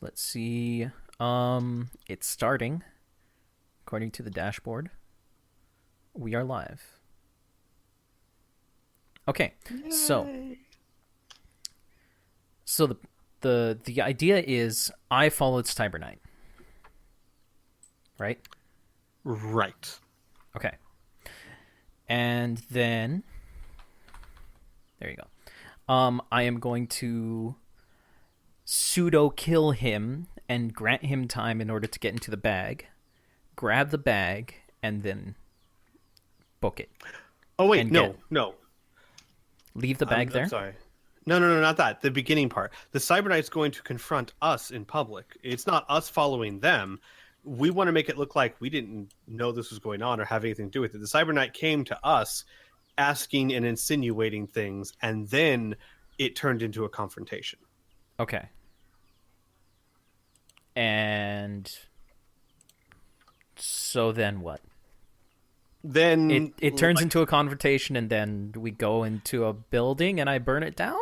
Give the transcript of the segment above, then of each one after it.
Let's see. It's starting. According to the dashboard, we are live. Okay, so the idea is I followed Stibernite, right? Right. Okay, and then there you go. I am going to pseudo kill him and grant him time in order to get into the bag, grab the bag, and then book it. Oh wait, no. Leave the bag there? I'm sorry. No, not that. The beginning part. The Cybernite's going to confront us in public. It's not us following them. We want to make it look like we didn't know this was going on or have anything to do with it. The Cybernite came to us asking and insinuating things, and then it turned into a confrontation. Okay. And so then what? Then it turns into a confrontation, and then we go into a building and I burn it down?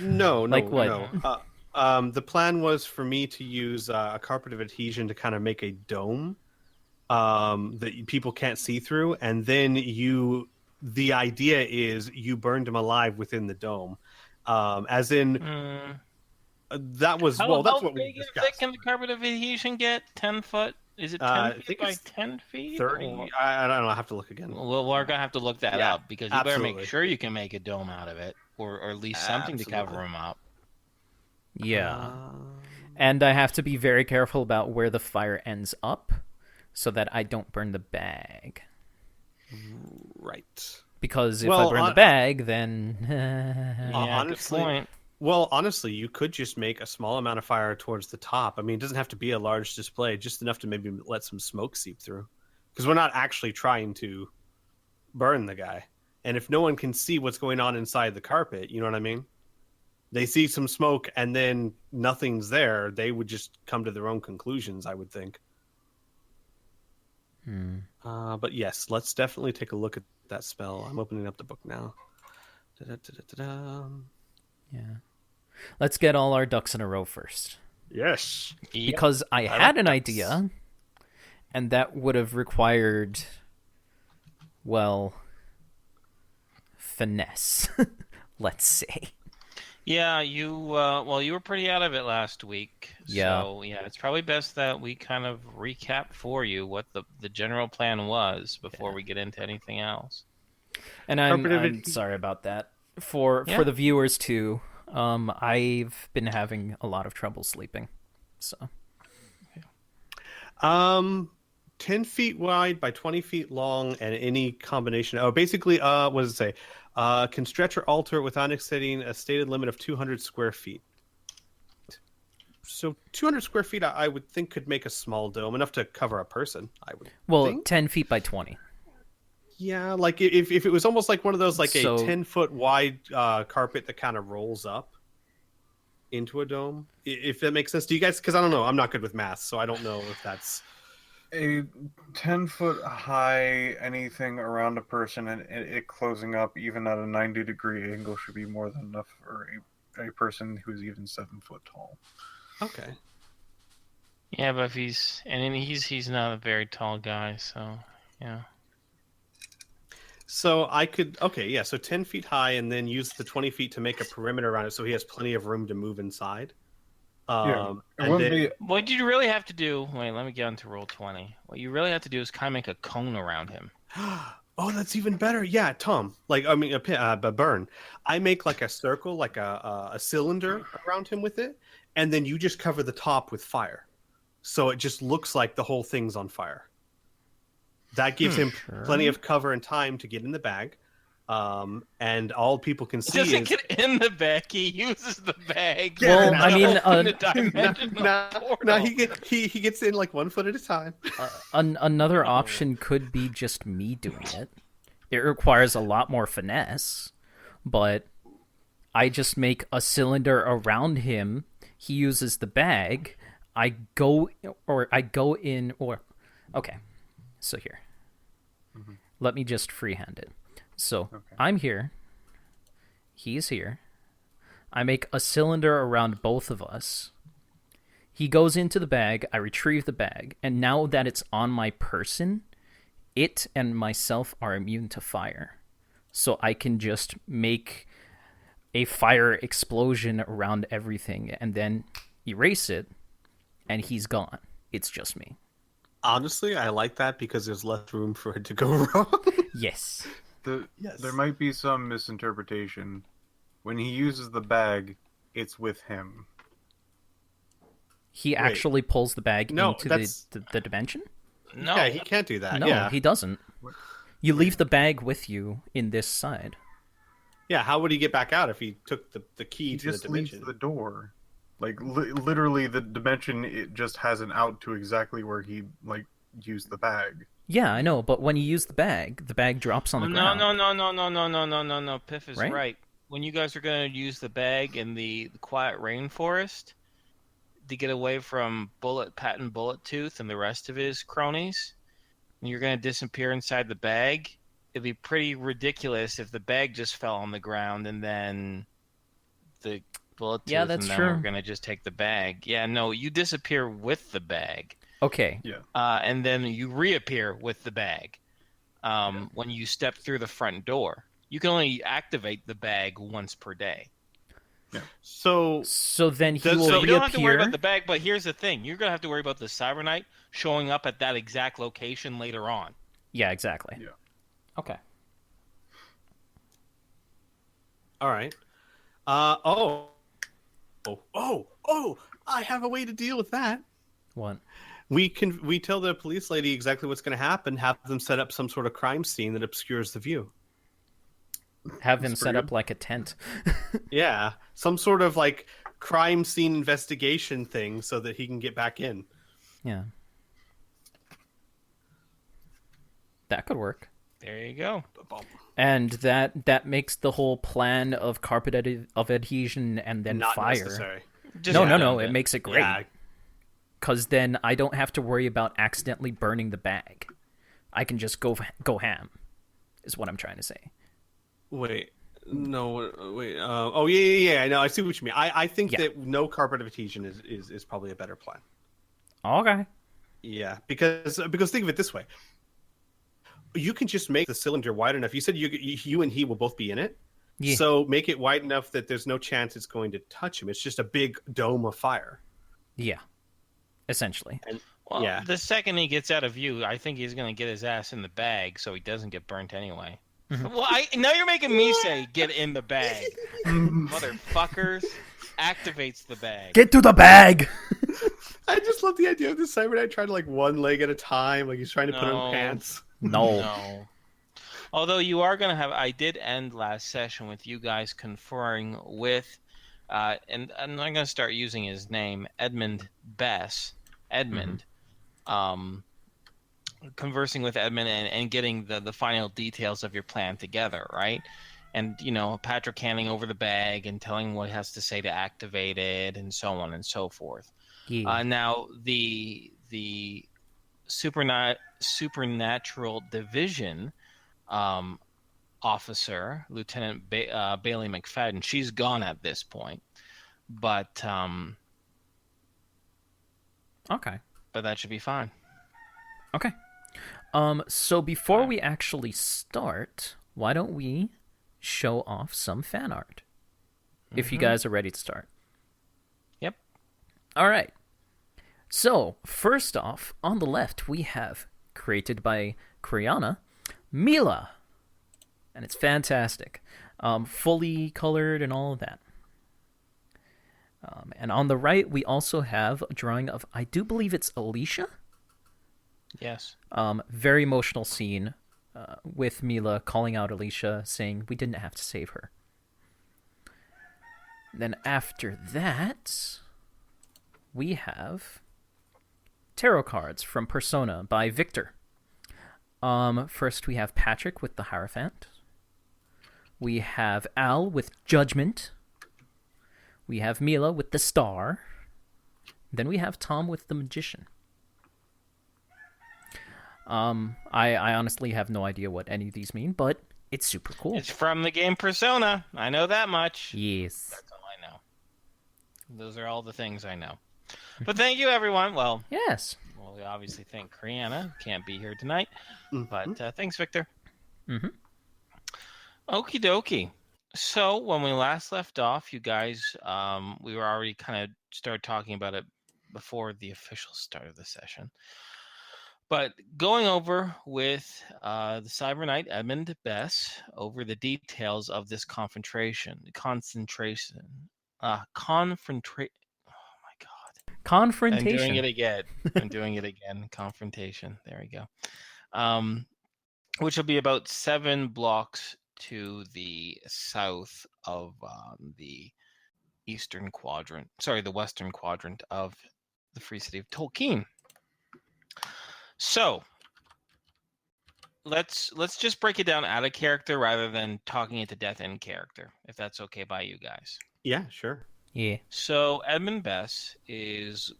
No. Like what? No. The plan was for me to use a carpet of adhesion to kind of make a dome that people can't see through, and then the idea is you burned him alive within the dome. As in, that was, How that's what we big and discussed. thick can the carpet of adhesion get? 10 foot? Is it 10 feet by 10 feet? 30. Or... I don't know. I have to look again. Well, we're going to have to look that up, because you absolutely. better make sure you can make a dome out of it, or at least something to cover him up. Yeah. And I have to be very careful about where the fire ends up so that I don't burn the bag. Right. Because if I burn the bag, then... honestly, good point. Well, honestly, you could just make a small amount of fire towards the top. I mean, it doesn't have to be a large display, just enough to maybe let some smoke seep through. Because we're not actually trying to burn the guy. And if no one can see what's going on inside the carpet, you know what I mean? They see some smoke and then nothing's there, they would just come to their own conclusions, I would think. But yes, let's definitely take a look at that spell. I'm opening up the book now. Yeah. Let's get all our ducks in a row first. Yes. Because I had an idea, and that would have required, well, finesse, let's say. Yeah, you were pretty out of it last week. Yeah. So, yeah, it's probably best that we kind of recap for you what the general plan was before we get into anything else. And I'm sorry about that. For the viewers, too, I've been having a lot of trouble sleeping. So. 10 feet wide by 20 feet long, and any combination. Oh, basically, what does it say? Can stretch or alter without exceeding a stated limit of 200 square feet. So 200 square feet, I would think, could make a small dome, enough to cover a person, I would think. 10 feet by 20. Yeah, like if it was almost like one of those, like So, a 10-foot wide carpet that kind of rolls up into a dome, if that makes sense. Do you guys, because I don't know, I'm not good with math, so I don't know if that's... A 10-foot high anything around a person and it closing up even at a 90-degree angle should be more than enough for a person who's even 7 foot tall. Okay. Yeah, but if he's not a very tall guy, so yeah. So I could, so 10 feet high, and then use the 20 feet to make a perimeter around it so he has plenty of room to move inside. What you really have to do... Wait, let me get on to roll 20. What you really have to do is kind of make a cone around him. Oh, that's even better. Yeah, Tom. A burn. I make like a circle, like a cylinder around him with it, and then you just cover the top with fire. So it just looks like the whole thing's on fire. That gives him plenty of cover and time to get in the bag. And all people can see doesn't get in the bag. He uses the bag. Well, I mean, he gets in like 1 foot at a time. Another option could be just me doing it. It requires a lot more finesse, but I just make a cylinder around him. He uses the bag. I go in. Okay, so here. Let me just freehand it. So I'm here. He's here. I make a cylinder around both of us. He goes into the bag, I retrieve the bag, and now that it's on my person, it and myself are immune to fire. So I can just make a fire explosion around everything and then erase it, and he's gone. It's just me. Honestly, I like that because there's less room for it to go wrong. Yes. Yes. There might be some misinterpretation. When he uses the bag, it's with him. He actually pulls the bag into that's- the dimension? No, Yeah, he can't do that. No, yeah. he doesn't. You leave the bag with you in this side. Yeah, how would he get back out if he took the key He to the just leaves dimension? the door. Like, literally, the dimension, it just has an out to exactly where he, like, used the bag. Yeah, I know, but when you use the bag drops on the ground. No. Piph is Right? right. When you guys are going to use the bag in the quiet rainforest to get away from Pat and Bullet Tooth and the rest of his cronies, and you're going to disappear inside the bag, it'd be pretty ridiculous if the bag just fell on the ground and then the Bullet Tooth that's and then true. we're going to just take the bag. Yeah, no, you disappear with the bag. Okay. And then you reappear with the bag when you step through the front door. You can only activate the bag once per day. So then he will So you don't have to worry reappear. about the bag, but here's the thing. You're going to have to worry about the Cyber Knight showing up at that exact location later on. Yeah, exactly. Yeah. Okay. all right. I have a way to deal with that. What? We tell the police lady exactly what's going to happen, have them set up some sort of crime scene that obscures the view. Have him That's set pretty up like a tent. Yeah, some sort of like crime scene investigation thing so that he can get back in. Yeah. That could work. There you go. And that makes the whole plan of carpet of adhesion and then Not fire. necessary. Just No, redundant. it makes it great. Yeah, Because then I don't have to worry about accidentally burning the bag. I can just go ham, is what I'm trying to say. wait. No, wait. Yeah. I know. I see what you mean. I think Yeah. that no carpet of adhesion is probably a better plan. Okay. Yeah, because think of it this way: you can just make the cylinder wide enough. You said you and he will both be in it, Yeah. so make it wide enough that there's no chance it's going to touch him. It's just a big dome of fire. Yeah. Essentially. Well, Yeah. the second he gets out of view, I think he's going to get his ass in the bag so he doesn't get burnt anyway. Well, now you're making me say get in the bag. Motherfuckers. Activates the bag. Get to the bag! I just love the idea of this Cyber Knight trying to like one leg at a time, like he's trying to put No. on pants. No. Although you are going to have... I did end last session with you guys conferring with... and I'm going to start using his name, Edmund Bess. Edmund. Conversing with Edmund and getting the final details of your plan together, right? And, Patrick handing over the bag and telling what he has to say to activate it and so on and so forth. Yeah. Now, the supernatural division officer, Lieutenant Bailey McFadden, she's gone at this point. But Okay. that should be fine. Okay. So before we actually start, why don't we show off some fan art? If you guys are ready to start. Yep. All right. So, first off, on the left, we have, created by Criana, Mila. And it's fantastic. Fully colored and all of that. And on the right, we also have a drawing of, I do believe it's Alicia? Yes. Very emotional scene with Mila calling out Alicia, saying we didn't have to save her. Then after that, we have tarot cards from Persona by Victor. First we have Patrick with the Hierophant. We have Al with Judgment. We have Mila with the Star. Then we have Tom with the Magician. I honestly have no idea what any of these mean, but it's super cool. It's from the game Persona. I know that much. Yes. That's all I know. Those are all the things I know. But thank you, everyone. Well, Yes. we obviously thank Criana. Can't be here tonight. Mhm. But thanks, Victor. Mm-hmm. Okie dokie. So when we last left off, you guys, we were already kind of started talking about it before the official start of the session. But going over with the Cyber Knight Edmund Bess over the details of this confrontation. Oh my God. Confrontation. I'm doing it again. Confrontation. There we go. Which will be about 7 blocks to the south of the western quadrant of the Free City of Tolkien. So let's just break it down out of character rather than talking it to death in character, if that's okay by you guys. Yeah, sure. Yeah. So Edmund Bess is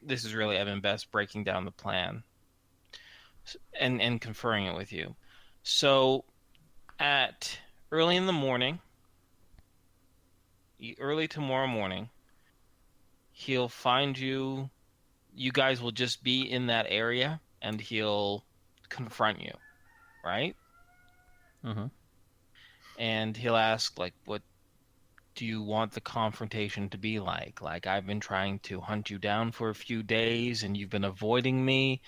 this is really Edmund Bess breaking down the plan and conferring it with you. So at early tomorrow morning, he'll find you. You guys will just be in that area, and he'll confront you, right? Mm-hmm. And he'll ask, like, what do you want the confrontation to be like? Like, I've been trying to hunt you down for a few days, and you've been avoiding me.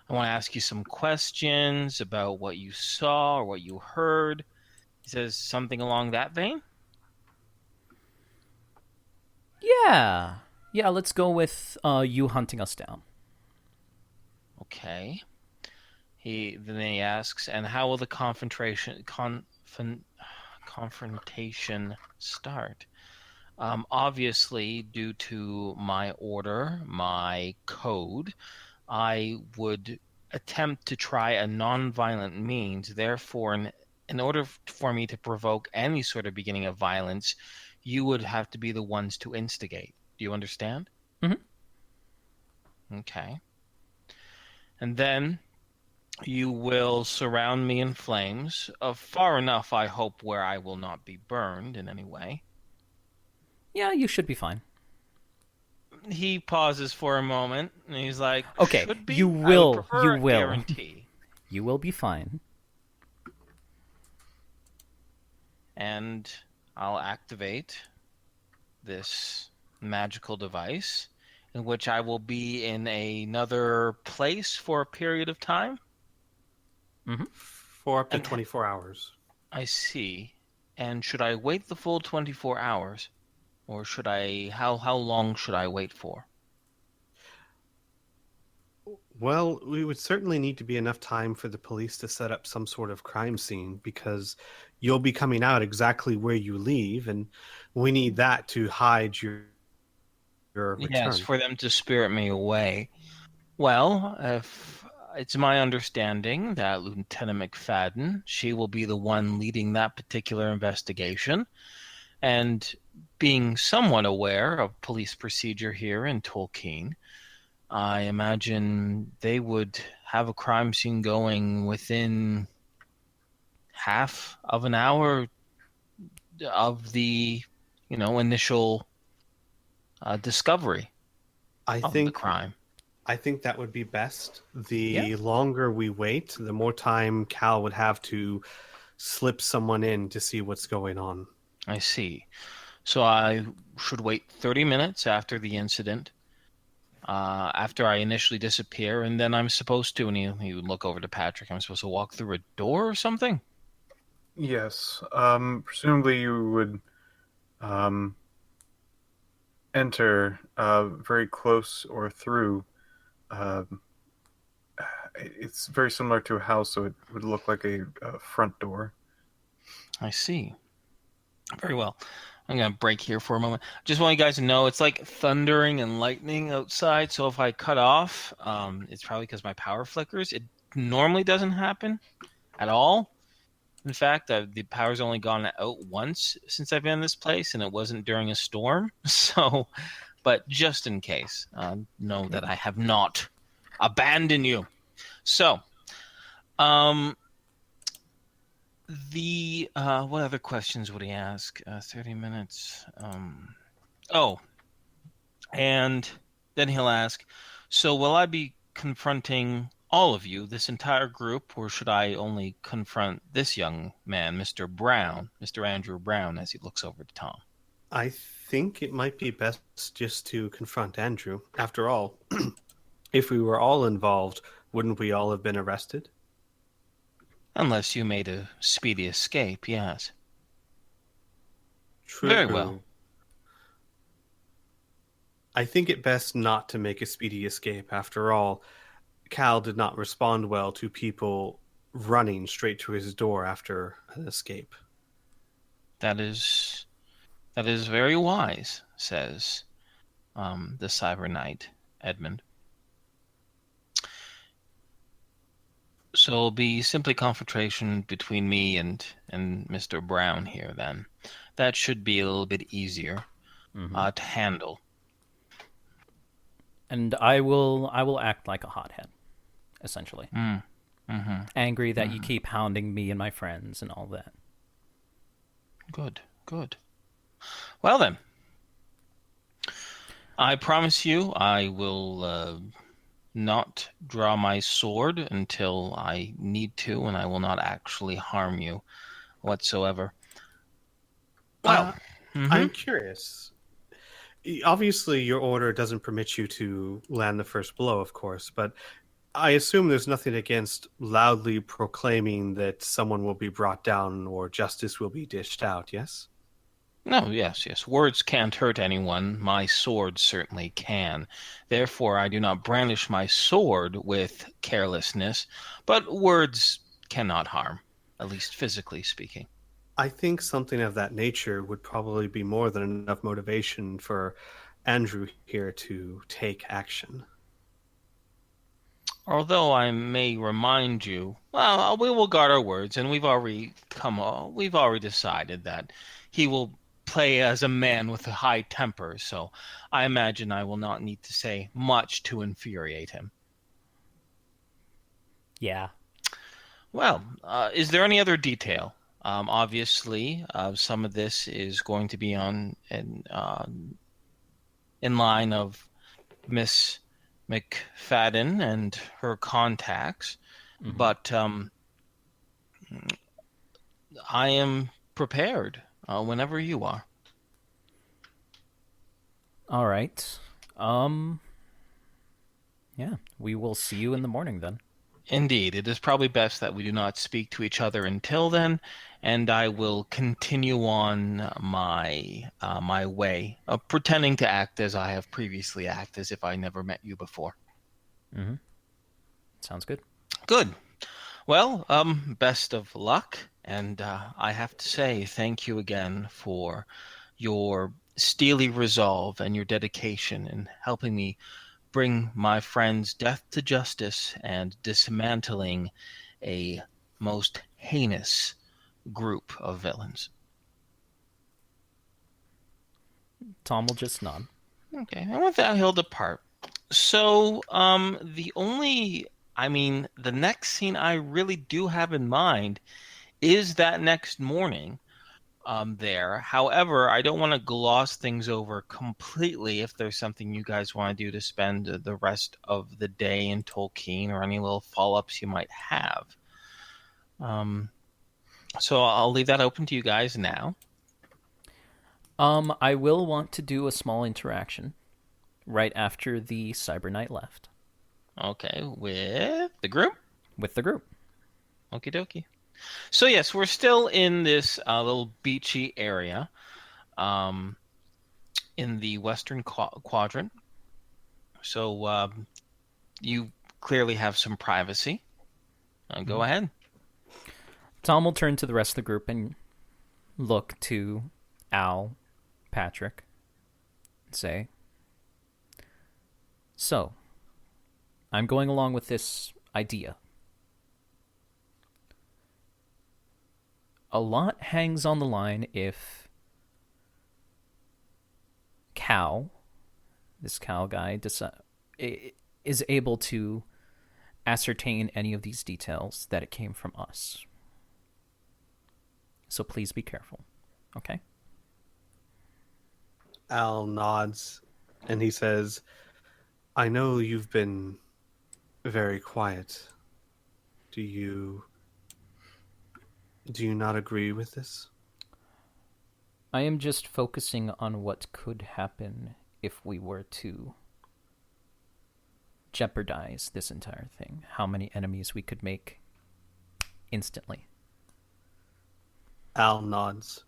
I want to ask you some questions about what you saw or what you heard. He says something along that vein. Yeah. Yeah, let's go with you hunting us down. Okay. Then he asks, and how will the confrontation start? Obviously, due to my order, my code, I would attempt to try a non-violent means. Therefore, in order for me to provoke any sort of beginning of violence, you would have to be the ones to instigate. Do you understand? Mm-hmm. Okay. And then you will surround me in flames, far enough, I hope, where I will not be burned in any way. Yeah, you should be fine. He pauses for a moment, and he's like, Okay, should be? you I would will. prefer You a will. guarantee. You will be fine. And I'll activate this magical device, in which I will be in another place for a period of time. Mm-hmm. For up to 24 hours. I see. And should I wait the full 24 hours? Or should I... How long should I wait for? Well, we would certainly need to be enough time for the police to set up some sort of crime scene, because you'll be coming out exactly where you leave, and we need that to hide your return. Yes, for them to spirit me away. Well, if it's my understanding that Lieutenant McFadden, she will be the one leading that particular investigation. And being somewhat aware of police procedure here in Tolkien, I imagine they would have a crime scene going within half of an hour of the, initial discovery of the crime. I think that would be best. The longer we wait, the more time Cal would have to slip someone in to see what's going on. I see. So I should wait 30 minutes after the incident, after I initially disappear, and then I'm supposed to, and he would look over to Patrick, I'm supposed to walk through a door or something? Yes. Presumably you would enter very close or through. It's very similar to a house, so it would look like a front door. I see. Very well. I'm going to break here for a moment. Just want you guys to know it's like thundering and lightning outside, so if I cut off, it's probably because my power flickers. It normally doesn't happen at all. In fact, the power's only gone out once since I've been in this place, and it wasn't during a storm. So, but just in case, know that I have not abandoned you. So, what other questions would he ask? 30 minutes. And then he'll ask, so will I be confronting all of you, this entire group, or should I only confront this young man, Mr. Brown, Mr. Andrew Brown, as he looks over to Tom? I think it might be best just to confront Andrew. After all, if we were all involved, wouldn't we all have been arrested? Unless you made a speedy escape, yes. True. Very well. I think it best not to make a speedy escape. After all, Cal did not respond well to people running straight to his door after an escape. That is very wise, says the Cyber Knight, Edmund. So it'll be simply confrontation between me and Mr. Brown here then. That should be a little bit easier to handle. And I will act like a hothead, essentially. Angry that you keep hounding me and my friends and all that. Good, good. Well then, I promise you I will not draw my sword until I need to, and I will not actually harm you whatsoever. Well, I'm curious. Obviously, your order doesn't permit you to land the first blow, of course, but I assume there's nothing against loudly proclaiming that someone will be brought down or justice will be dished out, yes? No, yes. Words can't hurt anyone. My sword certainly can. Therefore, I do not brandish my sword with carelessness, but words cannot harm, at least physically speaking. I think something of that nature would probably be more than enough motivation for Andrew here to take action. Although I may remind you, well, we will guard our words, and we've already decided that he will play as a man with a high temper, so I imagine I will not need to say much to infuriate him. Yeah. Well, is there any other detail? Obviously, some of this is going to be in line of Miss McFadden and her contacts, but I am prepared whenever you are. All right. Yeah, we will see you in the morning then. Indeed, it is probably best that we do not speak to each other until then, and I will continue on my way, pretending to act as I have previously acted, as if I never met you before. Sounds good. Good. Well, best of luck, and I have to say thank you again for your steely resolve and your dedication in helping me bring my friend's death to justice and dismantling a most heinous group of villains. Tom will just nod. Okay, and with that, he'll depart. So, the next scene I really do have in mind is that next morning. There. However, I don't want to gloss things over completely if there's something you guys want to do to spend the rest of the day in Tolkien or any little follow-ups you might have. So I'll leave that open to you guys now. I will want to do a small interaction right after the Cyber Knight left. Okay, with the group? With the group. Okie dokie. So yes, we're still in this little beachy area in the western quadrant. So you clearly have some privacy. Go ahead. Tom will turn to the rest of the group and look to Al, Patrick, and say, so, I'm going along with this idea. A lot hangs on the line if this Cal guy, is able to ascertain any of these details that it came from us. So please be careful, okay? Al nods And he says, I know you've been very quiet. Do you not agree with this? I am just focusing on what could happen if we were to jeopardize this entire thing. How many enemies we could make instantly. Al nods.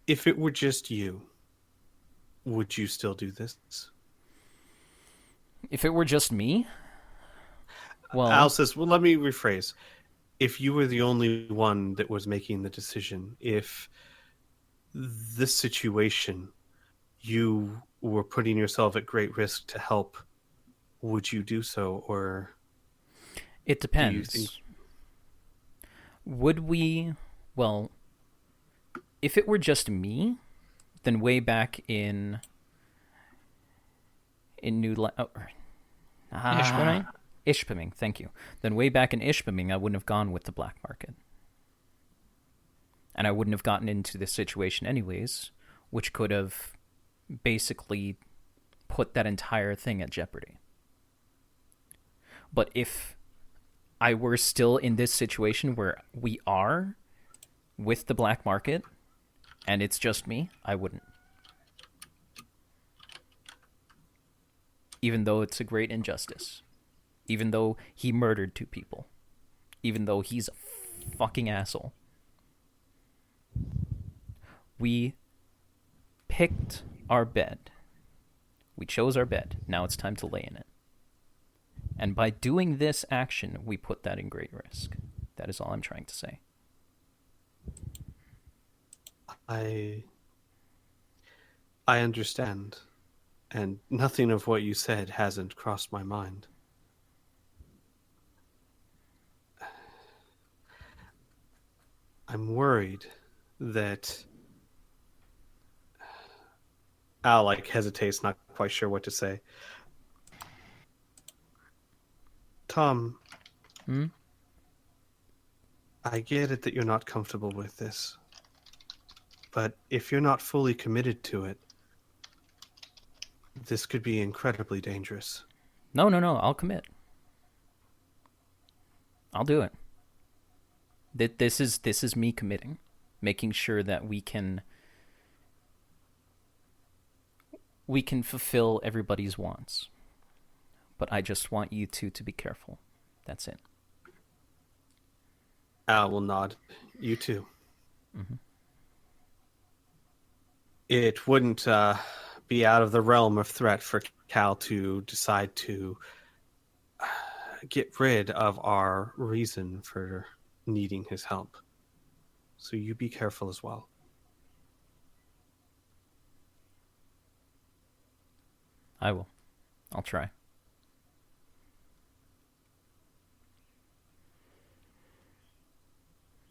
If it were just you, would you still do this? If it were just me, well, Al says, well, let me rephrase. If you were the only one that was making the decision, if this situation, you were putting yourself at great risk to help, would you do so? Or it depends. think... Would we? Well, if it were just me, then way back in Ishpeming, thank you. Then way back in Ishpeming, I wouldn't have gone with the black market. And I wouldn't have gotten into this situation anyways, which could have basically put that entire thing at jeopardy. But if I were still in this situation where we are with the black market and it's just me, I wouldn't. Even though it's a great injustice. Even though he murdered 2 people. Even though he's a fucking asshole. We picked our bed. We chose our bed. Now it's time to lay in it. And by doing this action, we put that in great risk. That is all I'm trying to say. I understand. And nothing of what you said hasn't crossed my mind. I'm worried that Al hesitates, not quite sure what to say. Tom, I get it that you're not comfortable with this, but if you're not fully committed to it, this could be incredibly dangerous. No, I'll commit. I'll do it. This is me committing, making sure that we can fulfill everybody's wants. But I just want you two to be careful. That's it. Al will nod. You too. Mm-hmm. It wouldn't be out of the realm of threat for Cal to decide to get rid of our reason for needing his help. So you be careful as well. I will. I'll try.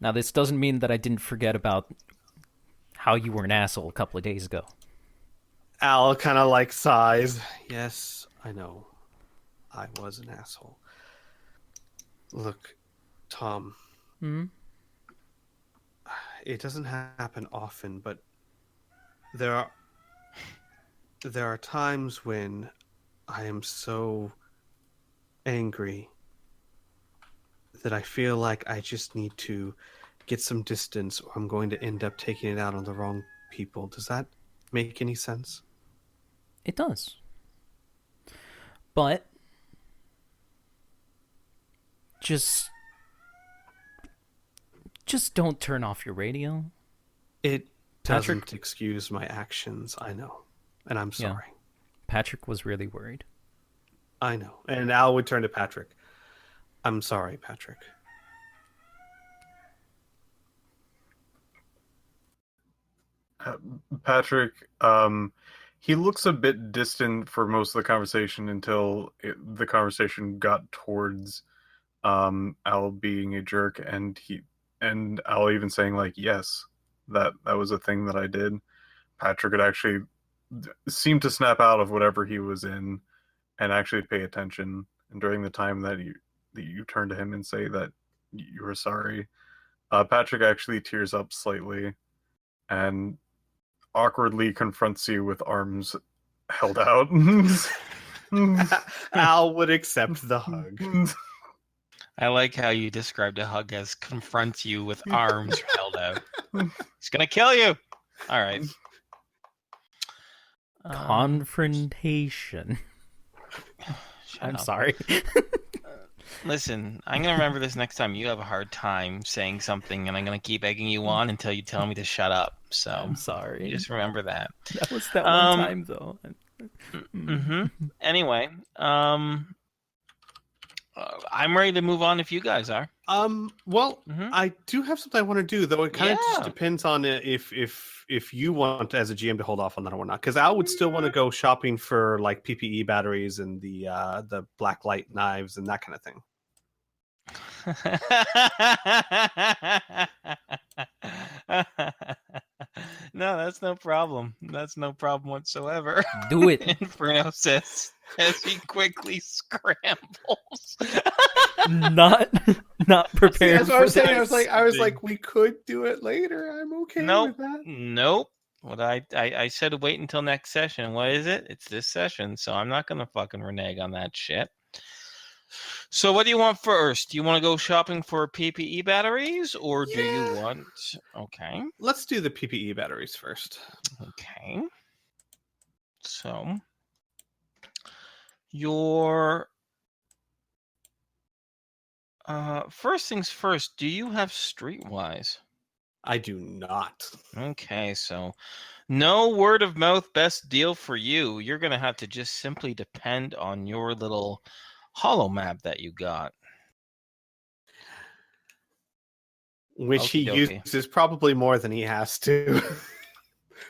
Now, this doesn't mean that I didn't forget about how you were an asshole a couple of days ago. Al kind of sighs. Yes, I know. I was an asshole. Look, Tom. It doesn't happen often, but there are times when I am so angry that I feel like I just need to get some distance, or I'm going to end up taking it out on the wrong people. Does that make any sense? It does. But just don't turn off your radio. It doesn't excuse my actions, I know. And I'm sorry. Yeah. Patrick was really worried. I know. And Al would turn to Patrick. I'm sorry, Patrick. Patrick, he looks a bit distant for most of the conversation until the conversation got towards Al being a jerk, and Al even saying yes, that was a thing that I did. Patrick would actually seem to snap out of whatever he was in and actually pay attention. And during the time that you turn to him and say that you were sorry, Patrick actually tears up slightly and awkwardly confronts you with arms held out. Al would accept the hug. I like how you described a hug as confronts you with arms held out. He's gonna kill you. All right. Confrontation. Shut I'm up. sorry. Listen, I'm gonna remember this next time you have a hard time saying something, and I'm gonna keep egging you on until you tell me to shut up. So I'm sorry. just remember that. That was that one time though. Anyway, I'm ready to move on if you guys are. Well, Mhm. I do have something I want to do, though. It kind of just Yeah. depends on if you want as a GM to hold off on that or not. Because Al would still want to go shopping for like PPE batteries and the black light knives and that kind of thing. No, that's no problem. That's no problem whatsoever. Do it. Inferno says as he quickly scrambles. Not prepared. That's what I was for saying. this. I was like, we could do it later. I'm okay Nope. with that. Nope. What I said wait until next session. What is it? It's this session, so I'm not gonna fucking renege on that shit. So what do you want first? Do you want to go shopping for PPE batteries, or do you want? Okay. Let's do the PPE batteries first. Okay. So your first things first. Do you have Streetwise? I do not. Okay, so no word of mouth best deal for you. You're gonna have to just simply depend on your little holo map that you got. Which he Okey-dokey. uses probably more than he has to.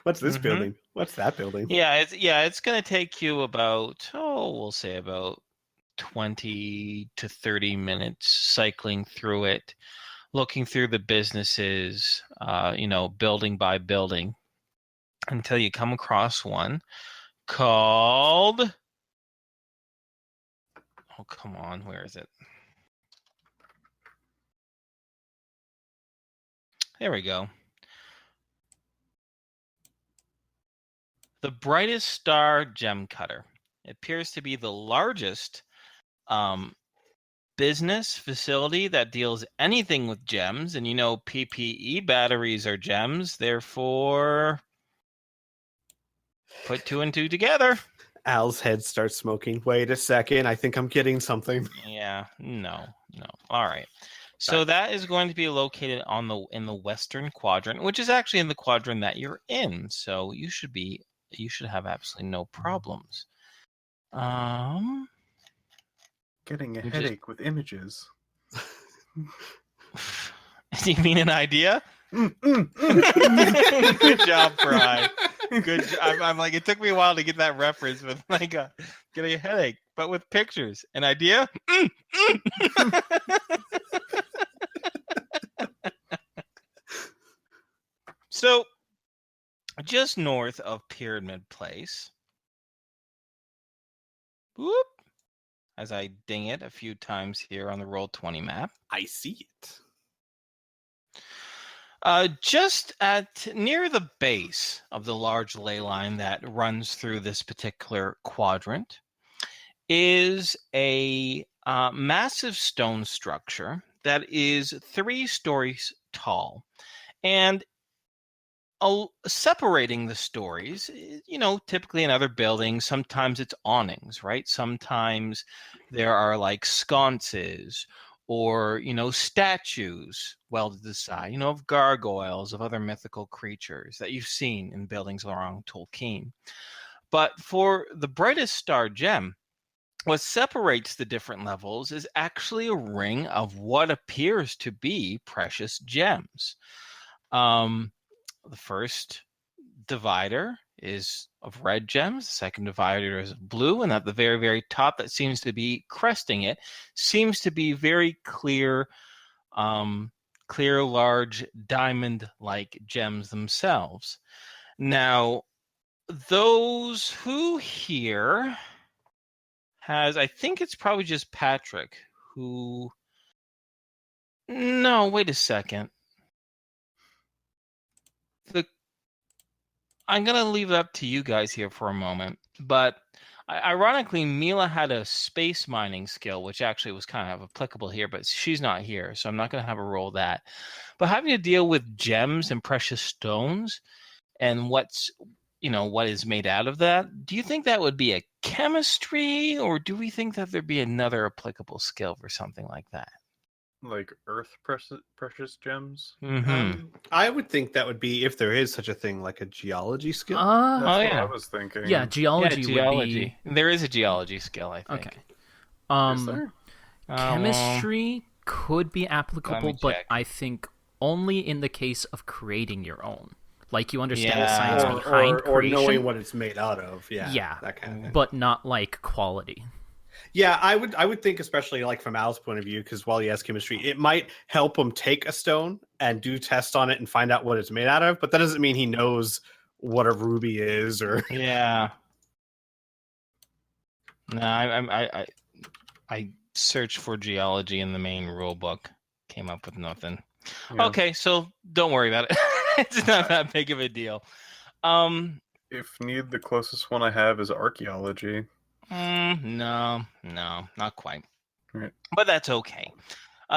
What's this Mhm. building? What's that building? Yeah, it's gonna take you about we'll say about 20 to 30 minutes cycling through it, looking through the businesses, building by building, until you come across one called. Oh, come on, where is it? There we go. The Brightest Star Gem Cutter. It appears to be the largest business facility that deals anything with gems, and PPE batteries are gems, therefore put two and two together. Al's head starts smoking. Wait a second. I think I'm getting something. Yeah, no. All right. So that is going to be located in the western quadrant, which is actually in the quadrant that you're in. So you should have absolutely no problems. Getting a You headache with images. Do you mean an idea? Good job, Fry. Good. I'm like, it took me a while to get that reference, but like, getting a headache, but with pictures. An idea? So, just north of Pyramid Place, whoop, as I ding it a few times here on the Roll20 map. I see it. Just near the base of the large ley line that runs through this particular quadrant is a massive stone structure that is 3 stories tall. And separating the stories, typically in other buildings, sometimes it's awnings, right? Sometimes there are like sconces or, statues welded to the side, of gargoyles, of other mythical creatures that you've seen in buildings around Tolkien. But for the Brightest Star Gem, what separates the different levels is actually a ring of what appears to be precious gems. The first divider is of red gems. The second divider is of blue. And at the very, very top that seems to be cresting it seems to be very clear, large diamond-like gems themselves. Now, those who here I think it's probably just Patrick who... No, wait a second. I'm going to leave it up to you guys here for a moment. But ironically, Mila had a space mining skill, which actually was kind of applicable here, but she's not here, so I'm not going to have her roll that. But having to deal with gems and precious stones and what is made out of that, do you think that would be a chemistry, or do we think that there'd be another applicable skill for something like that? Like earth precious gems. I would think that would be, if there is such a thing, like a geology skill. That's what yeah. I was thinking. Yeah, geology, geology. would be... There is a geology skill, I think. Okay. Is there? Chemistry could be applicable, but check. I think only in the case of creating your own. Like, you understand the Yeah. science behind or creation, knowing what it's made out of. Yeah, that kind of thing. but not like quality. Yeah, I would think, especially like from Al's point of view, because while he has chemistry, it might help him take a stone and do tests on it and find out what it's made out of. But that doesn't mean he knows what a ruby is, or Yeah. No, I searched for geology in the main rule book, came up with nothing. Yeah. Okay, so don't worry about it. It's not that big of a deal. If need, the closest one I have is archaeology. No, not quite. Right. But that's okay.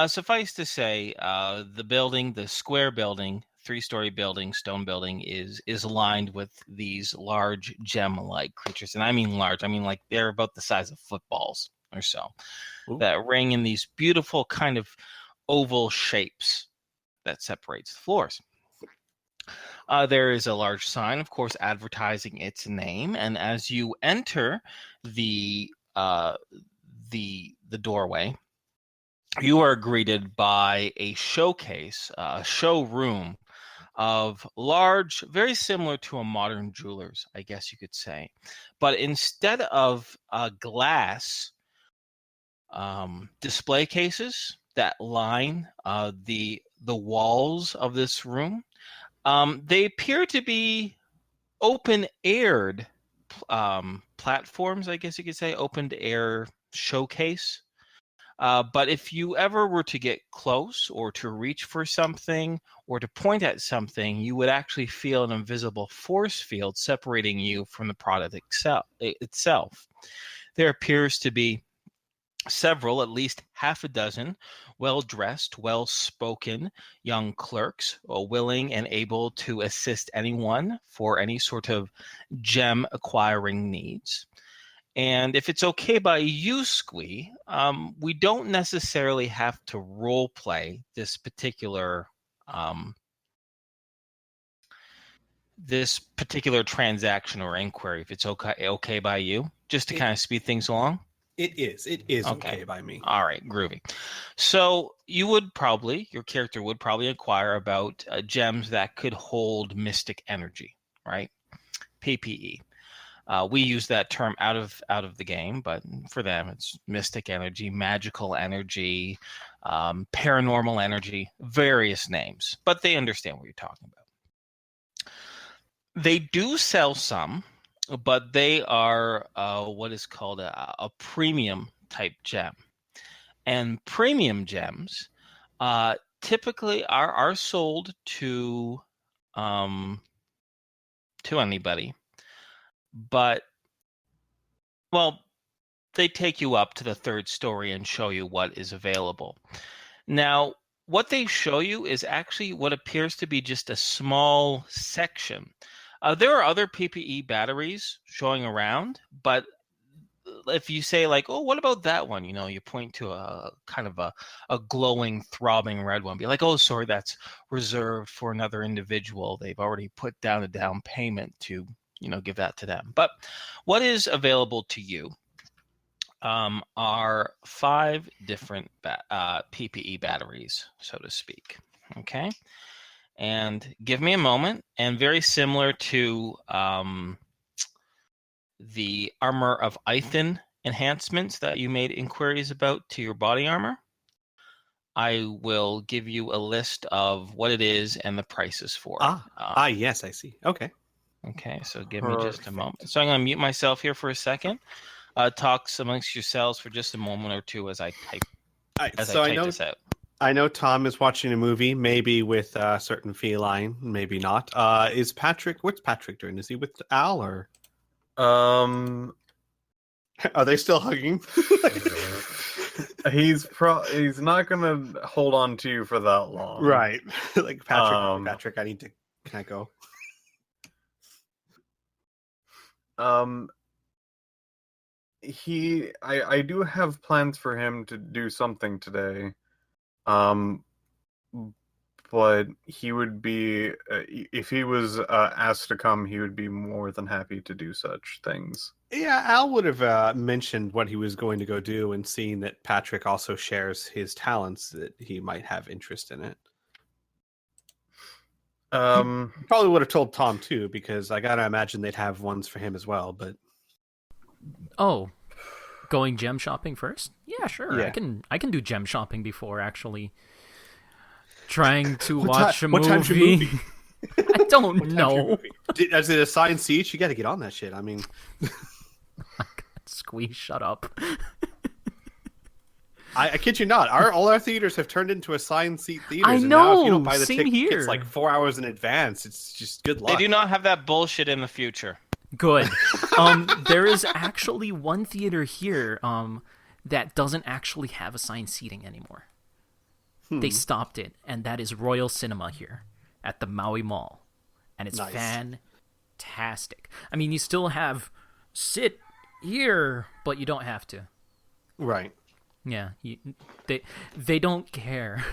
Suffice to say, the building, the square building, 3-story building, stone building, is lined with these large gem-like creatures. And I mean large. I mean like they're about the size of footballs or so. Ooh. That ring in these beautiful kind of oval shapes that separates the floors. There is a large sign, of course, advertising its name. And as you enter the doorway, you are greeted by a showcase, a showroom of large, very similar to a modern jeweler's, I guess you could say. But instead of glass display cases that line the walls of this room, they appear to be open-aired platforms, I guess you could say, open-air showcase. But if you ever were to get close or to reach for something or to point at something, you would actually feel an invisible force field separating you from the product itself. There appears to be several, at least half a dozen, well-dressed, well-spoken young clerks, willing and able to assist anyone for any sort of gem acquiring needs. And if it's okay by you, Squee, we don't necessarily have to role play this particular transaction or inquiry. If it's okay by you, just to kind of speed things along. It is okay by me. All right, groovy. So your character would probably inquire about gems that could hold mystic energy, right? PPE. We use that term out of the game, but for them, it's mystic energy, magical energy, paranormal energy, various names, but they understand what you're talking about. They do sell some, but they are what is called a premium type gem. And premium gems typically are sold to anybody. But, well, they take you up to the 3rd story and show you what is available. Now, what they show you is actually what appears to be just a small section. There are other PPE batteries showing around, but if you say like, oh, what about that one? You point to a kind of a glowing, throbbing red one. Be like, oh, sorry, that's reserved for another individual. They've already put down a down payment to give that to them. But what is available to you are 5 different PPE batteries, so to speak. Okay, and give me a moment. And very similar to the Armor of Ithan enhancements that you made inquiries about to your body armor, I will give you a list of what it is and the prices for it. Yes, I see. Okay. Okay, so give me just a moment. So I'm going to mute myself here for a second. Talk amongst yourselves for just a moment or two as I type. I type this out. I know Tom is watching a movie, maybe with a certain feline, maybe not. Is Patrick? What's Patrick doing? Is he with Al or Um, are they still hugging? he's not gonna hold on to you for that long, Right. Like Patrick, I need to. Can I go? I do have plans for him to do something today. But he would be, if he was asked to come, he would be more than happy to do such things. Yeah, Al would have mentioned what he was going to go do, and seeing that Patrick also shares his talents, that he might have interest in it. Probably would have told Tom too, because I gotta imagine they'd have ones for him as well. But going gem shopping first? Yeah, sure. Yeah. I can do gem shopping before actually trying to What watch ti- a what time's your movie. movie? I don't know. Is it assigned seats? You got to get on that shit. I mean, Squee, shut up. I kid you not. All our theaters have turned into assigned seat theaters. I And now if you know, don't buy the same tickets here. like 4 hours in advance, it's just good luck. They do not have that bullshit in the future. Good. There is actually one theater here that doesn't actually have assigned seating anymore. They stopped it, and that is Royal Cinema here at the Maui Mall. And it's Nice. fantastic. I mean, you still have sit here, but you don't have to. Right. Yeah, they don't care.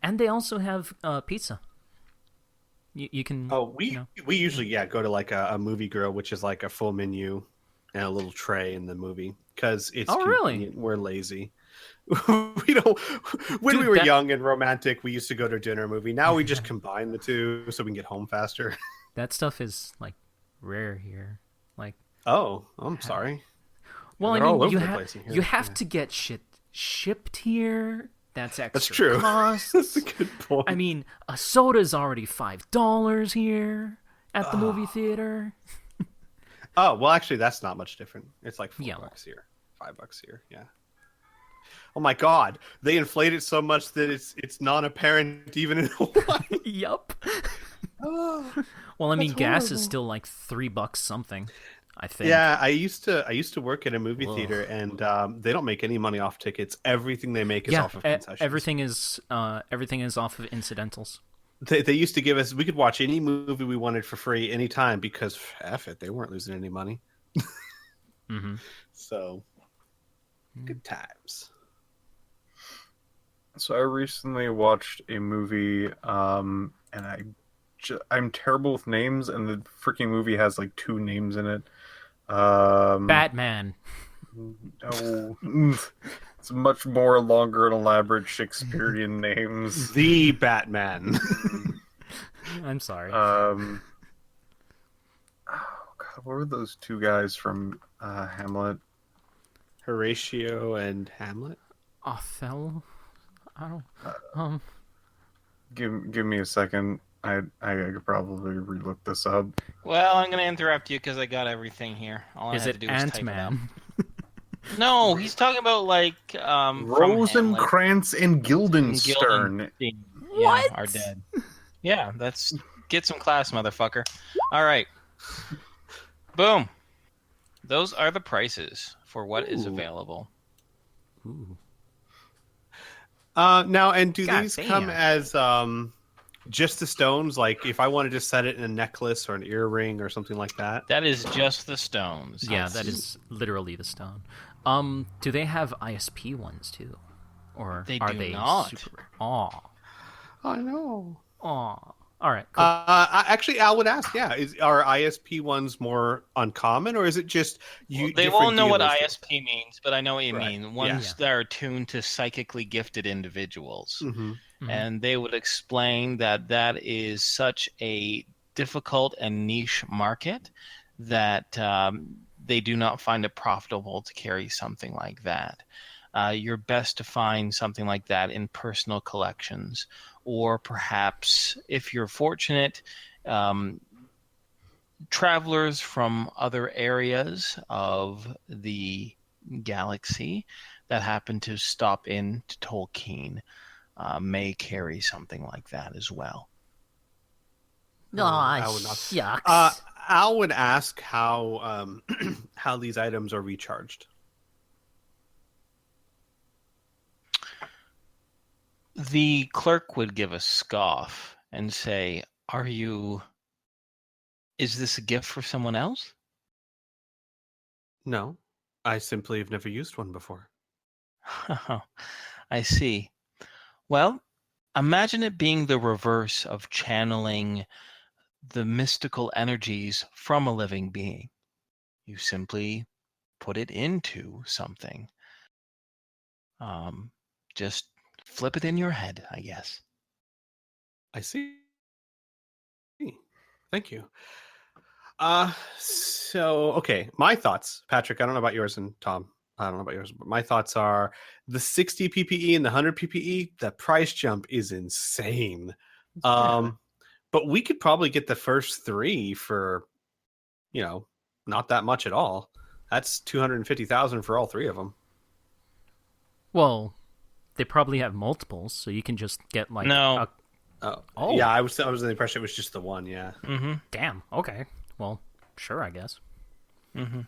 And they also have pizza. You can. Oh, we you know. we usually go to like a movie grill, which is like a full menu and a little tray in the movie, because it's really? convenient. We're lazy. We don't. When Dude, we were that- young and romantic, we used to go to a dinner movie. Now we just combine the two so we can get home faster. That stuff is like rare here. Like, Oh, I'm sorry. well, They're I all mean, over the place in here. you have to get shit shipped here. That's extra That's true. costs. That's a good point. I mean, a soda's already $5 here at the movie theater. Oh, well, actually, that's not much different. It's like $4 Yeah. here, $5 here. Yeah. Oh my God, they inflate it so much that it's non-apparent even in Hawaii. Yup. Oh, Well, I mean, that's gas horrible. is still like $3 something, I think. Yeah, I used to work at a movie Ugh. theater, and they don't make any money off tickets. Everything they make is Yeah, off of concessions. everything is off of incidentals. They used to give us. We could watch any movie we wanted for free anytime because F it, they weren't losing any money. Mm-hmm. So good times. So I recently watched a movie, and I'm terrible with names, and the freaking movie has like 2 names in it. Batman. No, it's much more longer and elaborate Shakespearean names. The Batman. I'm sorry. Oh God, what were those 2 guys from Hamlet? Horatio and Hamlet. Othello. I don't. Give me a second. I could probably relook this up. Well, I'm going to interrupt you because I got everything here. All I Is had it to do was type it out. Ant-Man? No, he's talking about like from Rosencrantz and Guildenstern. Hamlet. Yeah, What? are dead. Yeah, that's get some class, motherfucker. All right, boom. Those are the prices for what is Ooh. available. Ooh. Now, and do God these damn. come as just the stones? Like, if I wanted to set it in a necklace or an earring or something like that? That is just the stones. Yeah, that is literally the stone. Do they have ISP ones too, or They are do they not. super rare? Aw, I know. aw. All right, cool. Actually, Al would ask. Yeah, are ISP ones more uncommon, or is it just you? They different won't know what dealers do? ISP means, but I know what you Right. mean. Ones Yeah. that are tuned to psychically gifted individuals. Mhm. Mhm. And they would explain that that is such a difficult and niche market that they do not find it profitable to carry something like that. You're best to find something like that in personal collections, or perhaps, if you're fortunate, travelers from other areas of the galaxy that happen to stop in to Tolkien may carry something like that as well. I would not. Shucks. Al would ask how how these items are recharged. The clerk would give a scoff and say, is this a gift for someone else? No, I simply have never used one before. I see. Well, imagine it being the reverse of channeling the mystical energies from a living being. You simply put it into something. Just flip it in your head, I guess. I see. Thank you. So okay, my thoughts, Patrick. I don't know about yours, and Tom. I don't know about yours, but my thoughts are the 60 PPE and the 100 PPE. The price jump is insane. But we could probably get the first 3 for, not that much at all. That's 250,000 for all 3 of them. Well, they probably have multiples, so you can just get like No. Oh. Yeah, I was under the impression it was just the one. Yeah. Mm-hmm. Damn. Okay. Well, sure, I guess. Mm-hmm.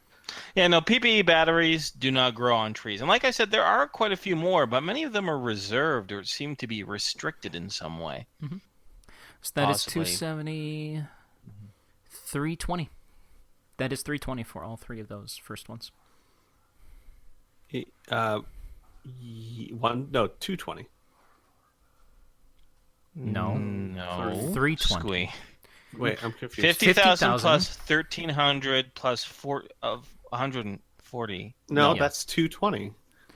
Yeah, no, PPE batteries do not grow on trees. And like I said, there are quite a few more, but many of them are reserved or seem to be restricted in some way. Mm-hmm. So that Possibly. is 270, 320. That is 320 for all 3 of those first ones. 220. No. No. 320. Squee. Wait, I'm confused. 50,000 plus 1,300 plus 140. No, Yeah. that's 220,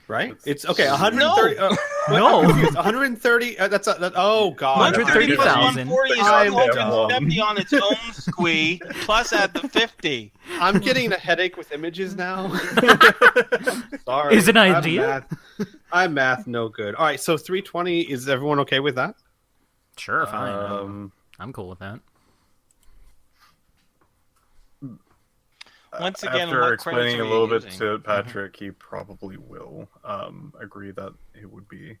right? It's okay. 130. No. No. 130. Oh god. 130,000. 140 is I'm 170 on its own, Squee. Plus add the 50. I'm getting a headache with images now. Sorry. Is it an idea? I'm math no good. All right, so 320. Is everyone okay with that? Sure, fine. I'm cool with that. Once again, after what explaining credits a are little you bit using? to Patrick, he probably will agree that it would be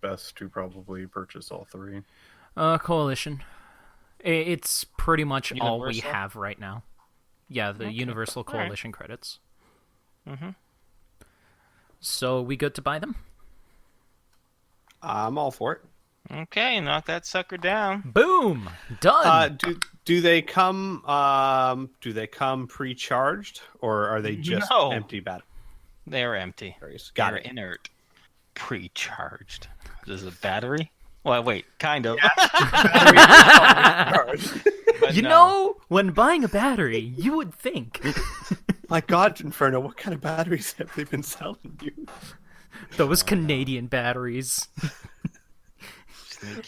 best to probably purchase all 3. Coalition. It's pretty much all we Universal? have right now. Yeah, the Universal All right. Coalition credits. Mm-hmm. So we good to buy them? I'm all for it. Okay, knock that sucker down. Boom! Done! Do they come pre-charged, or are they just No. empty batteries? They're empty. Got They're it. inert. Pre-charged. Is it a battery? Well, wait, kind of. But You no. know, when buying a battery, you would think. My God, Inferno, what kind of batteries have they been selling you? Those Canadian batteries.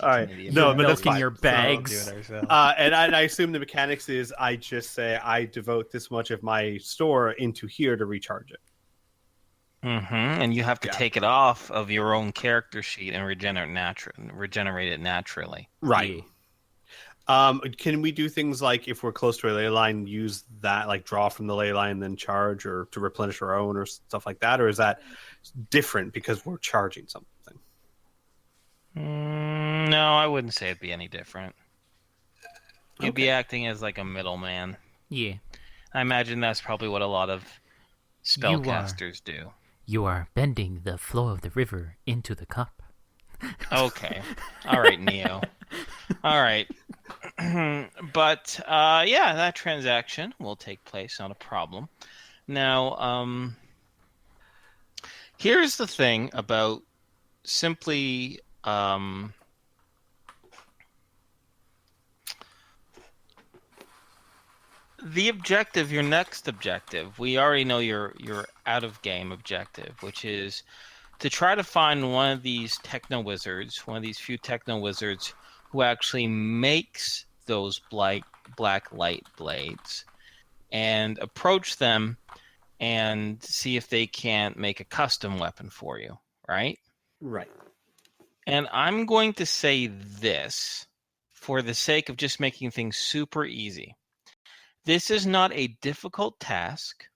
All right, Canadian no, batteries. but that's Milking fine. your bags. Do it ourselves. And I assume the mechanics is I just say I devote this much of my store into here to recharge it. Mm-hmm. And you have to take it off of your own character sheet and regenerate it naturally. Right. Can we do things like if we're close to a ley line, use that, like draw from the ley line, then charge, or to replenish our own, or stuff like that? Or is that different because we're charging something? No, I wouldn't say it'd be any different. You'd be acting as like a middleman. Yeah. I imagine that's probably what a lot of spellcasters do. You are bending the flow of the river into the cup. Okay. All right, Neo. All right. But, yeah, that transaction will take place, not a problem. Now, here's the thing about simply... the objective, your next objective, we already know your out of game objective, which is to try to find one of these techno wizards, one of these few techno wizards who actually makes those black light blades, and approach them and see if they can't make a custom weapon for you, right? Right. And I'm going to say this for the sake of just making things super easy. This is not a difficult task,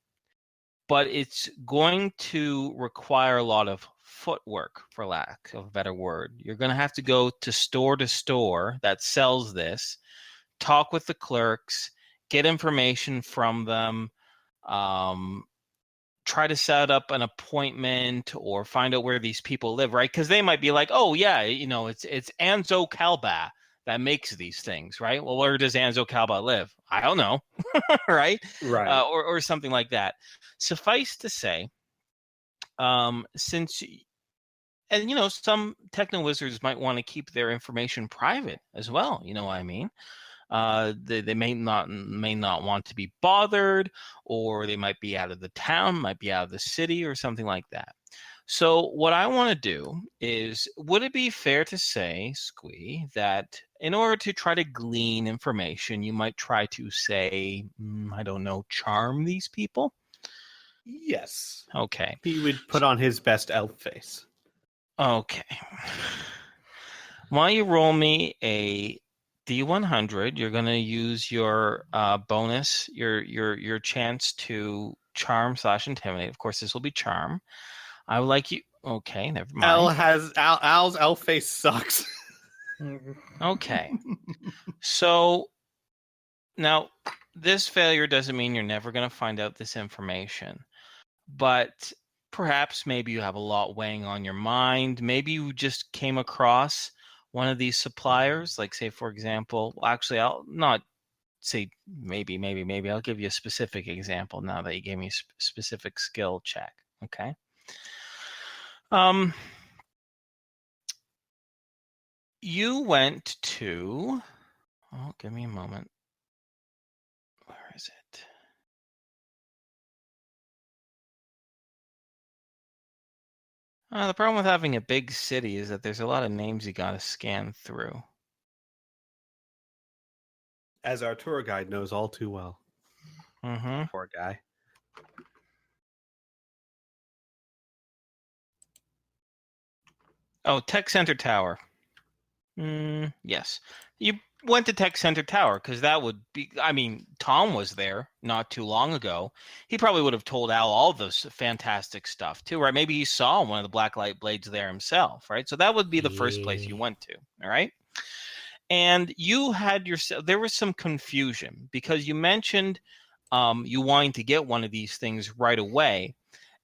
but it's going to require a lot of footwork, for lack of a better word. You're going to have to go to store that sells this, talk with the clerks, get information from them, try to set up an appointment or find out where these people live, right? Because they might be like, oh yeah, it's Anzo Kalba that makes these things, right? Well, where does Anzo Kalba live? I don't know, right? Right. Or something like that. Suffice to say, since some techno wizards might want to keep their information private as well. You know what I mean? They may not want to be bothered, or they might be out of the town, might be out of the city, or something like that. So what I want to do is, would it be fair to say, Squee, that in order to try to glean information, you might try to say, I don't know, charm these people? Yes. Okay. He would put on his best elf face. Okay. Why don't you roll me a D100? You're going to use your bonus, your chance to charm / intimidate. Of course, this will be charm. I would like you. Okay, never mind. Al's elf face sucks. Okay. So now this failure doesn't mean you're never going to find out this information, but perhaps maybe you have a lot weighing on your mind. Maybe you just came across one of these suppliers, like say, for example, actually, I'll not say maybe, I'll give you a specific example now that you gave me a specific skill check. Okay. You went to, give me a moment. Where is it? The problem with having a big city is that there's a lot of names you got to scan through. As our tour guide knows all too well. Mm-hmm. Poor guy. Oh, Tech Center Tower. Yes. You went to Tech Center Tower because that would be, Tom was there not too long ago. He probably would have told Al all this fantastic stuff too, right? Maybe he saw one of the Blacklight Blades there himself, right? So that would be the first place you went to, all right? And you had there was some confusion because you mentioned you wanting to get one of these things right away.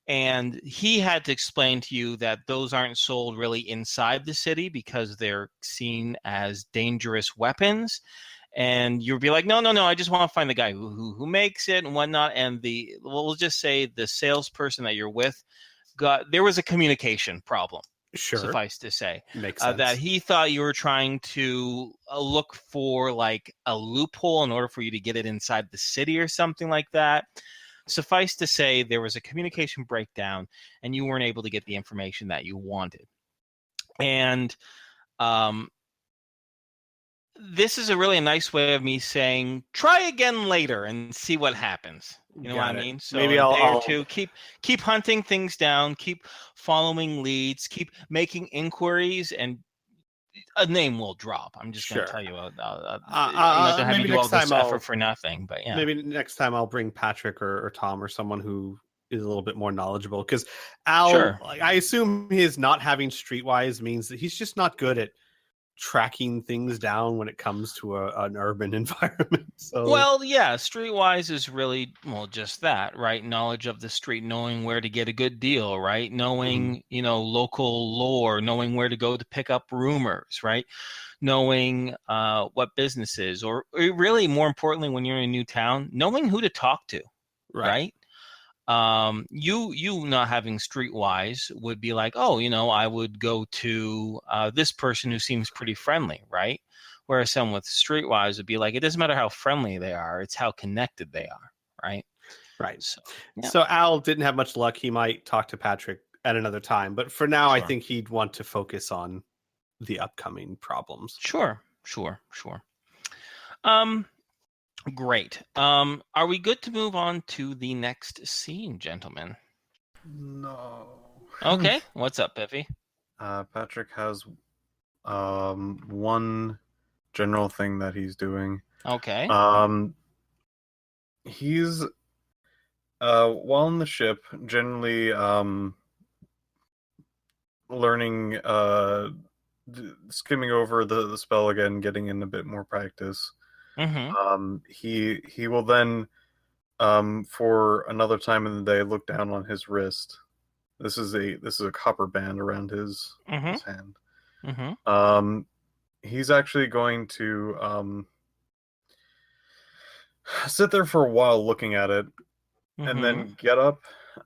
And he had to explain to you that those aren't sold really inside the city because they're seen as dangerous weapons. And you'd be like, no, I just want to find the guy who makes it and whatnot. And we'll just say the salesperson that you're with there was a communication problem. Sure. Suffice to say, makes sense. that he thought you were trying to look for like a loophole in order for you to get it inside the city or something like that. Suffice to say, there was a communication breakdown, and you weren't able to get the information that you wanted. And this is a really nice way of me saying, try again later and see what happens. You know what I mean? So maybe a day I'll or two, keep hunting things down, keep following leads, keep making inquiries, and a name will drop. I'm just going to tell you, you're not going to have you do all this effort for nothing. But yeah, maybe next time I'll bring Patrick or Tom or someone who is a little bit more knowledgeable, because Al, I assume his not having Streetwise means that he's just not good at tracking things down when it comes to an urban environment. So well, yeah, Streetwise is really just that, right? Knowledge of the street, knowing where to get a good deal, right? Knowing local lore, knowing where to go to pick up rumors, right? Knowing what businesses, or really more importantly, when you're in a new town, knowing who to talk to, right? You not having Streetwise would be like, I would go to this person who seems pretty friendly, right? Whereas someone with Streetwise would be like, it doesn't matter how friendly they are, it's how connected they are, right? Right. So, yeah. So Al didn't have much luck. He might talk to Patrick at another time, but for now, I think he'd want to focus on the upcoming problems. Sure. Great. Are we good to move on to the next scene, gentlemen? No. Okay. What's up, Piffy? Patrick has one general thing that he's doing. Okay. He's While on the ship, generally learning, skimming over the spell again, getting in a bit more practice. Mm-hmm. He will then, for another time in the day, look down on his wrist. This is a copper band around his Mm-hmm. hand. Mm-hmm. He's actually going to sit there for a while looking at it, and Mm-hmm. then get up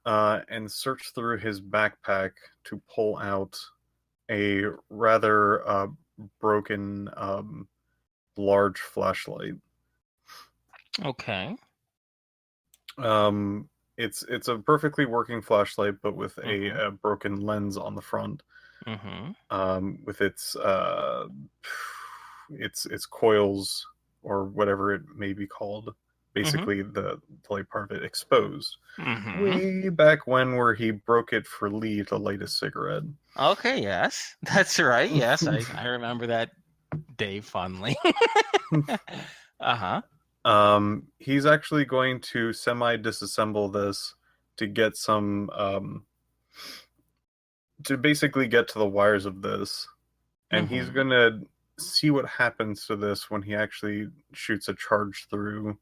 and search through his backpack to pull out a rather broken, large flashlight. Okay. Um, it's a perfectly working flashlight, but with Mm-hmm. a broken lens on the front. Mm-hmm. With its coils or whatever it may be called, Mm-hmm. basically the light part of it exposed. Mm-hmm. Way back when, where he broke it for Lee to light a cigarette. Okay, yes. That's right. Yes, I remember that day fondly. Uh-huh. He's actually going to semi-disassemble this to get some, to basically get to the wires of this, and he's Mm-hmm. gonna see what happens to this when he actually shoots a charge through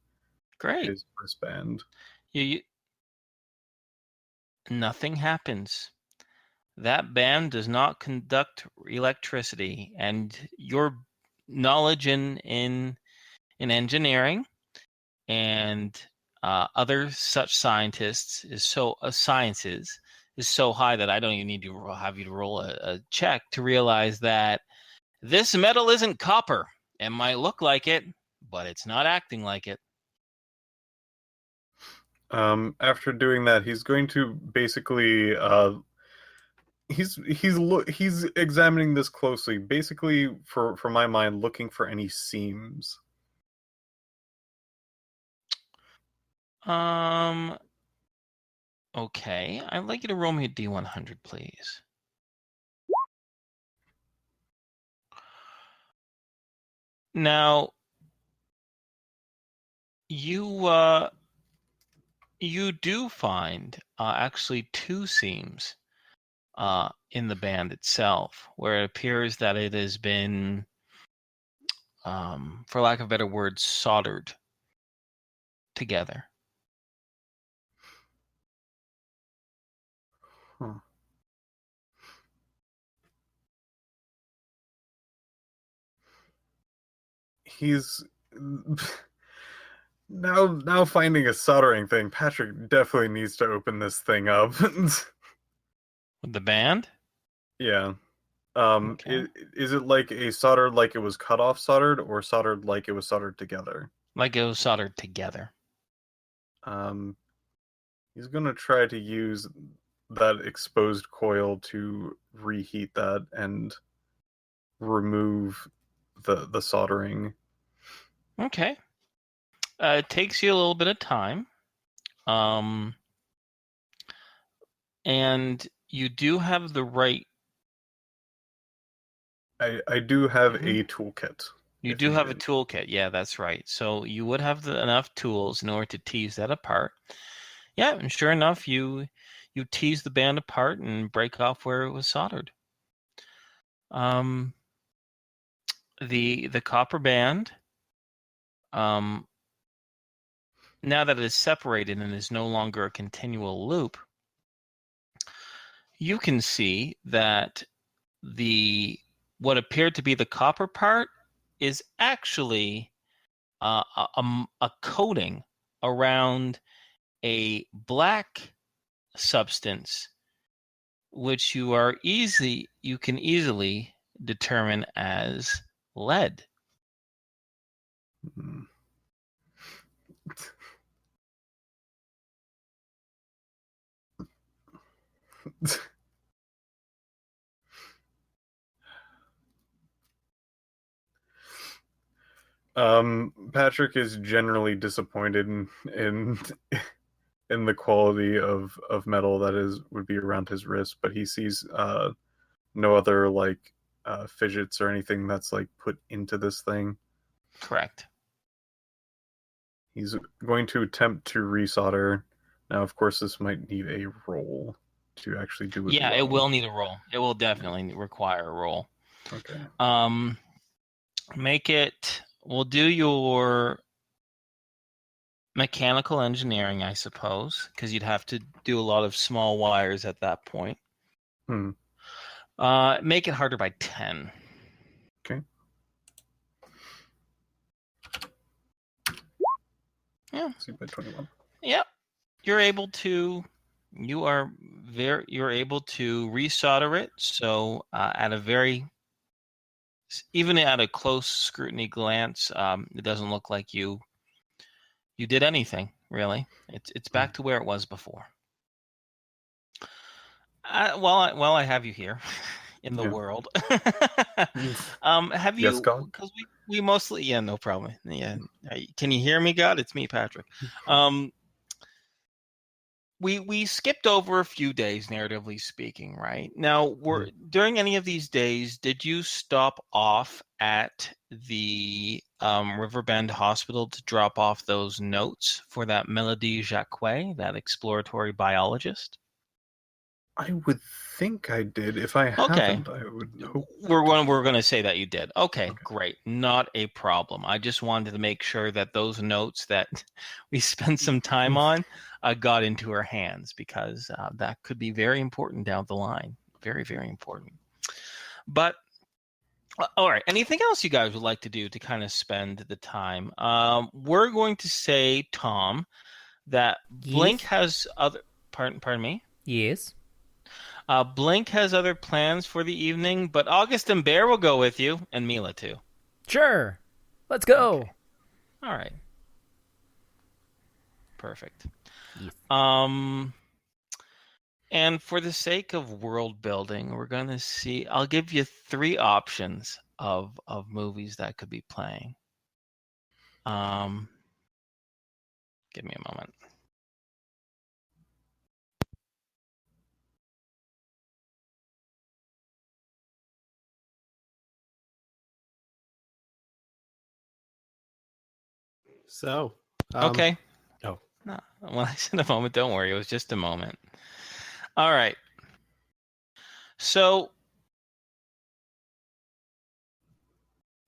Great. his wristband. You nothing happens. That band does not conduct electricity, and your knowledge in engineering and other such sciences is so high that I don't even need to have you to roll a check to realize that this metal isn't copper. It might look like it, but it's not acting like it. After doing that, he's going to basically he's examining this closely, basically for my mind, looking for any seams. Um. Okay, I'd like you to roll me a D100, please. Now, you you do find actually two seams in the band itself, where it appears that it has been, for lack of a better word, soldered together. Huh. He's now finding a soldering thing. Patrick definitely needs to open this thing up. With the band? Yeah. Okay. Is it like a soldered like it was cut off soldered, or soldered like it was soldered together? Like it was soldered together. Um, he's gonna try to use that exposed coil to reheat that and remove the soldering. Okay. It takes you a little bit of time. Um, and you do have the right. I do have Mhm. a toolkit You if do have a needed. toolkit. Yeah, that's right. So you would have enough tools in order to tease that apart. Yeah, and sure enough, you tease the band apart and break off where it was soldered. Um, the copper band, um, now that it is separated and is no longer a continual loop, you can see that the what appeared to be the copper part is actually a coating around a black substance, which you can easily determine as lead. Hmm. Patrick is generally disappointed in in the quality of metal that is would be around his wrist, but he sees no other like fidgets or anything that's like put into this thing. Correct. He's going to attempt to resolder, Now, of course, this might need a roll to actually do it. Yeah, well. it will need a roll. It will definitely require a roll. Okay. Make it. We'll do your mechanical engineering, I suppose, because you'd have to do a lot of small wires at that point. Make it harder by 10. Okay. Yeah. See by 21. Yep. You're able to resolder it. So even at a close scrutiny glance, it doesn't look like you did anything really. It's back to where it was before. While I have you here in the world, have you? Yes, God. Because we mostly no problem. Yeah, can you hear me, God? It's me, Patrick. We skipped over a few days, narratively speaking, right? Now, during any of these days, did you stop off at the Riverbend Hospital to drop off those notes for that Mélodie Jacques, that exploratory biologist? I would think I did. If I haven't, I would hope. We're going to say that you did. Okay, great. Not a problem. I just wanted to make sure that those notes that we spent some time on got into her hands, because that could be very important down the line. Very, very important. But all right. Anything else you guys would like to do to kind of spend the time? We're going to say, Tom, that Blink has other. Pardon me. Yes. Blink has other plans for the evening, but August and Bear will go with you, and Mila too. Sure. Let's go. Okay. All right. Perfect. Yes. And for the sake of world building, we're going to see. I'll give you 3 options of movies that could be playing. Give me a moment. So, Okay. Oh. No, when I said a moment, don't worry. It was just a moment. All right. So,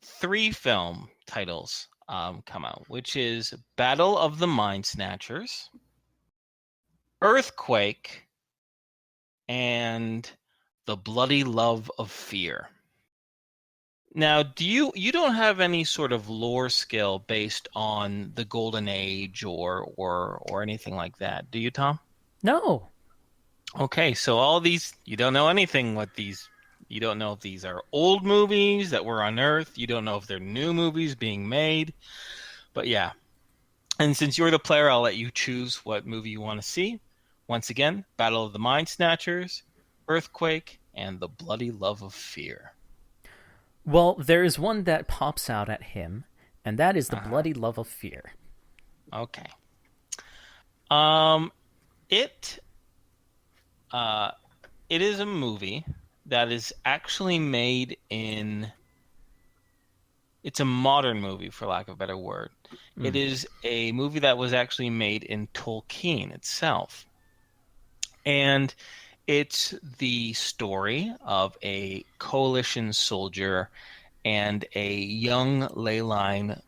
3 film titles come out, which is Battle of the Mind Snatchers, Earthquake, and The Bloody Love of Fear. Now, you don't have any sort of lore skill based on the Golden Age or anything like that, do you, Tom? No. Okay, so all these, you don't know anything what these. You don't know if these are old movies that were unearthed. You don't know if they're new movies being made. But yeah. And since you're the player, I'll let you choose what movie you want to see. Once again, Battle of the Mind Snatchers, Earthquake, and The Bloody Love of Fear. Well, there is one that pops out at him, and that is The Bloody Love of Fear. Okay. It is a movie that is actually made in. It's a modern movie, for lack of a better word. It is a movie that was actually made in Tolkien itself. And it's the story of a coalition soldier and a young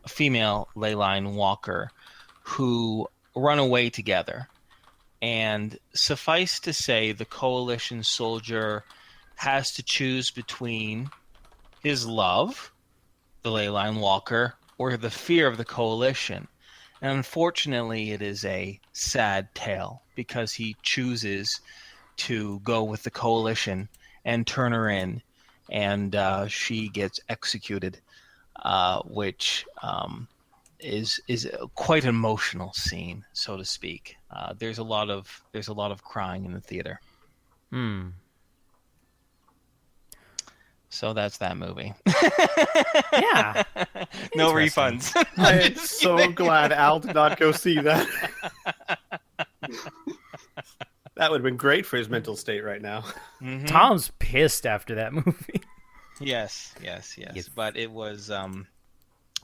female ley line walker who run away together. And suffice to say, the coalition soldier has to choose between his love, the ley line walker, or the fear of the coalition. And unfortunately, it is a sad tale because he chooses to go with the coalition and turn her in, and she gets executed, which is quite an emotional scene, so to speak. There's a lot of crying in the theater. So that's that movie. Yeah. No refunds. I am so glad Al did not go see that. That would have been great for his mental state right now. Mm-hmm. Tom's pissed after that movie. Yes. But it was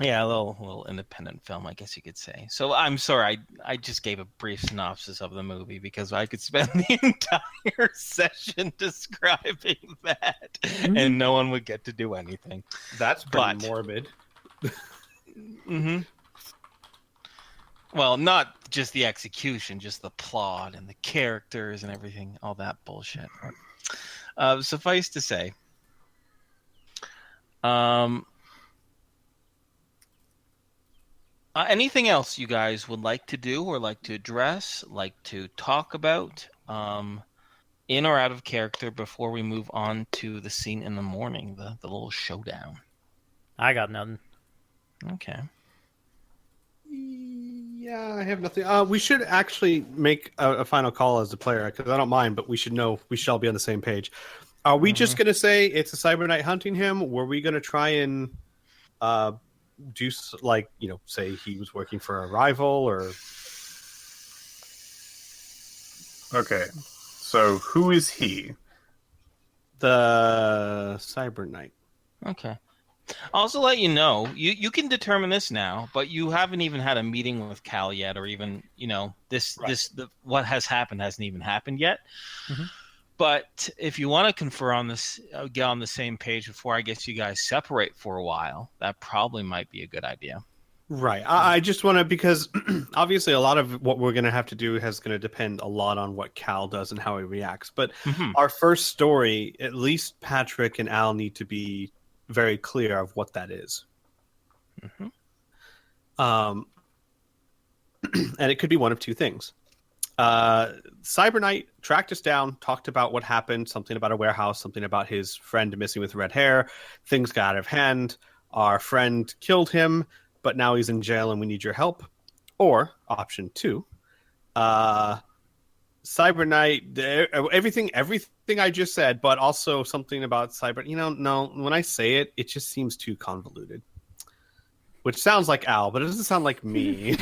Yeah, a little independent film, I guess you could say. So I'm sorry, I just gave a brief synopsis of the movie because I could spend the entire session describing that, and no one would get to do anything. That's pretty morbid. Mm-hmm. Well, not just the execution, just the plot and the characters and everything, all that bullshit. Suffice to say, anything else you guys would like to do or like to address, like to talk about, in or out of character before we move on to the scene in the morning, the little showdown? I got nothing. Okay. Yeah, I have nothing. We should actually make a final call as a player, because I don't mind, but we should all be on the same page. Are we just going to say it's a Cyber Knight hunting him? Were we going to try and do, like, say he was working for a rival, or... Okay, so who is he? The Cyber Knight. Okay. I'll also let you know, you can determine this now, but you haven't even had a meeting with Cal yet, or even, what has happened hasn't even happened yet. Mm-hmm. But if you want to confer on this, get on the same page before I guess you guys separate for a while, that probably might be a good idea. Right. I just want to, because obviously a lot of what we're going to have to do is going to depend a lot on what Cal does and how he reacts. But our first story, at least Patrick and Al need to be very clear of what that is. And it could be one of two things. Cyber Knight tracked us down, talked about what happened, something about a warehouse, something about his friend missing with red hair. Things got out of hand. Our friend killed him, but now he's in jail and we need your help. Or option two, Cyber Knight, everything I just said, but also something about Cyber. No, when I say it, it just seems too convoluted. Which sounds like Al, but it doesn't sound like me.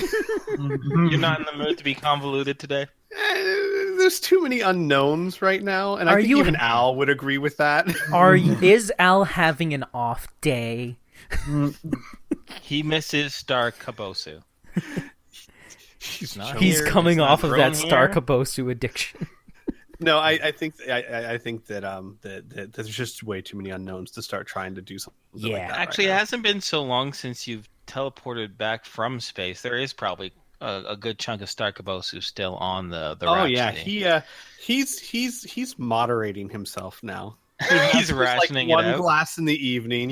You're not in the mood to be convoluted today? There's too many unknowns right now, and I think even Al would agree with that. Is Al having an off day? He misses Star Kabosu. He's coming off of that Star Kabosu addiction. No, I think that there's just way too many unknowns to start trying to do something. Yeah, like that actually, right it hasn't been so long since you've teleported back from space. There is probably a good chunk of Star Kabosu still on the Rhapsody. Yeah, he's moderating himself now. He's rationing like it out. One glass in the evening,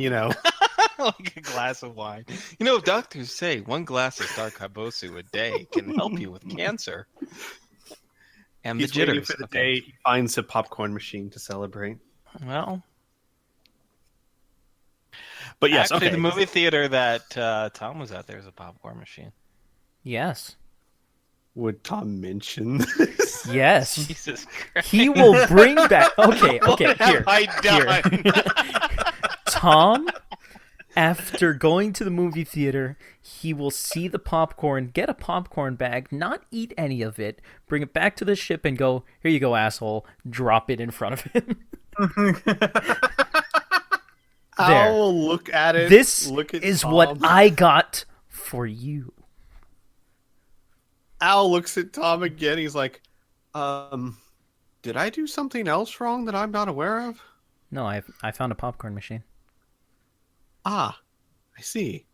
like a glass of wine. Doctors say one glass of Star Kabosu a day can help you with cancer. And he's the jitters. waiting for the day he finds a popcorn machine to celebrate. Well, but yes, actually, okay. The movie theater that Tom was at, there's a popcorn machine. Yes. Would Tom mention this? Yes. Jesus Christ. He will bring back. Okay. What Here. have I done? Here. Tom, after going to the movie theater, he will see the popcorn, get a popcorn bag, not eat any of it, bring it back to the ship, and go, "Here you go, asshole." Drop it in front of him. I will look at it. This look at is Tom. what I got for you. Al looks at Tom again. He's like, did I do something else wrong that I'm not aware of? No, I found a popcorn machine. Ah, I see.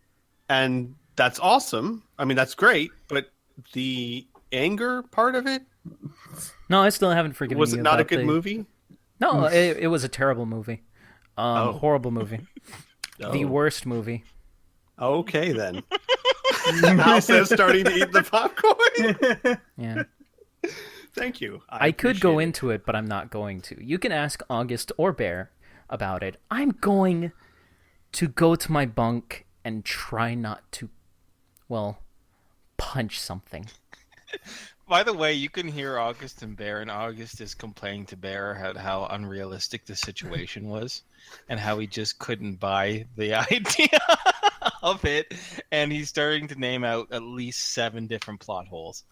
And that's awesome. I mean, that's great, but the anger part of it? No, I still haven't forgiven you. Was it not a good movie? No, it was a terrible movie. Horrible movie. The worst movie. Okay, then. Al says starting to eat the popcorn. Yeah. Thank you. I could go into it, but I'm not going to. You can ask August or Bear about it. I'm going to go to my bunk and try not to, punch something. By the way, you can hear August and Bear, and August is complaining to Bear about how unrealistic the situation was and how he just couldn't buy the idea of it. And he's starting to name out at least 7 different plot holes.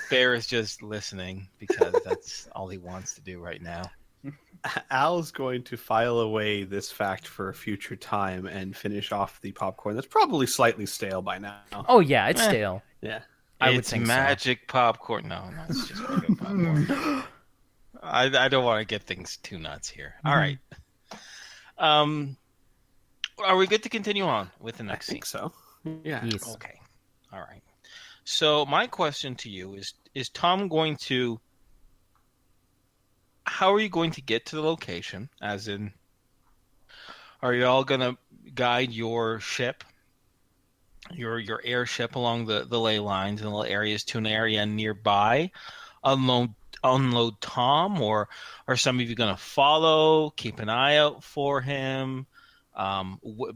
Bear is just listening because that's all he wants to do right now. Al's going to file away this fact for a future time and finish off the popcorn that's probably slightly stale by now. Oh yeah, it's Eh. stale. Yeah. I would It's think so. magic popcorn. No, it's just regular popcorn. I don't want to get things too nuts here. All right. Are we good to continue on with the I next scene? think so. Yeah. Yes. Okay. All right. So my question to you is Tom going to how are you going to get to the location? As in, are you all going to guide your ship, your airship along the ley lines and the little areas to an area nearby, unload Tom, or are some of you going to follow, keep an eye out for him,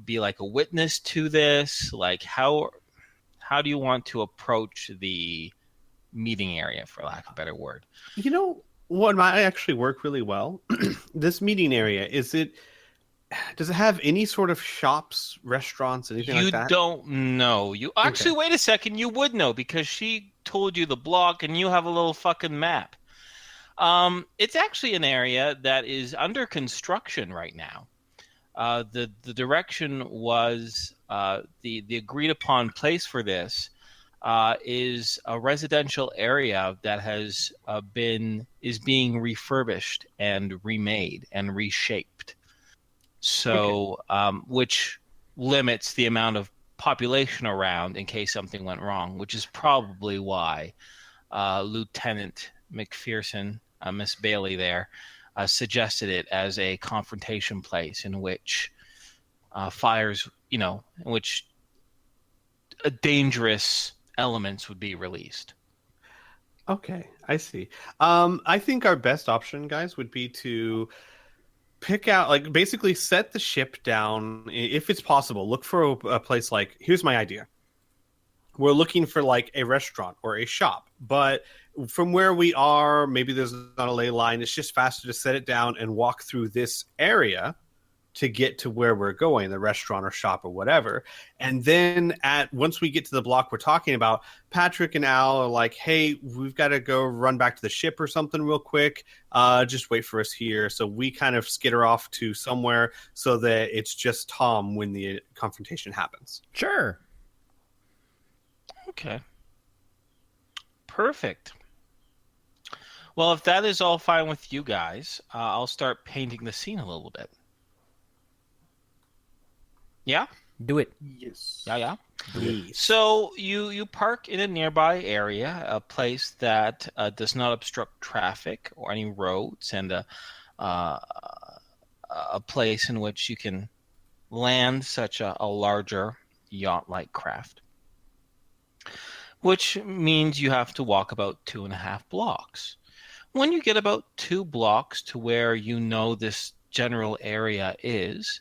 be like a witness to this? Like how do you want to approach the meeting area, for lack of a better word? You know what might actually work really well? This meeting area, does it have any sort of shops, restaurants, anything You like that? don't know. You actually wait a second. You would know because she told you the block, and you have a little fucking map. It's actually an area that is under construction right now. The direction was the agreed upon place for this is a residential area that is being refurbished and remade and reshaped. So, which limits the amount of population around in case something went wrong, which is probably why Lieutenant McPherson, Miss Bailey there, suggested it as a confrontation place in which fires, in which dangerous elements would be released. Okay, I see. I think our best option, guys, would be to pick out, like, basically set the ship down if it's possible. Look for a place like, here's my idea. We're looking for like a restaurant or a shop, but from where we are, maybe there's not a ley line. It's just faster to set it down and walk through this area to get to where we're going, the restaurant or shop or whatever. And then once we get to the block we're talking about, Patrick and Al are like, hey, we've got to go run back to the ship or something real quick. Just wait for us here. So we kind of skitter off to somewhere so that it's just Tom when the confrontation happens. Sure. Okay. Perfect. Well, if that is all fine with you guys, I'll start painting the scene a little bit. Yeah? Do it. Yes. Yeah. Yes. So you park in a nearby area, a place that does not obstruct traffic or any roads, and a place in which you can land such a larger yacht-like craft. Which means you have to walk about 2.5 blocks. When you get about 2 blocks to where you know this general area is,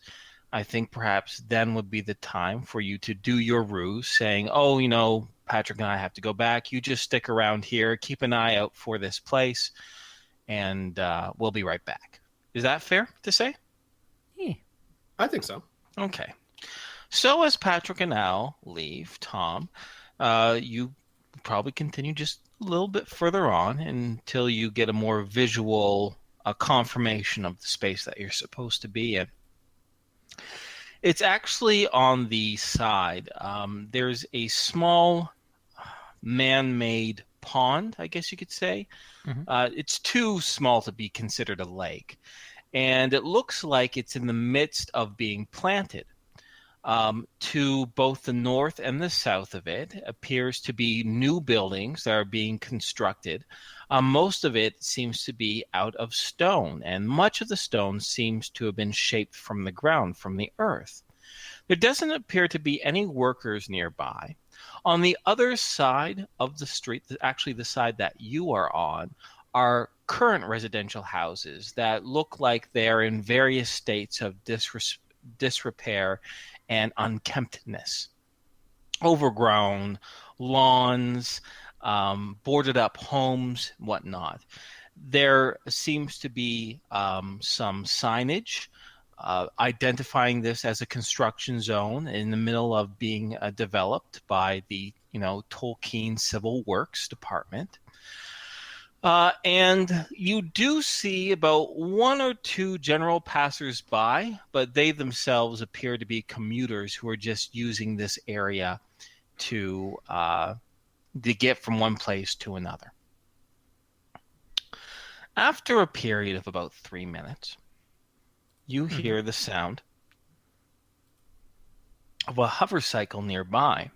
I think perhaps then would be the time for you to do your ruse, saying, oh, Patrick and I have to go back. You just stick around here, keep an eye out for this place, and we'll be right back. Is that fair to say? Yeah. I think so. Okay. So as Patrick and Al leave, Tom, you probably continue just a little bit further on until you get a more visual confirmation of the space that you're supposed to be in. It's actually on the side. There's a small man-made pond, I guess you could say. Mhm. It's too small to be considered a lake. And it looks like it's in the midst of being planted. To both the north and the south of it appears to be new buildings that are being constructed. Most of it seems to be out of stone, and much of the stone seems to have been shaped from the ground, from the earth. There doesn't appear to be any workers nearby. On the other side of the street, actually the side that you are on, are current residential houses that look like they're in various states of disrepair and unkemptness. Overgrown lawns, boarded up homes, whatnot. There seems to be some signage identifying this as a construction zone in the middle of being developed by the Tolkien Civil Works Department. And you do see about one or two general passers-by, but they themselves appear to be commuters who are just using this area to get from one place to another. After a period of about 3 minutes, you hear the sound of a hover cycle nearby.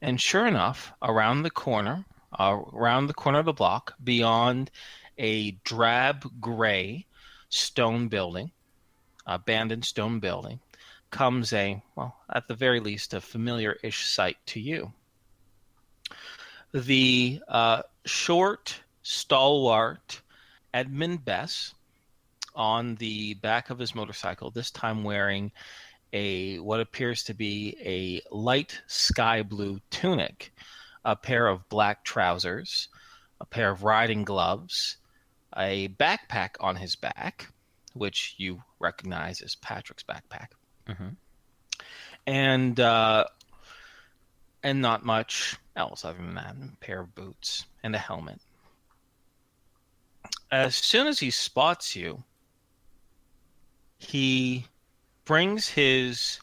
And sure enough, around the corner of the block, beyond a drab gray stone building, abandoned stone building, comes at the very least, a familiar-ish sight to you. The short, stalwart Edmund Bess on the back of his motorcycle, this time wearing what appears to be a light sky blue tunic, a pair of black trousers, a pair of riding gloves, a backpack on his back, which you recognize as Patrick's backpack, and not much else other than that, a pair of boots and a helmet. As soon as he spots you, he brings his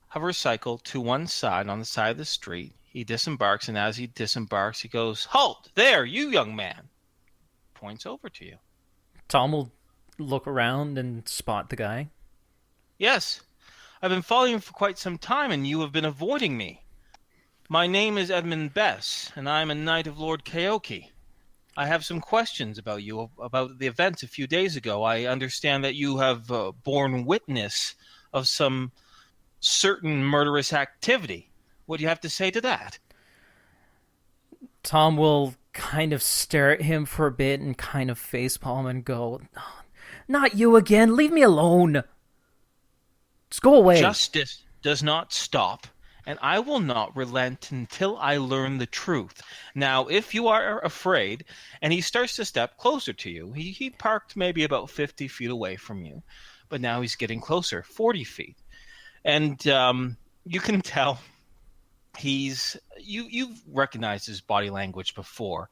hovercycle to one side on the side of the street. He disembarks, and as he disembarks, he goes, "Halt! There, you young man!" Points over to you. Tom will look around and spot the guy. "Yes, I've been following you for quite some time, and you have been avoiding me. My name is Edmund Bess, and I am a knight of Lord Kaoki. I have some questions about you, about the events a few days ago. I understand that you have borne witness of some certain murderous activity. What do you have to say to that?" Tom will kind of stare at him for a bit and kind of facepalm and go, "Not you again. Leave me alone. Just go away." Justice does not stop, and I will not relent until I learn the truth. Now, if you are afraid, and he starts to step closer to you, he parked maybe about 50 feet away from you, but now he's getting closer, 40 feet. And you can tell you've recognized his body language before,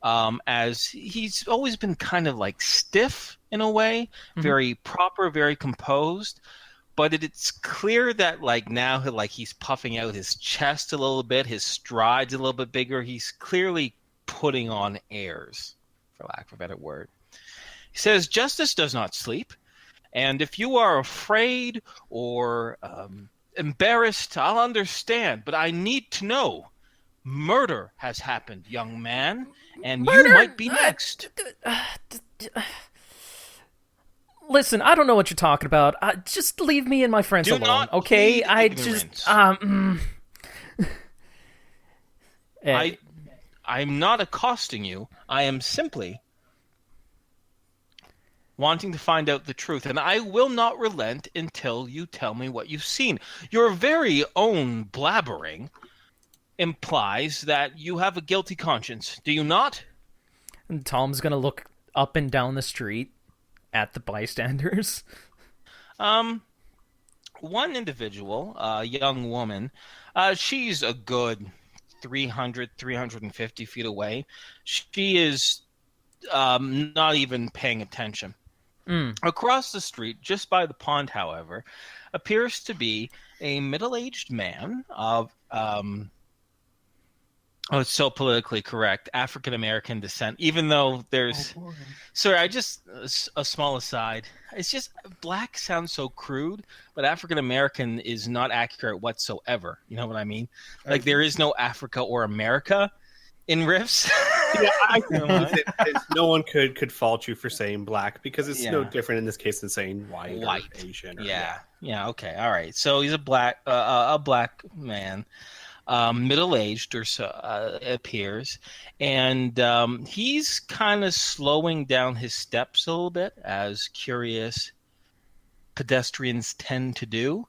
as he's always been kind of like stiff in a way, very proper, very composed. But it's clear that now he's puffing out his chest a little bit, his stride's a little bit bigger. He's clearly putting on airs, for lack of a better word. He says, "Justice does not sleep, and if you are afraid or embarrassed, I'll understand, but I need to know. Murder has happened, young man, and you might be next." Listen, I don't know what you're talking about. Just leave me and my friends Do alone, not okay? plead I ignorance. I'm not accosting you. I am simply wanting to find out the truth, and I will not relent until you tell me what you've seen. Your very own blabbering implies that you have a guilty conscience. Do you not? And Tom's gonna look up and down the street at the bystanders. One individual, a young woman, she's a good 350 feet away. She is not even paying attention. Across the street, just by the pond, however, appears to be a middle-aged man of it's so politically correct, African-American descent, even though there's... Sorry, a small aside. It's just, black sounds so crude, but African-American is not accurate whatsoever. You know what I mean? There is no Africa or America in riffs. Yeah, I think no one could fault you for saying black, because it's no different in this case than saying white. Or Asian. Or, yeah, okay, all right. So he's a black man. Middle-aged or so, appears, and he's kind of slowing down his steps a little bit, as curious pedestrians tend to do,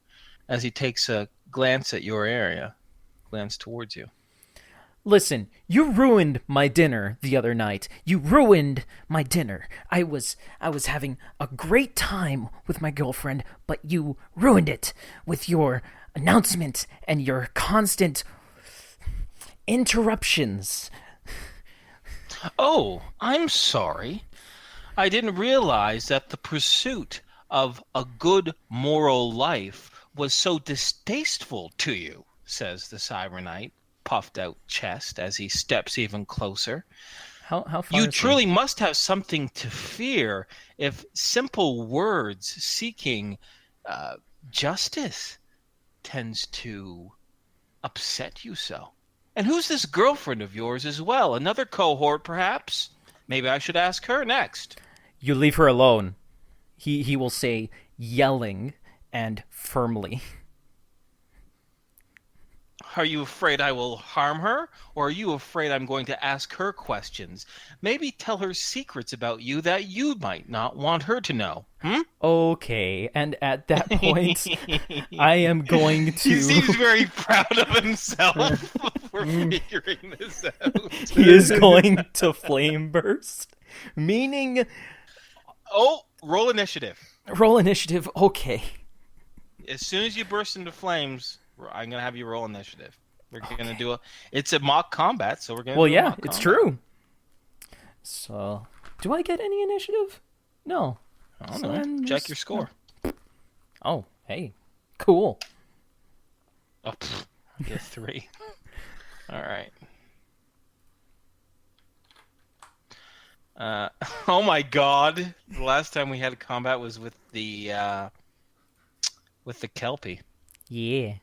as he takes a glance towards you. Listen, you ruined my dinner the other night. You ruined my dinner. I was having a great time with my girlfriend, but you ruined it with your announcement and your constant interruptions. Oh, I'm sorry. I didn't realize that the pursuit of a good moral life was so distasteful to you, says the Cybernite, puffed out chest as he steps even closer. How far You is truly he? must have something to fear if simple words seeking uh, justice tends to upset you so. And who's this girlfriend of yours as well? Another cohort, perhaps? Maybe I should ask her next. You leave her alone. He will say, yelling and firmly. Are you afraid I will harm her? Or are you afraid I'm going to ask her questions? Maybe tell her secrets about you that you might not want her to know. Okay, and at that point, I am going He to. seems very proud of himself for figuring this out. He is going to flame burst, meaning Oh, roll initiative. roll initiative. Okay. As soon as you burst into flames, I'm gonna have you roll initiative. We're gonna do it's a mock combat, so we're gonna. Well, do a yeah, mock it's combat. true. So, do I get any initiative? No. I don't So know. then Check just- your score. Oh, hey, cool. Oh, I get 3. All right. Oh my God! The last time we had a combat was with the Kelpie. Yeah.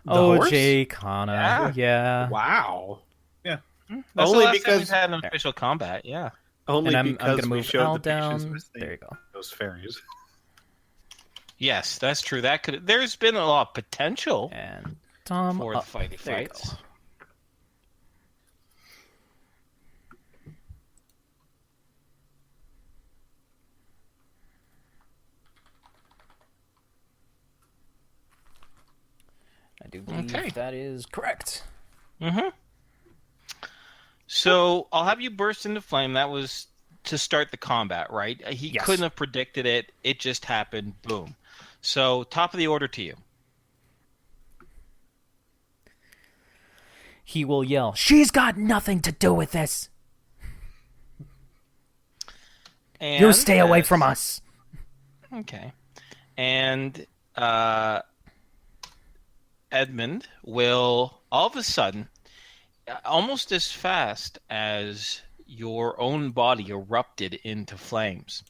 The horse? OJ Kana. Yeah. Wow. That's Only the last time because- we've had an official combat. Yeah. Only And I'm because gonna we move showed Al the pictures down. with There you go. those fairies. Yes, that's true. That could. There's been a lot of potential And Tom for the up. fighty There you fights. go. I do believe Okay. that is correct. Mm-hmm. So I'll have you burst into flame. That was to start the combat, right? He Yes. couldn't have predicted it. It just happened. Boom. So top of the order to you. He will yell, "She's got nothing to do with this. And You stay away as- from us." Okay. And Edmund will all of a sudden, almost as fast as your own body erupted into flames,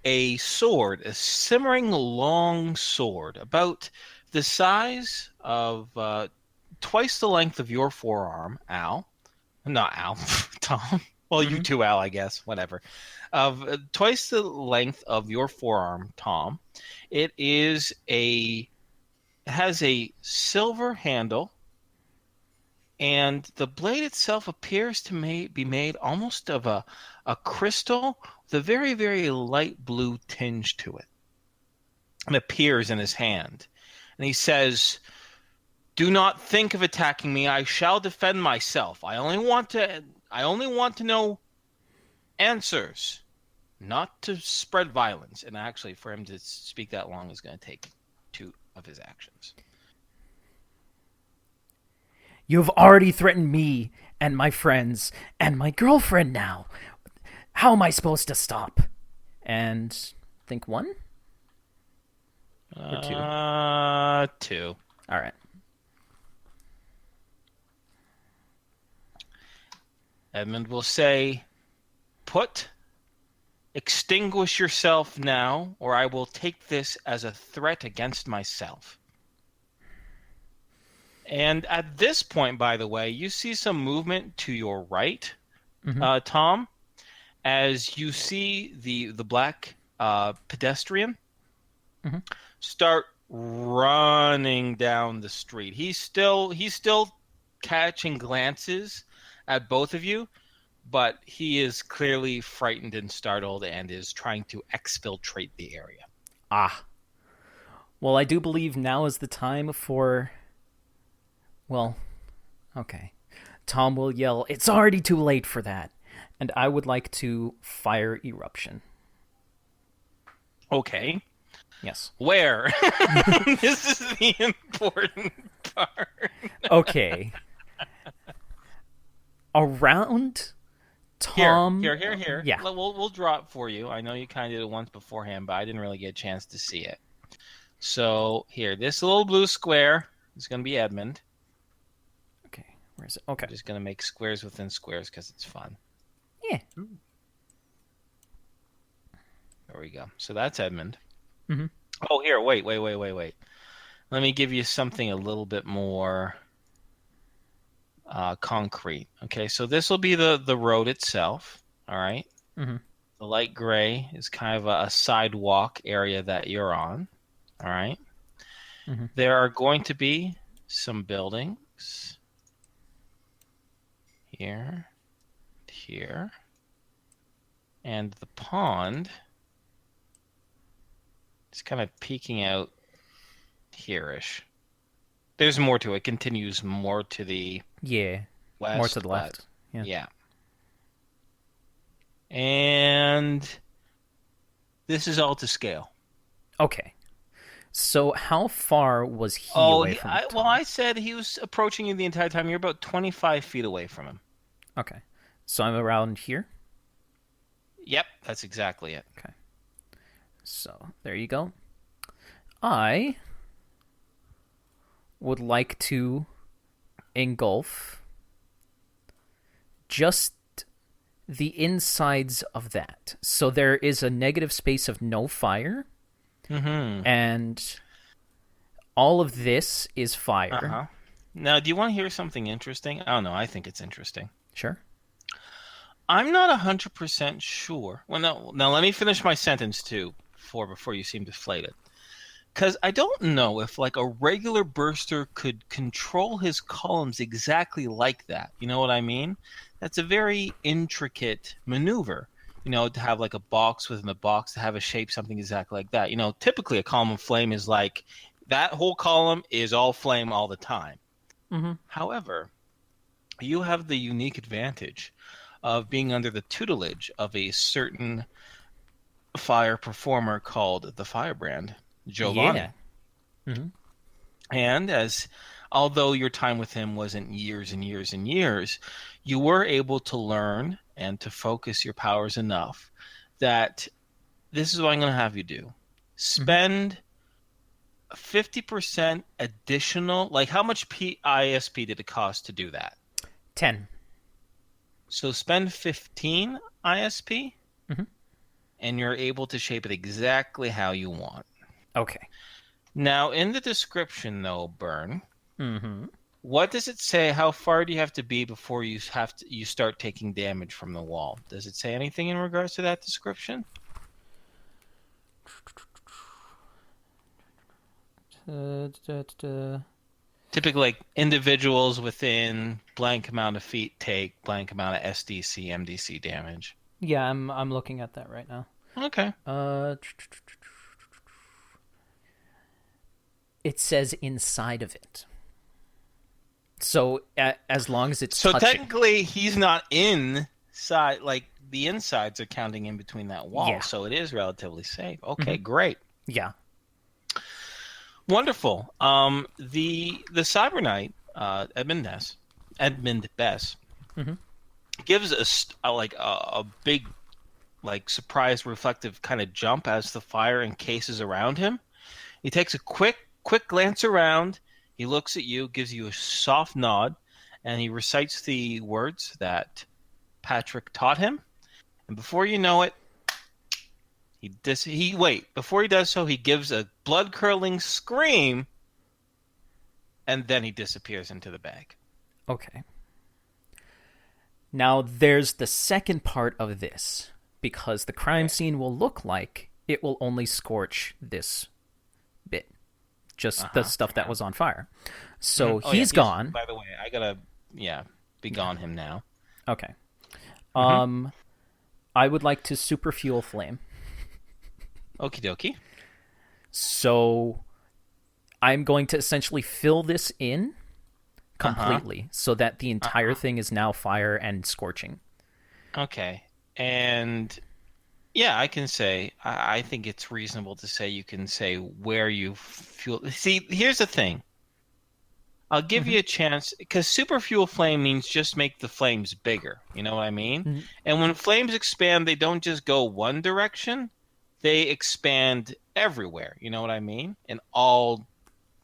a sword, a simmering long sword, about the size of twice the length of your forearm, Al. Not Al, Tom. Well, you too, Al, I guess. Whatever. Of twice the length of your forearm, Tom. It has a silver handle, and the blade itself appears to be made almost of a crystal with a very, very light blue tinge to it. And appears in his hand. And he says, "Do not think of attacking me. I shall defend myself. I only want to know answers, not to spread violence." And actually, for him to speak that long is going to take 2 of his actions. You've already threatened me and my friends and my girlfriend now. How am I supposed to stop? And think 1? Or 2? 2. All right. Edmund will say, extinguish yourself now, or I will take this as a threat against myself. And at this point, by the way, you see some movement to your right, Tom, as you see the black pedestrian start running down the street. He's still catching glances at both of you, but he is clearly frightened and startled and is trying to exfiltrate the area. Ah. Well, I do believe now is the time for... Well, okay. Tom will yell, "It's already too late for that." And I would like to fire eruption. Okay. Yes. Where? This is the important part. Okay. around Tom. Here. Yeah. We'll draw it for you. I know you kind of did it once beforehand, but I didn't really get a chance to see it. So here, this little blue square is going to be Edmund. Okay, where is it? Okay. I'm just going to make squares within squares because it's fun. Yeah. There we go. So that's Edmund. Mm-hmm. Oh, here, wait. Let me give you something a little bit more concrete. Okay, so this will be the road itself. All right. Mm-hmm. The light gray is kind of a sidewalk area that you're on. All right. Mm-hmm. There are going to be some buildings here, and the pond is kind of peeking out here-ish. There's more to it. It continues more to the west. More to the left. Yeah. And this is all to scale. Okay. So how far was he away from Tom? Well, I said he was approaching you the entire time. You're about 25 feet away from him. Okay. So I'm around here? Yep, that's exactly it. Okay. So there you go. I would like to engulf just the insides of that. So there is a negative space of no fire. Mm-hmm. And all of this is fire. Uh-huh. Now, do you want to hear something interesting? I don't know. I think it's interesting. Sure. I'm not 100% sure. Well, no. Now, let me finish my sentence, too, before you seem deflated. Because I don't know if, like, a regular burster could control his columns exactly like that. You know what I mean? That's a very intricate maneuver. You know, to have like a box within a box, to have a shape, something exactly like that. You know, typically a column of flame is like that whole column is all flame all the time. Mm-hmm. However, you have the unique advantage of being under the tutelage of a certain fire performer called the Firebrand, Giovanni. Yeah. Mm-hmm. And although your time with him wasn't years and years and years, you were able to learn and to focus your powers enough that this is what I'm going to have you do. Spend 50% additional. Like, how much ISP did it cost to do that? 10. So spend 15 ISP, and you're able to shape it exactly how you want. Okay. Now, in the description, though, Burn, Mm-hmm. what does it say? How far do you have to be before you start taking damage from the wall? Does it say anything in regards to that description? Typically, like, individuals within blank amount of feet take blank amount of SDC, MDC damage. Yeah, I'm looking at that right now. Okay. It says inside of it. So as long as it's touching. Technically, he's not inside. Like, the insides are counting in between that wall, Yeah. so it is relatively safe. Okay, great. Yeah. Wonderful. The Cyber Knight, Edmund Bess, gives us a big, like, surprise, reflective kind of jump as the fire encases around him. He takes a quick glance around. He looks at you, gives you a soft nod, and he recites the words that Patrick taught him. And before you know it, before he does so, he gives a blood-curdling scream, and then he disappears into the bag. Okay. Now, there's the second part of this, because the crime scene will look like it will only scorch this bit. Just the stuff that was on fire. So he's gone. By the way, I gotta, be gone him now. Okay. I would like to super fuel flame. Okie dokie. So I'm going to essentially fill this in completely so that the entire thing is now fire and scorching. Okay. And yeah, I can say, I think it's reasonable to say you can say where you fuel. See, here's the thing. I'll give you a chance because super fuel flame means just make the flames bigger. You know what I mean? Mhm. And when flames expand, they don't just go one direction; they expand everywhere. You know what I mean? In all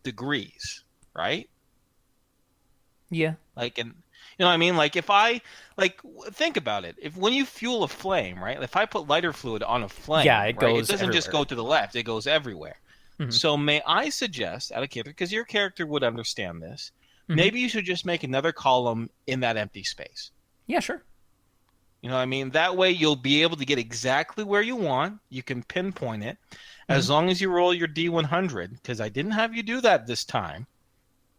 degrees, right? Yeah. Like, and you know what I mean? Like, if I think about it, if when you fuel a flame, right? If I put lighter fluid on a flame, Yeah, it right, it goes doesn't just everywhere. go to the left; it goes everywhere. Mhm. So, may I suggest, out of character, because your character would understand this, Mhm. maybe you should just make another column in that empty space. Yeah, sure. You know what I mean? That way, you'll be able to get exactly where you want. You can pinpoint it, as Mhm. long as you roll your D100. Because I didn't have you do that this time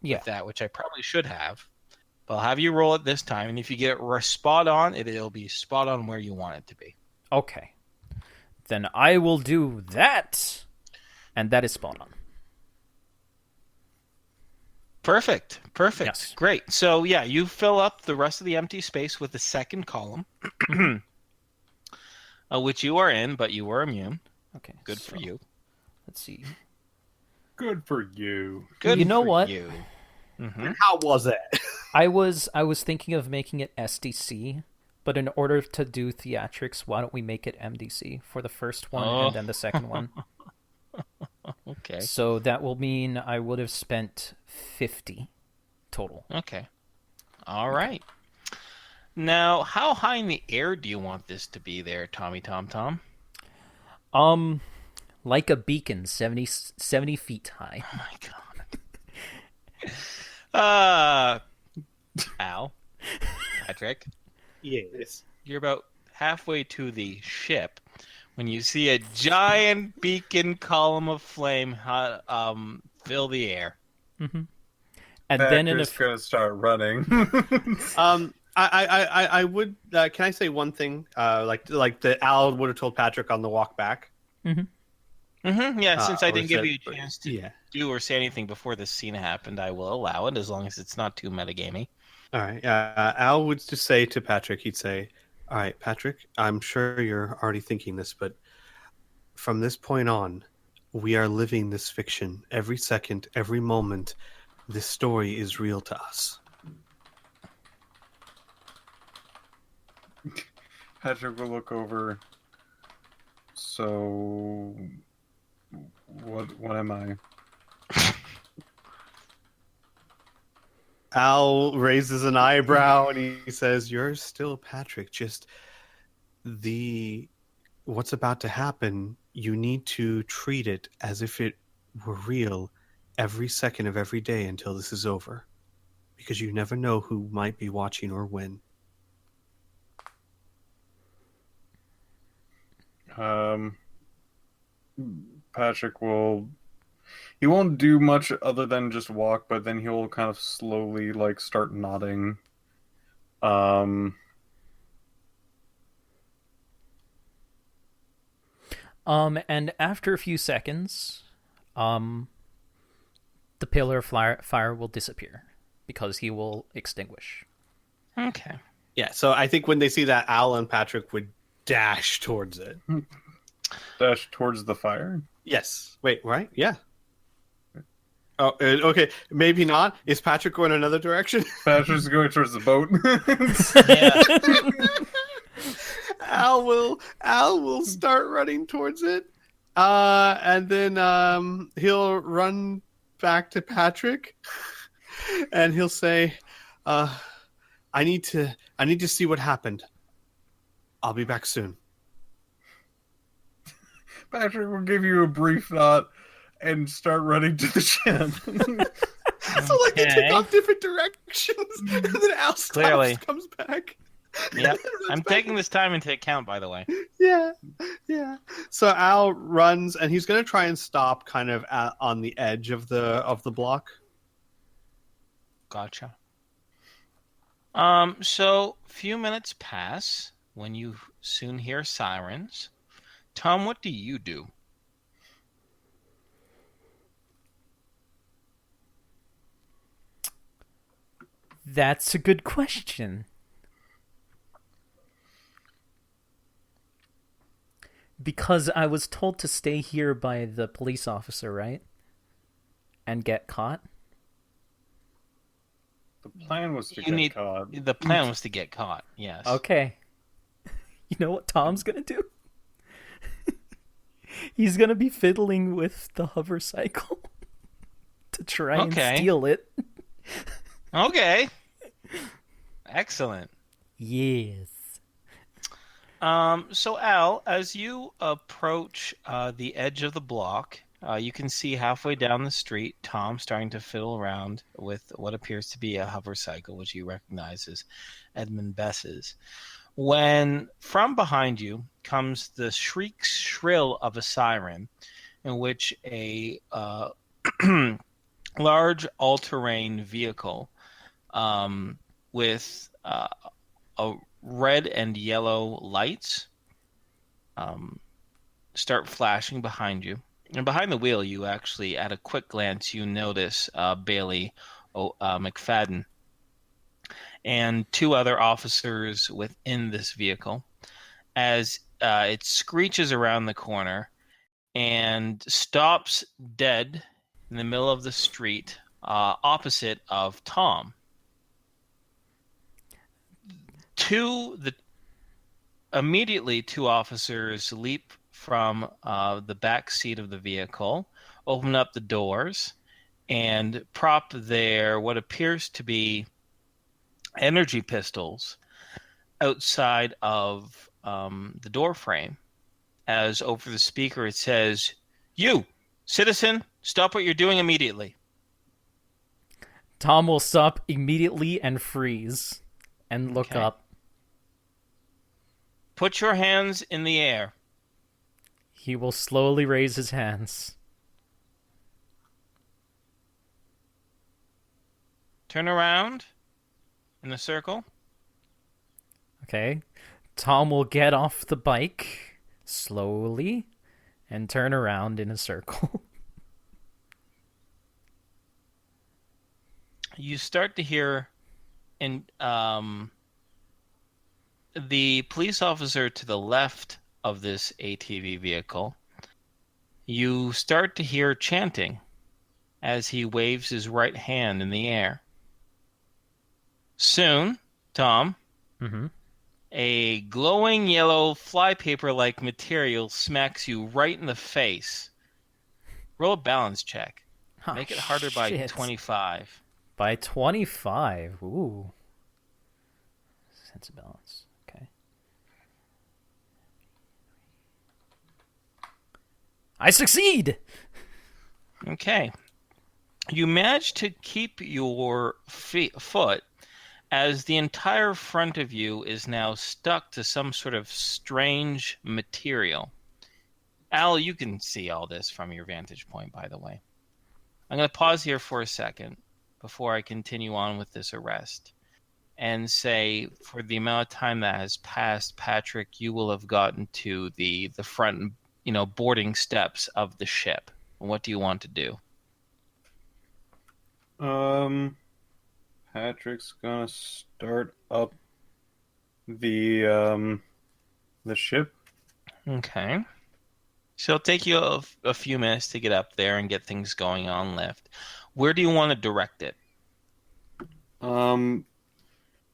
Yeah. with that, which I probably should have. But I'll have you roll it this time, and if you get it spot on, it'll be spot on where you want it to be. Okay. Then I will do that. And that is spot on. Perfect. Yes. Great. So, yeah, you fill up the rest of the empty space with the second column, Mhm. which you are in, but you were immune. Okay. Good so, for you. Let's see. Good for you. Good You know for what? you. Mm-hmm. How was it? I was thinking of making it SDC, but in order to do theatrics, why don't we make it MDC for the first one Oh. and then the second one? Okay. So that will mean I would have spent 50 total. Okay. All right. Now, how high in the air do you want this to be there, Tommy Tom Tom? Like a beacon, 70 feet high. Oh my god. Al, Patrick, Yes. you're about halfway to the ship when you see a giant beacon column of flame fill the air. Mm-hmm. And then in a Patrick's gonna start running. I would. Can I say one thing? Like the Al would have told Patrick on the walk back. Mm-hmm. Yeah, since I or didn't give said- you a chance to Yeah. do or say anything before this scene happened, I will allow it as long as it's not too metagamey. All right. Al would just say to Patrick, he'd say, "All right, Patrick, I'm sure you're already thinking this, but from this point on, we are living this fiction. Every second, every moment, this story is real to us." Patrick will look over. So, what am I? Al raises an eyebrow and he says, "You're still Patrick. Just what's about to happen, you need to treat it as if it were real every second of every day until this is over. Because you never know who might be watching or when." Patrick will. He won't do much other than just walk, but then he'll kind of slowly start nodding. And after a few seconds, the pillar of fire will disappear because he will extinguish. Okay. Yeah, so I think when they see that, Al and Patrick would dash towards it. Dash towards the fire. Yes. Wait, right? Yeah. Oh, okay. Maybe not. Is Patrick going another direction? Patrick's going towards the boat. Al will start running towards it. And then he'll run back to Patrick and he'll say, I need to see what happened. I'll be back soon. Patrick will give you a brief thought and start running to the ship. So they take off different directions, and then Al stops, Clearly. comes back. Yeah, and runs I'm back. taking this time into account, by the way. Yeah. So Al runs, and he's going to try and stop kind of on the edge of the block. Gotcha. So few minutes pass when you soon hear sirens. Tom, what do you do? That's a good question. Because I was told to stay here by the police officer, right? And get caught? The plan was to You get need caught. the plan was to get caught. Yes. Okay. You know what Tom's gonna do? He's gonna be fiddling with the hover cycle to try and Okay. steal it. Okay. Excellent. Yes. So Al, as you approach the edge of the block, you can see halfway down the street Tom starting to fiddle around with what appears to be a hover cycle, which you recognize as Edmund Bess's. When from behind you comes the shrill of a siren, in which a large all-terrain vehicle with a red and yellow lights start flashing behind you. And behind the wheel, you actually, at a quick glance, you notice Bailey McFadden and two other officers within this vehicle as it screeches around the corner and stops dead in the middle of the street opposite of Tom. Immediately, two officers leap from the back seat of the vehicle, open up the doors, and prop their what appears to be energy pistols outside of the door frame. As over the speaker it says, "You, citizen, stop what you're doing immediately." Tom will stop immediately and freeze and look Okay. up. Put your hands in the air. He will slowly raise his hands. Turn around in a circle. Okay. Tom will get off the bike slowly and turn around in a circle. You start to hear the police officer to the left of this ATV vehicle. You start to hear chanting as he waves his right hand in the air. Soon, Tom, Mm-hmm. a glowing yellow flypaper-like material smacks you right in the face. Roll a balance check. Make it harder by 25. By 25. Ooh. Sense of balance. Okay. I succeed! Okay. You manage to keep your foot as the entire front of you is now stuck to some sort of strange material. Al, you can see all this from your vantage point, by the way. I'm going to pause here for a second before I continue on with this arrest and say, for the amount of time that has passed, Patrick, you will have gotten to the front, boarding steps of the ship. What do you want to do? Patrick's gonna start up the ship. Okay. So it'll take you a few minutes to get up there and get things going on lift. Where do you want to direct it?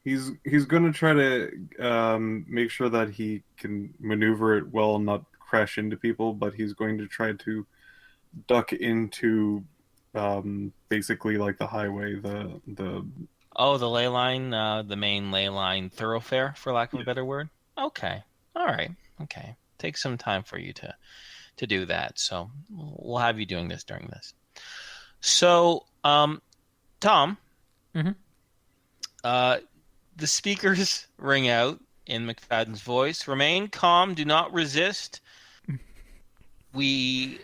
He's gonna try to make sure that he can maneuver it well and not crash into people, but he's going to try to duck into basically like the highway, the the ley line, the main ley line thoroughfare, for lack of a better word. Okay. All right. Okay. Take some time for you to do that. So we'll have you doing this during this. So, Tom. Mm-hmm. The speakers ring out in McFadden's voice. Remain calm. Do not resist. We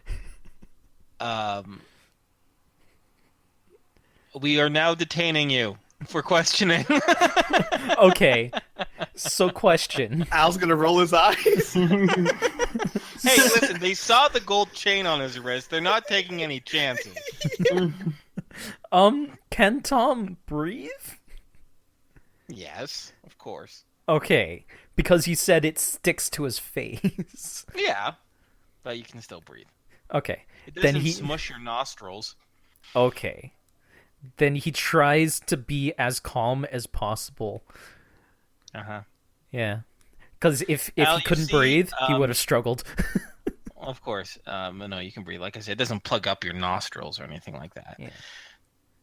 are now detaining you for questioning. Okay. So, question. Al's gonna roll his eyes. Hey, listen, they saw the gold chain on his wrist. They're not taking any chances. Can Tom breathe? Yes, of course. Okay. Because he said it sticks to his face. Yeah, but you can still breathe. Okay. It Then doesn't he... smush your nostrils. Okay. then he tries to be as calm as possible. Uh-huh. Yeah. Because if Al, he you couldn't see, breathe, he would have struggled. Of course. No, you can breathe. Like I said, it doesn't plug up your nostrils or anything like that. Yeah.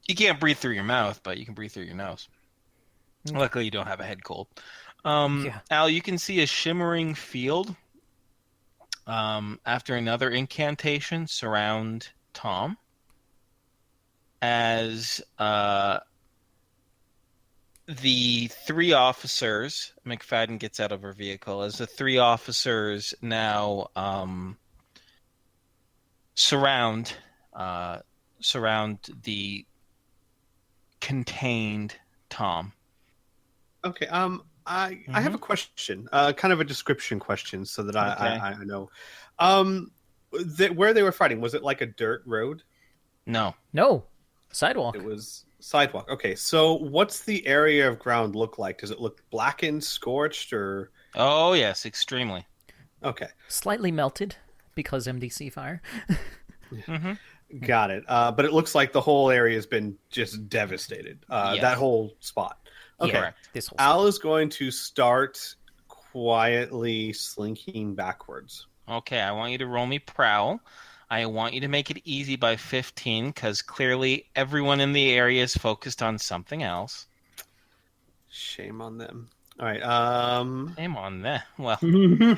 You can't breathe through your mouth, but you can breathe through your nose. Okay. Luckily, you don't have a head cold. Yeah. Al, you can see a shimmering field after another incantation surround Tom as the three officers, McFadden gets out of her vehicle, as the three officers now surround the contained Tom. Okay. I have a question, kind of a description question, so that I know. Where they were fighting, was it like a dirt road? No. Sidewalk. It was sidewalk. Okay, so what's the area of ground look like? Does it look blackened, scorched, or? Oh yes, extremely. Okay, Slightly melted because MDC fire. got it. But it looks like the whole area has been just devastated. Yes. That whole spot. Okay, Yeah, this whole Al is going to start quietly slinking backwards. Okay, I want you to roll me prowl. I want you to make it easy by 15 because clearly everyone in the area is focused on something else. Shame on them. All right. Shame on that. Well, you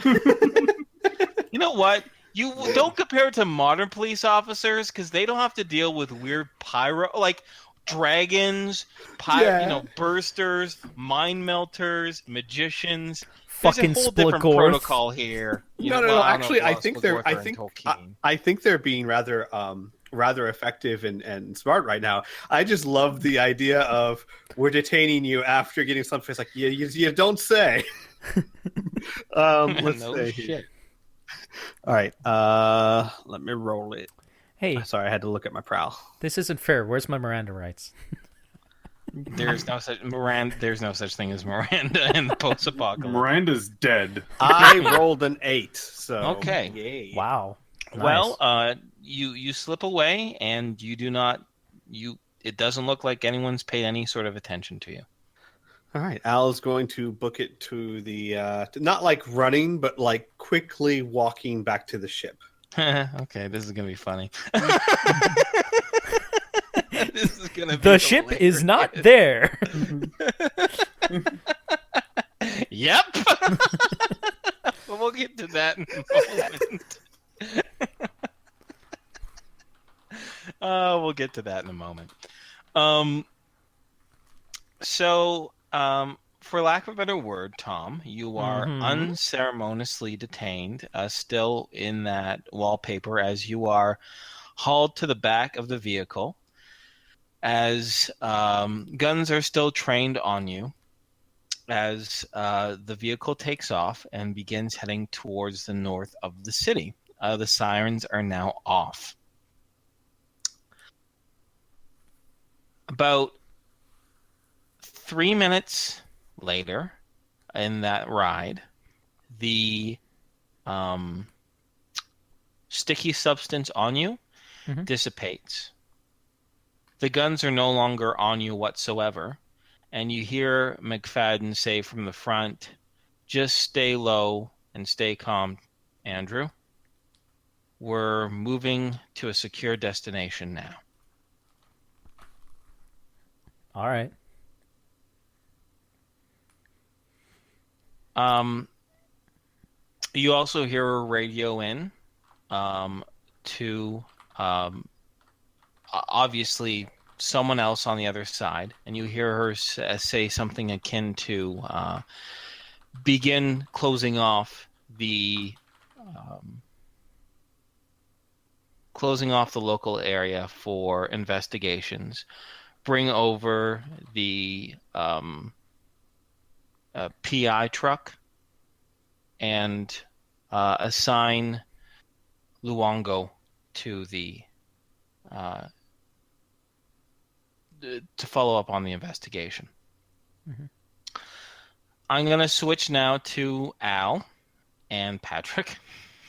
know what? You don't compare it to modern police officers because they don't have to deal with weird pyro, like dragons, bursters, mind melters, magicians. fucking There's a whole different Splagorth. protocol here. No. Actually, I think they're being rather effective and smart right now. I just love the idea of we're detaining you after getting something. It's like you don't say. Let's No see. shit. All right. Let me roll it. Hey, Sorry, I had to look at my prowl. this isn't fair. Where's my Miranda rights? There's no such thing as Miranda in the post-apocalypse. Miranda's dead. I rolled an 8. So Okay. yay. Wow. Nice. Well, you slip away, and you do not. It doesn't look like anyone's paid any sort of attention to you. All right. Al is going to book it to the not like running, but like quickly walking back to the ship. Okay, this is gonna be funny. This is gonna be the ship is not there. Yep. We'll get to that in a moment. We'll get to that in a moment. For lack of a better word, Tom, you are unceremoniously detained, still in that wallpaper as you are hauled to the back of the vehicle, as guns are still trained on you, as the vehicle takes off and begins heading towards the north of the city. The sirens are now off. About 3 minutes later in that ride, the sticky substance on you dissipates. The guns are no longer on you whatsoever, and you hear McFadden say from the front, "Just stay low and stay calm, Andrew. We're moving to a secure destination now." All right. You also hear her radio in to obviously someone else on the other side, and you hear her say something akin to begin closing off the local area for investigations. Bring over the PI truck and assign Luongo to the to follow up on the investigation. I'm going to switch now to Al and Patrick.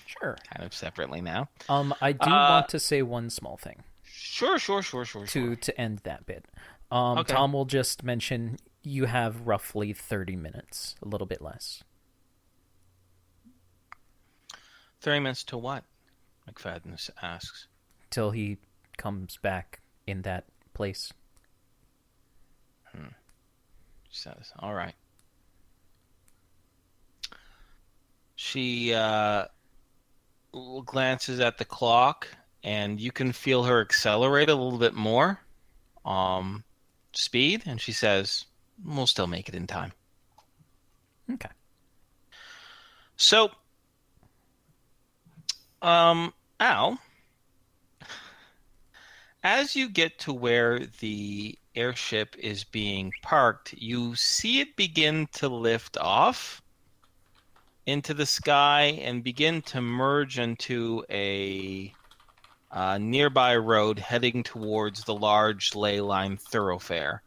Sure. Kind of separately now. I do want to say one small thing. Sure. to end that bit. Okay. Tom will just mention you have roughly 30 minutes, a little bit less. 30 minutes to what? McFadden asks. Till he comes back in that place. She says, all right. She glances at the clock, and you can feel her accelerate a little bit more. Speed, and she says, we'll still make it in time. Okay. So, Al, as you get to where the airship is being parked, you see it begin to lift off into the sky and begin to merge into a nearby road heading towards the large ley line thoroughfare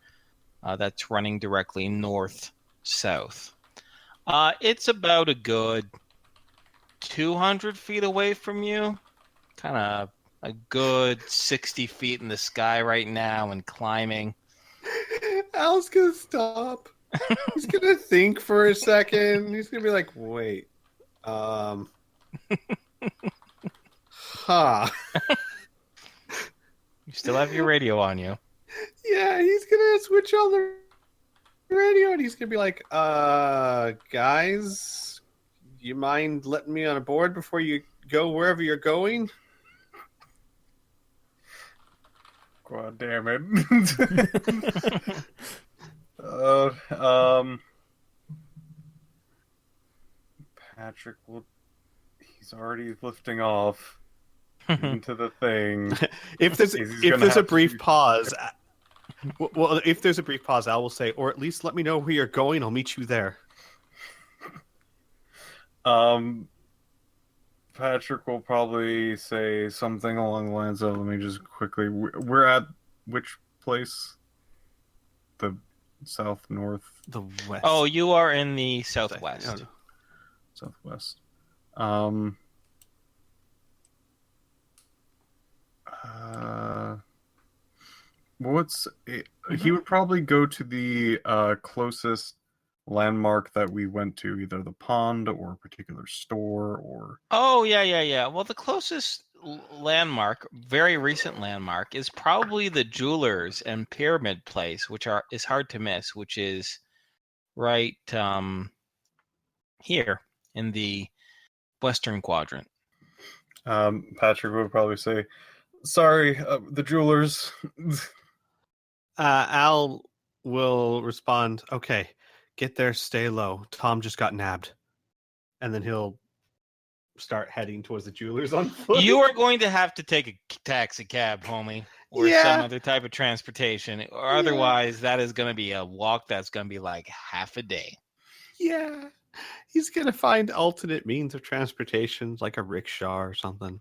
that's running directly north-south. It's about a good 200 feet away from you, kind of a good 60 feet in the sky right now and climbing. Al's gonna stop. He's gonna think for a second. He's gonna be like, wait. Huh. You still have your radio on you. Yeah, he's gonna switch on the radio and he's gonna be like, guys, you mind letting me on a board before you go wherever you're going? God damn it. Patrick will. He's already lifting off into the thing. If there's a brief pause, if there's a brief pause, Al will say, or at least let me know where you're going. I'll meet you there. Patrick will probably say something along the lines of, let me just quickly, we're at which place? The south, north? The west. Oh, you are in the southwest. Southwest. He would probably go to the closest landmark that we went to, either the pond or a particular store or... Oh, yeah. Well, the closest landmark, very recent landmark, is probably the Jewelers and Pyramid Place, which is hard to miss, which is right here in the western quadrant. Patrick would probably say, sorry, the Jewelers. Al will respond, okay, get there, stay low. Tom just got nabbed. And then he'll start heading towards the Jewelers on foot. You are going to have to take a taxi cab, homie, or some other type of transportation, or otherwise that is going to be a walk that's going to be like half a day. Yeah. He's going to find alternate means of transportation, like a rickshaw or something.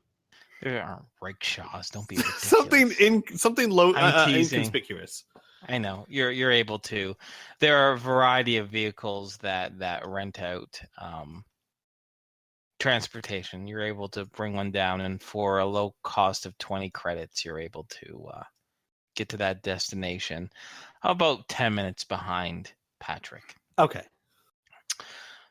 There aren't rickshaws. Don't be ridiculous. something low, inconspicuous. I know you're able to. There are a variety of vehicles that rent out transportation. You're able to bring one down, and for a low cost of 20 credits, you're able to get to that destination. About 10 minutes behind Patrick. Okay.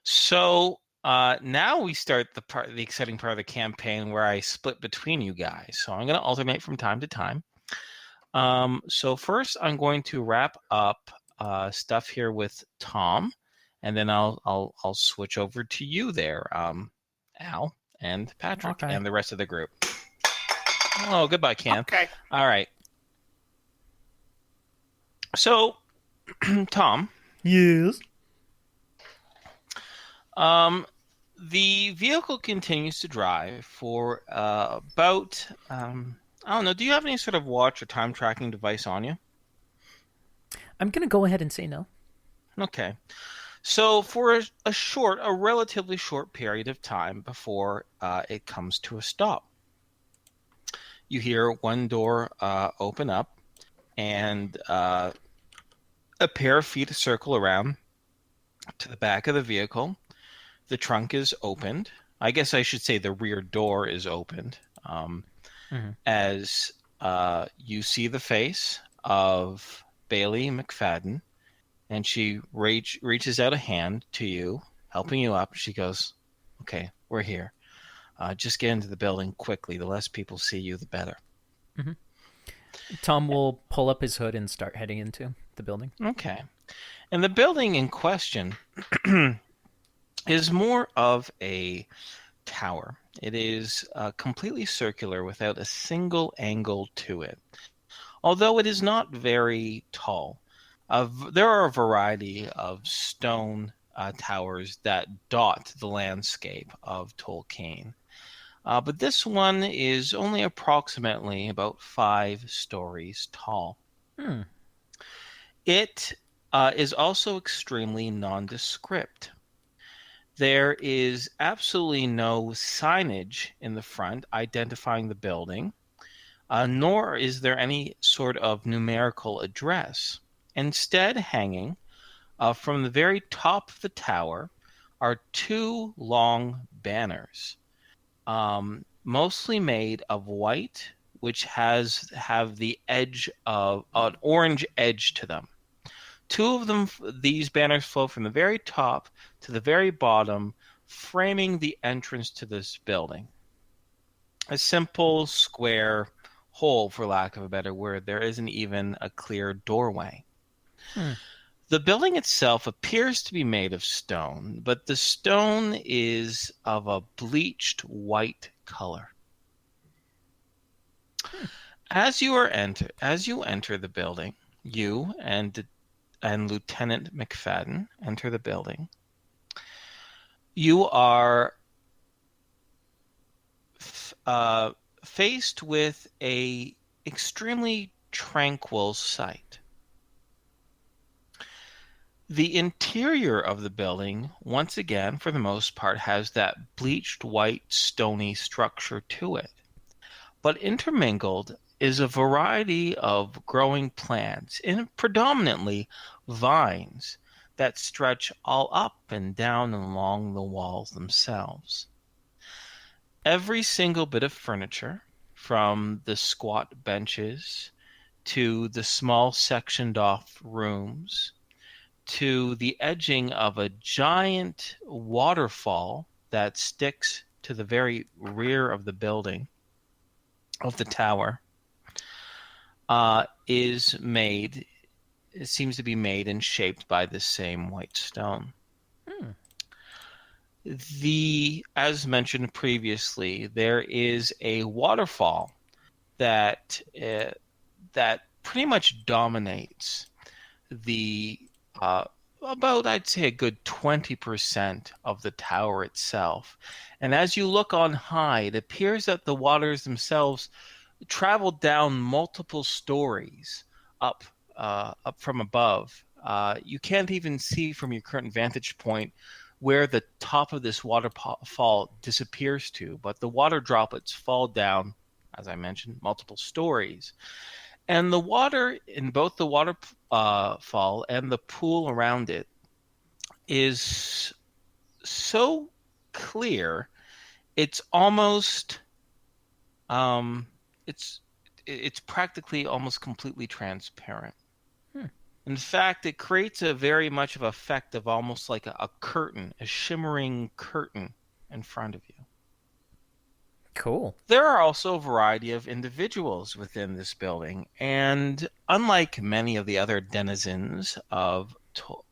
So now we start the exciting part of the campaign where I split between you guys. So I'm going to alternate from time to time. So first I'm going to wrap up stuff here with Tom, and then I'll switch over to you there, Al and Patrick, and the rest of the group. Oh, goodbye, Cam. Okay. All right. So, Tom. Yes. The vehicle continues to drive for about, I don't know, do you have any sort of watch or time tracking device on you? I'm going to go ahead and say no. Okay. So for a relatively short period of time before it comes to a stop, you hear one door open up and a pair of feet circle around to the back of the vehicle. The trunk is opened. I guess I should say the rear door is opened as you see the face of Bailey McFadden, and she reaches out a hand to you, helping you up. She goes, "Okay, we're here. Just get into the building quickly. The less people see you, the better." Tom will pull up his hood and start heading into the building. Okay. And the building in question is more of a tower. It is completely circular without a single angle to it, although it is not very tall. There are a variety of stone towers that dot the landscape of Tolkien. But this one is only approximately about 5 stories tall. It is also extremely nondescript. There is absolutely no signage in the front identifying the building, nor is there any sort of numerical address. Instead, hanging from the very top of the tower are 2 long banners, mostly made of white, which have the edge of an orange edge to them. 2 of them, these banners flow from the very top to the very bottom, framing the entrance to this building. A simple square hole, for lack of a better word. There isn't even a clear doorway. The building itself appears to be made of stone, but the stone is of a bleached white color. As you enter the building, you and Lieutenant McFadden enter the building. You are faced with a extremely tranquil sight. The interior of the building, once again, for the most part, has that bleached white stony structure to it. But intermingled is a variety of growing plants, and predominantly vines, that stretch all up and down and along the walls themselves. Every single bit of furniture, from the squat benches to the small sectioned off rooms, to the edging of a giant waterfall that sticks to the very rear of the building, of the tower, it seems to be made and shaped by the same white stone. As mentioned previously, there is a waterfall that pretty much dominates the about, I'd say, a good 20% of the tower itself. And as you look on high, it appears that the waters themselves travel down multiple stories up from above. You can't even see from your current vantage point where the top of this waterfall disappears to, but the water droplets fall down, as I mentioned, multiple stories. And the water in both the waterfall and the pool around it is so clear, it's almost it's practically almost completely transparent. In fact, it creates a very much of effect of almost like a curtain, a shimmering curtain in front of you. Cool. There are also a variety of individuals within this building, and unlike many of the other denizens of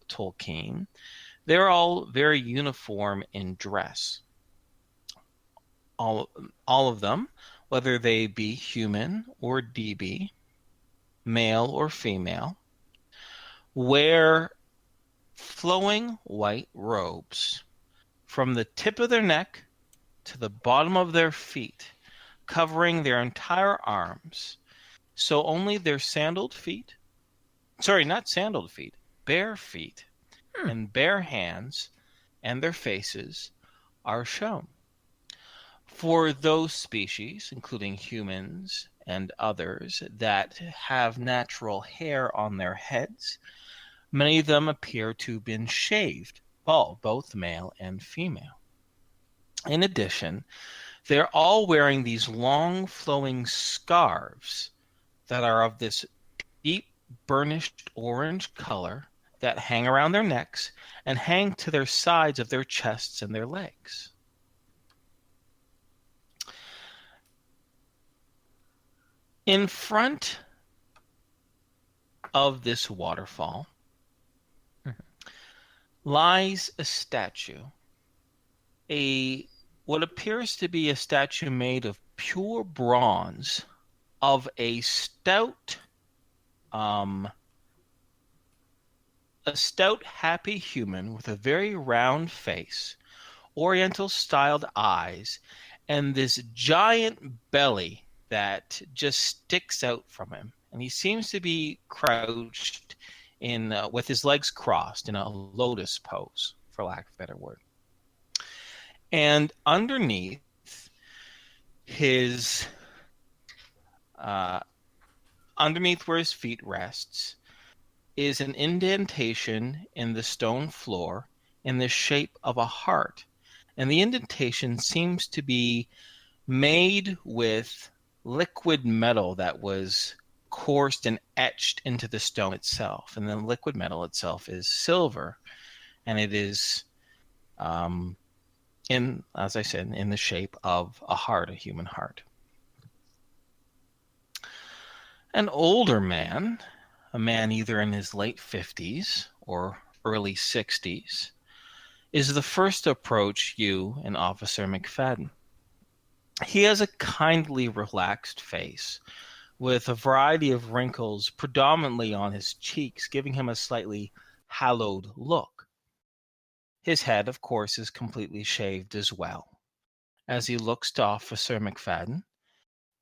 Tolkien, they're all very uniform in dress. All of them, whether they be human or DB, male or female, wear flowing white robes from the tip of their neck to the bottom of their feet, covering their entire arms. So only their bare feet and bare hands and their faces are shown. For those species, including humans and others, that have natural hair on their heads, many of them appear to have been shaved, bald, both male and female. In addition, they're all wearing these long flowing scarves that are of this deep burnished orange color that hang around their necks and hang to their sides of their chests and their legs. In front of this waterfall lies a statue, what appears to be a statue made of pure bronze of a stout, happy human with a very round face, oriental-styled eyes, and this giant belly that just sticks out from him. And he seems to be crouched in with his legs crossed in a lotus pose, for lack of a better word. And underneath his underneath where his feet rests is an indentation in the stone floor in the shape of a heart. And the indentation seems to be made with liquid metal that was coursed and etched into the stone itself. And the liquid metal itself is silver, and it is as I said, in the shape of a heart, a human heart. An older man, a man either in his late 50s or early 60s, is the first to approach you and Officer McFadden. He has a kindly, relaxed face with a variety of wrinkles predominantly on his cheeks, giving him a slightly hallowed look. His head, of course, is completely shaved as well. As he looks to Officer McFadden,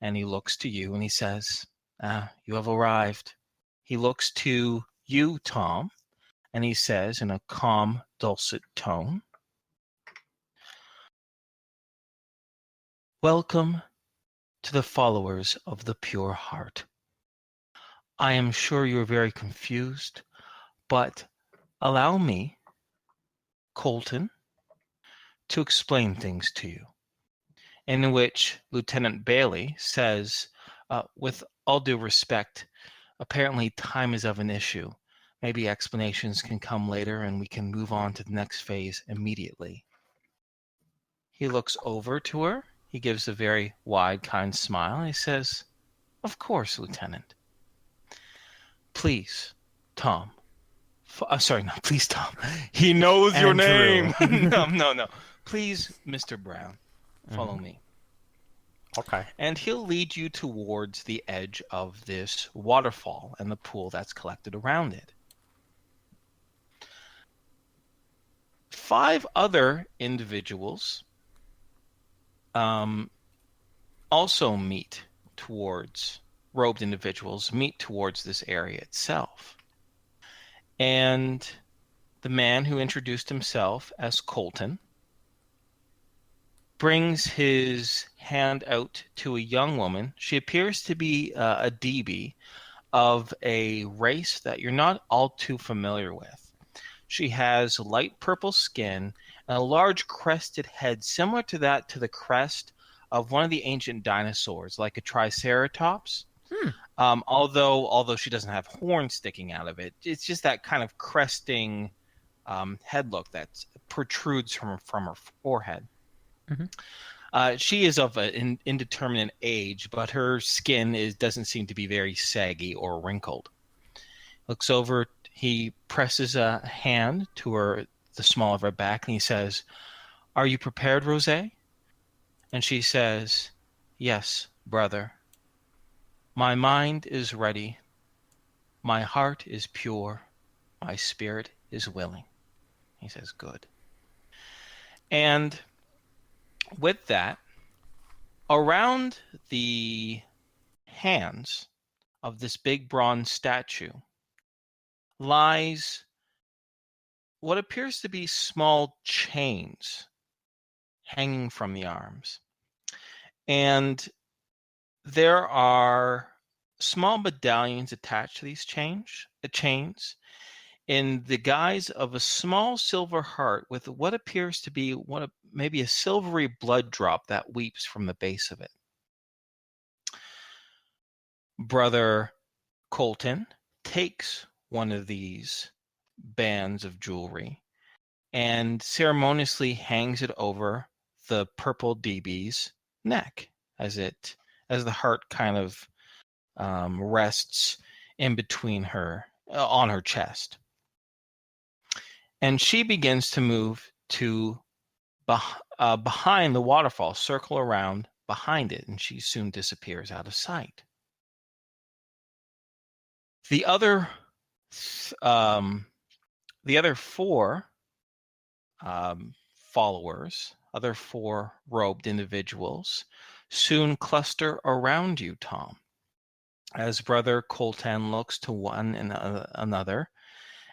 and he looks to you, and he says, you have arrived. He looks to you, Tom, and he says in a calm, dulcet tone, "Welcome to the followers of the pure heart. I am sure you're very confused, but allow me, Colton, to explain things to you." In which Lieutenant Bailey says, with all due respect, apparently time is of an issue. Maybe explanations can come later and we can move on to the next phase immediately. He looks over to her. He gives a very wide, kind smile. And he says, "Of course, Lieutenant. Please, Tom." Sorry, no, please, Tom. He knows your name. No. Please, Mr. Brown, follow me. Okay. And he'll lead you towards the edge of this waterfall and the pool that's collected around it. 5 other individuals also robed individuals meet towards this area itself. And the man who introduced himself as Colton brings his hand out to a young woman. She appears to be a DB of a race that you're not all too familiar with. She has light purple skin and a large crested head similar to the crest of one of the ancient dinosaurs, like a triceratops. Although she doesn't have horns sticking out of it, it's just that kind of cresting head look that protrudes from her forehead. Mm-hmm. She is of an indeterminate age, but her skin doesn't seem to be very saggy or wrinkled. Looks over, he presses a hand to the small of her back, and he says, "Are you prepared, Rosé?" And she says, "Yes, brother. My mind is ready. My heart is pure. My spirit is willing." He says, "Good." And with that, around the hands of this big bronze statue lies what appears to be small chains hanging from the arms. And there are small medallions attached to these chains in the guise of a small silver heart with what appears to be maybe a silvery blood drop that weeps from the base of it. Brother Colton takes one of these bands of jewelry and ceremoniously hangs it over the purple DB's neck as the heart kind of rests in between her on her chest. And she begins to move to behind the waterfall, circle around behind it, and she soon disappears out of sight. The other four followers, other four robed individuals, soon cluster around you, Tom, as Brother Coltan looks to one and another,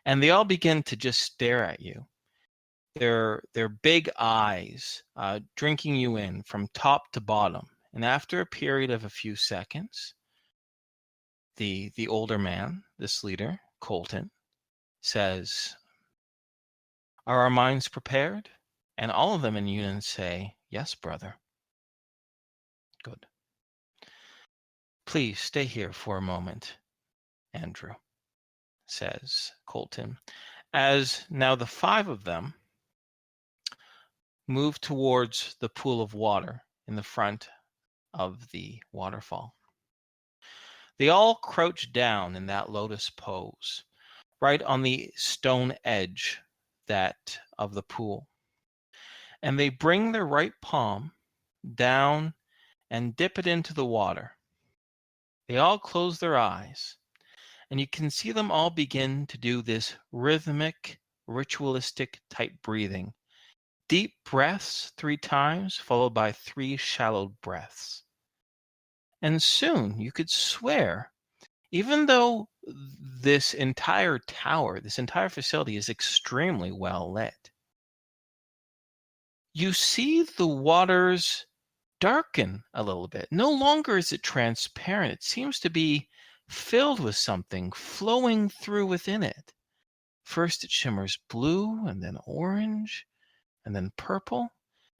and they all begin to just stare at you. Their big eyes drinking you in from top to bottom. And after a period of a few seconds, the older man, this leader, Colton, says, "Are our minds prepared?" And all of them in unison say, "Yes, brother." Good. "Please stay here for a moment, Andrew," says Colton, as now the five of them move towards the pool of water in the front of the waterfall. They all crouch down in that lotus pose, right on the stone edge of the pool. And they bring their right palm down and dip it into the water. They all close their eyes, and you can see them all begin to do this rhythmic, ritualistic type breathing. Deep breaths 3 times, followed by 3 shallow breaths. And soon you could swear, even though this entire tower, this entire facility is extremely well lit, you see the waters darken a little bit. No longer is it transparent. It seems to be filled with something flowing through within it. First it shimmers blue, and then orange, and then purple,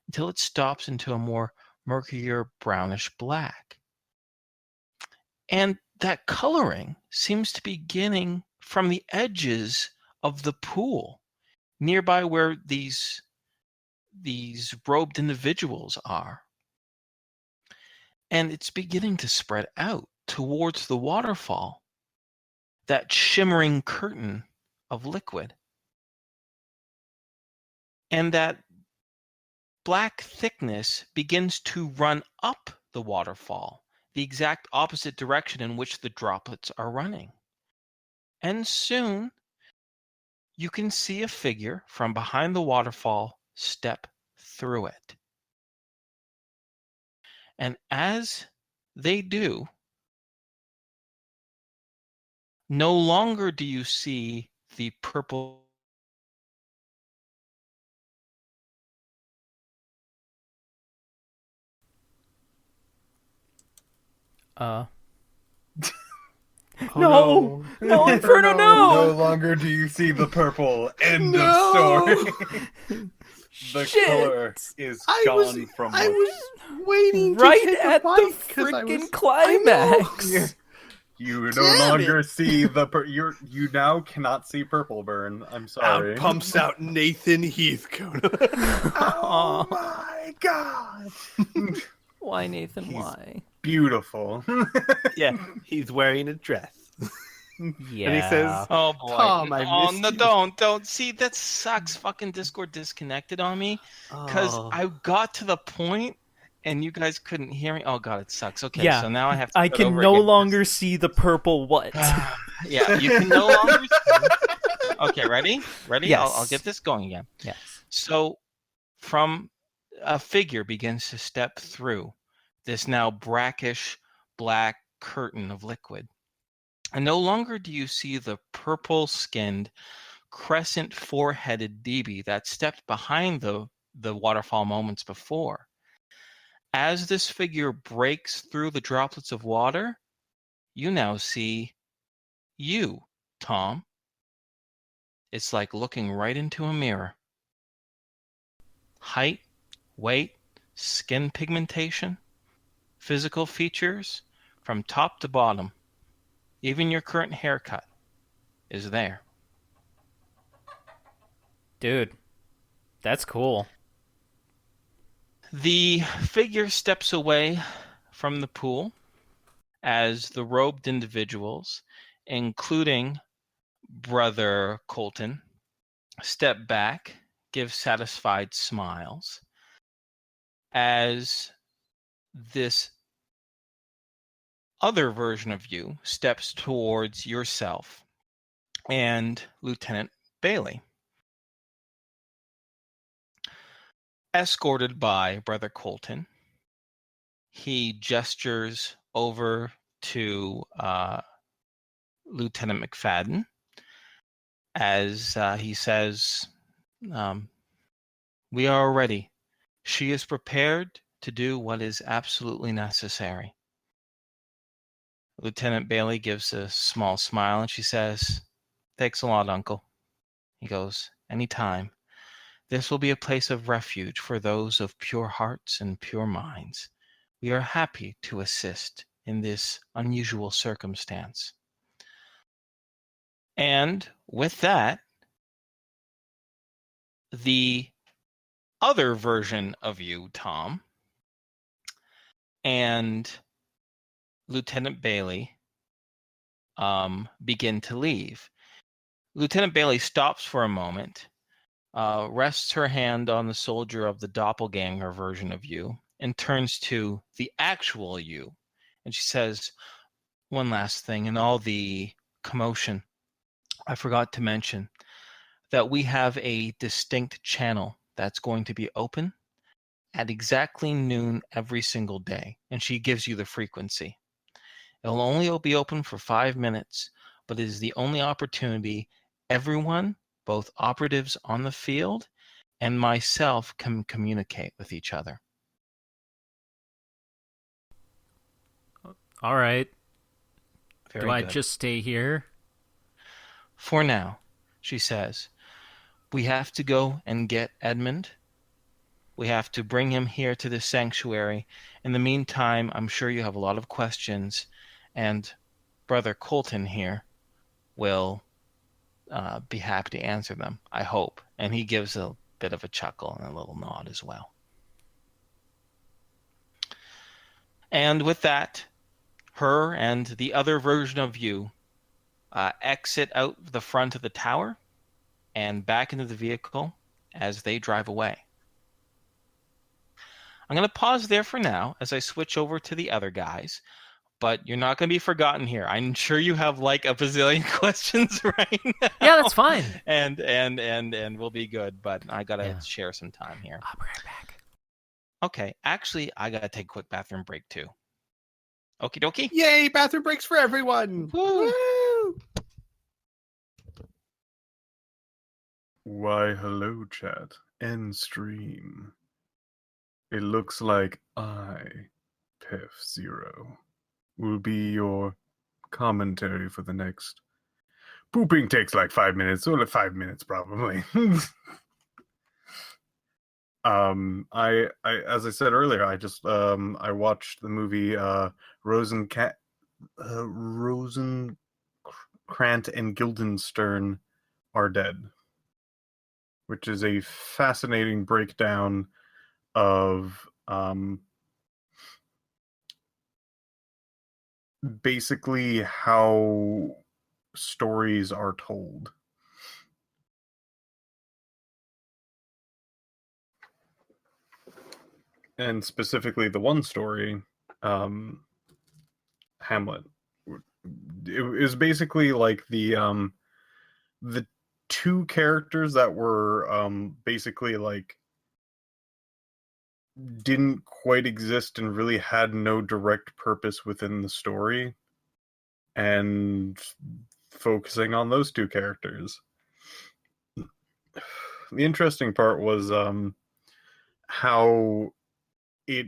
until it stops into a more murkier brownish black. And that coloring seems to be beginning from the edges of the pool, nearby where these robed individuals are. And it's beginning to spread out towards the waterfall, that shimmering curtain of liquid. And that black thickness begins to run up the waterfall, the exact opposite direction in which the droplets are running. And soon you can see a figure from behind the waterfall step through it. And as they do, no longer do you see the purple No, Inferno, No no! longer do you see the purple. End No! of story. The Shit! color is gone from I what was waiting Right to take at a the bite 'cause I freaking was- climax. you no Damn longer see the you now cannot see purple burn. I'm sorry. Out pumps out Nathan Heathcote. Oh my god. Why, Nathan? He's- Why? Beautiful. Yeah, he's wearing a dress. Yeah. And he says, Oh boy! Tom, I oh missed no! you. Don't see that sucks. Fucking Discord disconnected on me because Oh. I got to the point and you guys couldn't hear me. Oh god, it sucks. Okay, Yeah, so now I have to. I start can over no again. longer see the purple what? Yeah, you can no longer. Okay, ready? Yes. I'll get this going again. Yes. So, from a figure begins to step through this now brackish black curtain of liquid. And no longer do you see the purple-skinned, crescent four-headed DB that stepped behind the waterfall moments before. As this figure breaks through the droplets of water, you now see you, Tom. It's like looking right into a mirror. Height, weight, skin pigmentation, physical features, from top to bottom. Even your current haircut is there. Dude, that's cool. The figure steps away from the pool as the robed individuals, including Brother Colton, step back, give satisfied smiles as this other version of you steps towards yourself and Lieutenant Bailey. Escorted by Brother Colton, he gestures over to Lieutenant McFadden as he says, we are ready. She is prepared to do what is absolutely necessary. Lieutenant Bailey gives a small smile and she says, thanks a lot, Uncle. He goes, anytime. This will be a place of refuge for those of pure hearts and pure minds. We are happy to assist in this unusual circumstance. And with that, the other version of you, Tom, and Lieutenant Bailey begin to leave. Lieutenant Bailey stops for a moment, rests her hand on the soldier of the doppelganger version of you, and turns to the actual you. And she says, one last thing, in all the commotion, I forgot to mention that we have a distinct channel that's going to be open at exactly noon every single day. And she gives you the frequency. It'll only be open for 5 minutes, but it is the only opportunity everyone, both operatives on the field and myself, can communicate with each other. All right. Very Do I good. just stay here? For now, she says, we have to go and get Edmund. We have to bring him here to the sanctuary. In the meantime, I'm sure you have a lot of questions, and Brother Colton here will be happy to answer them, I hope. And he gives a bit of a chuckle and a little nod as well. And with that, her and the other version of you exit out the front of the tower and back into the vehicle as they drive away. I'm going to pause there for now as I switch over to the other guys, but you're not going to be forgotten here. I'm sure you have like a bazillion questions right now. Yeah, that's fine. And we'll be good, but I got to share some time here. I'll be right back. Okay, actually, I got to take a quick bathroom break too. Okie dokie. Yay, bathroom breaks for everyone. Woo. Woo! Why, hello, chat. End stream. It looks like I, Piph0, will be your commentary for the next. Pooping takes like 5 minutes, or 5 minutes probably. I as I said earlier, I just I watched the movie Rosencrantz and Guildenstern Are Dead, which is a fascinating breakdown of basically how stories are told. And specifically the one story, Hamlet. It is basically like the two characters that were basically like didn't quite exist and really had no direct purpose within the story, and focusing on those two characters. The interesting part was how it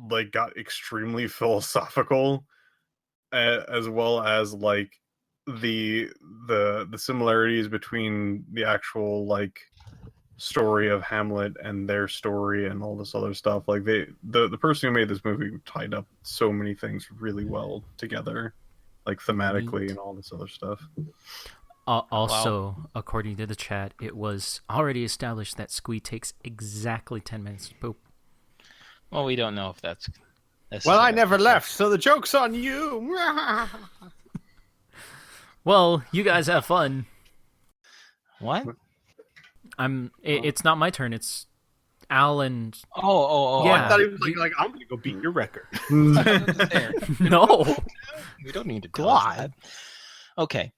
like got extremely philosophical, as well as like the similarities between the actual like story of Hamlet and their story and all this other stuff. Like the person who made this movie tied up so many things really well together, like thematically and all this other stuff. Also, according to the chat, it was already established that Squee takes exactly 10 minutes to poop. Well, we don't know if that's... Well, I never left, so the joke's on you. Well, you guys have fun. What? It's not my turn. It's Al and... Oh. Yeah. I thought he was like I'm going to go beat your record. No. We don't need to Go tell us on. that. Okay.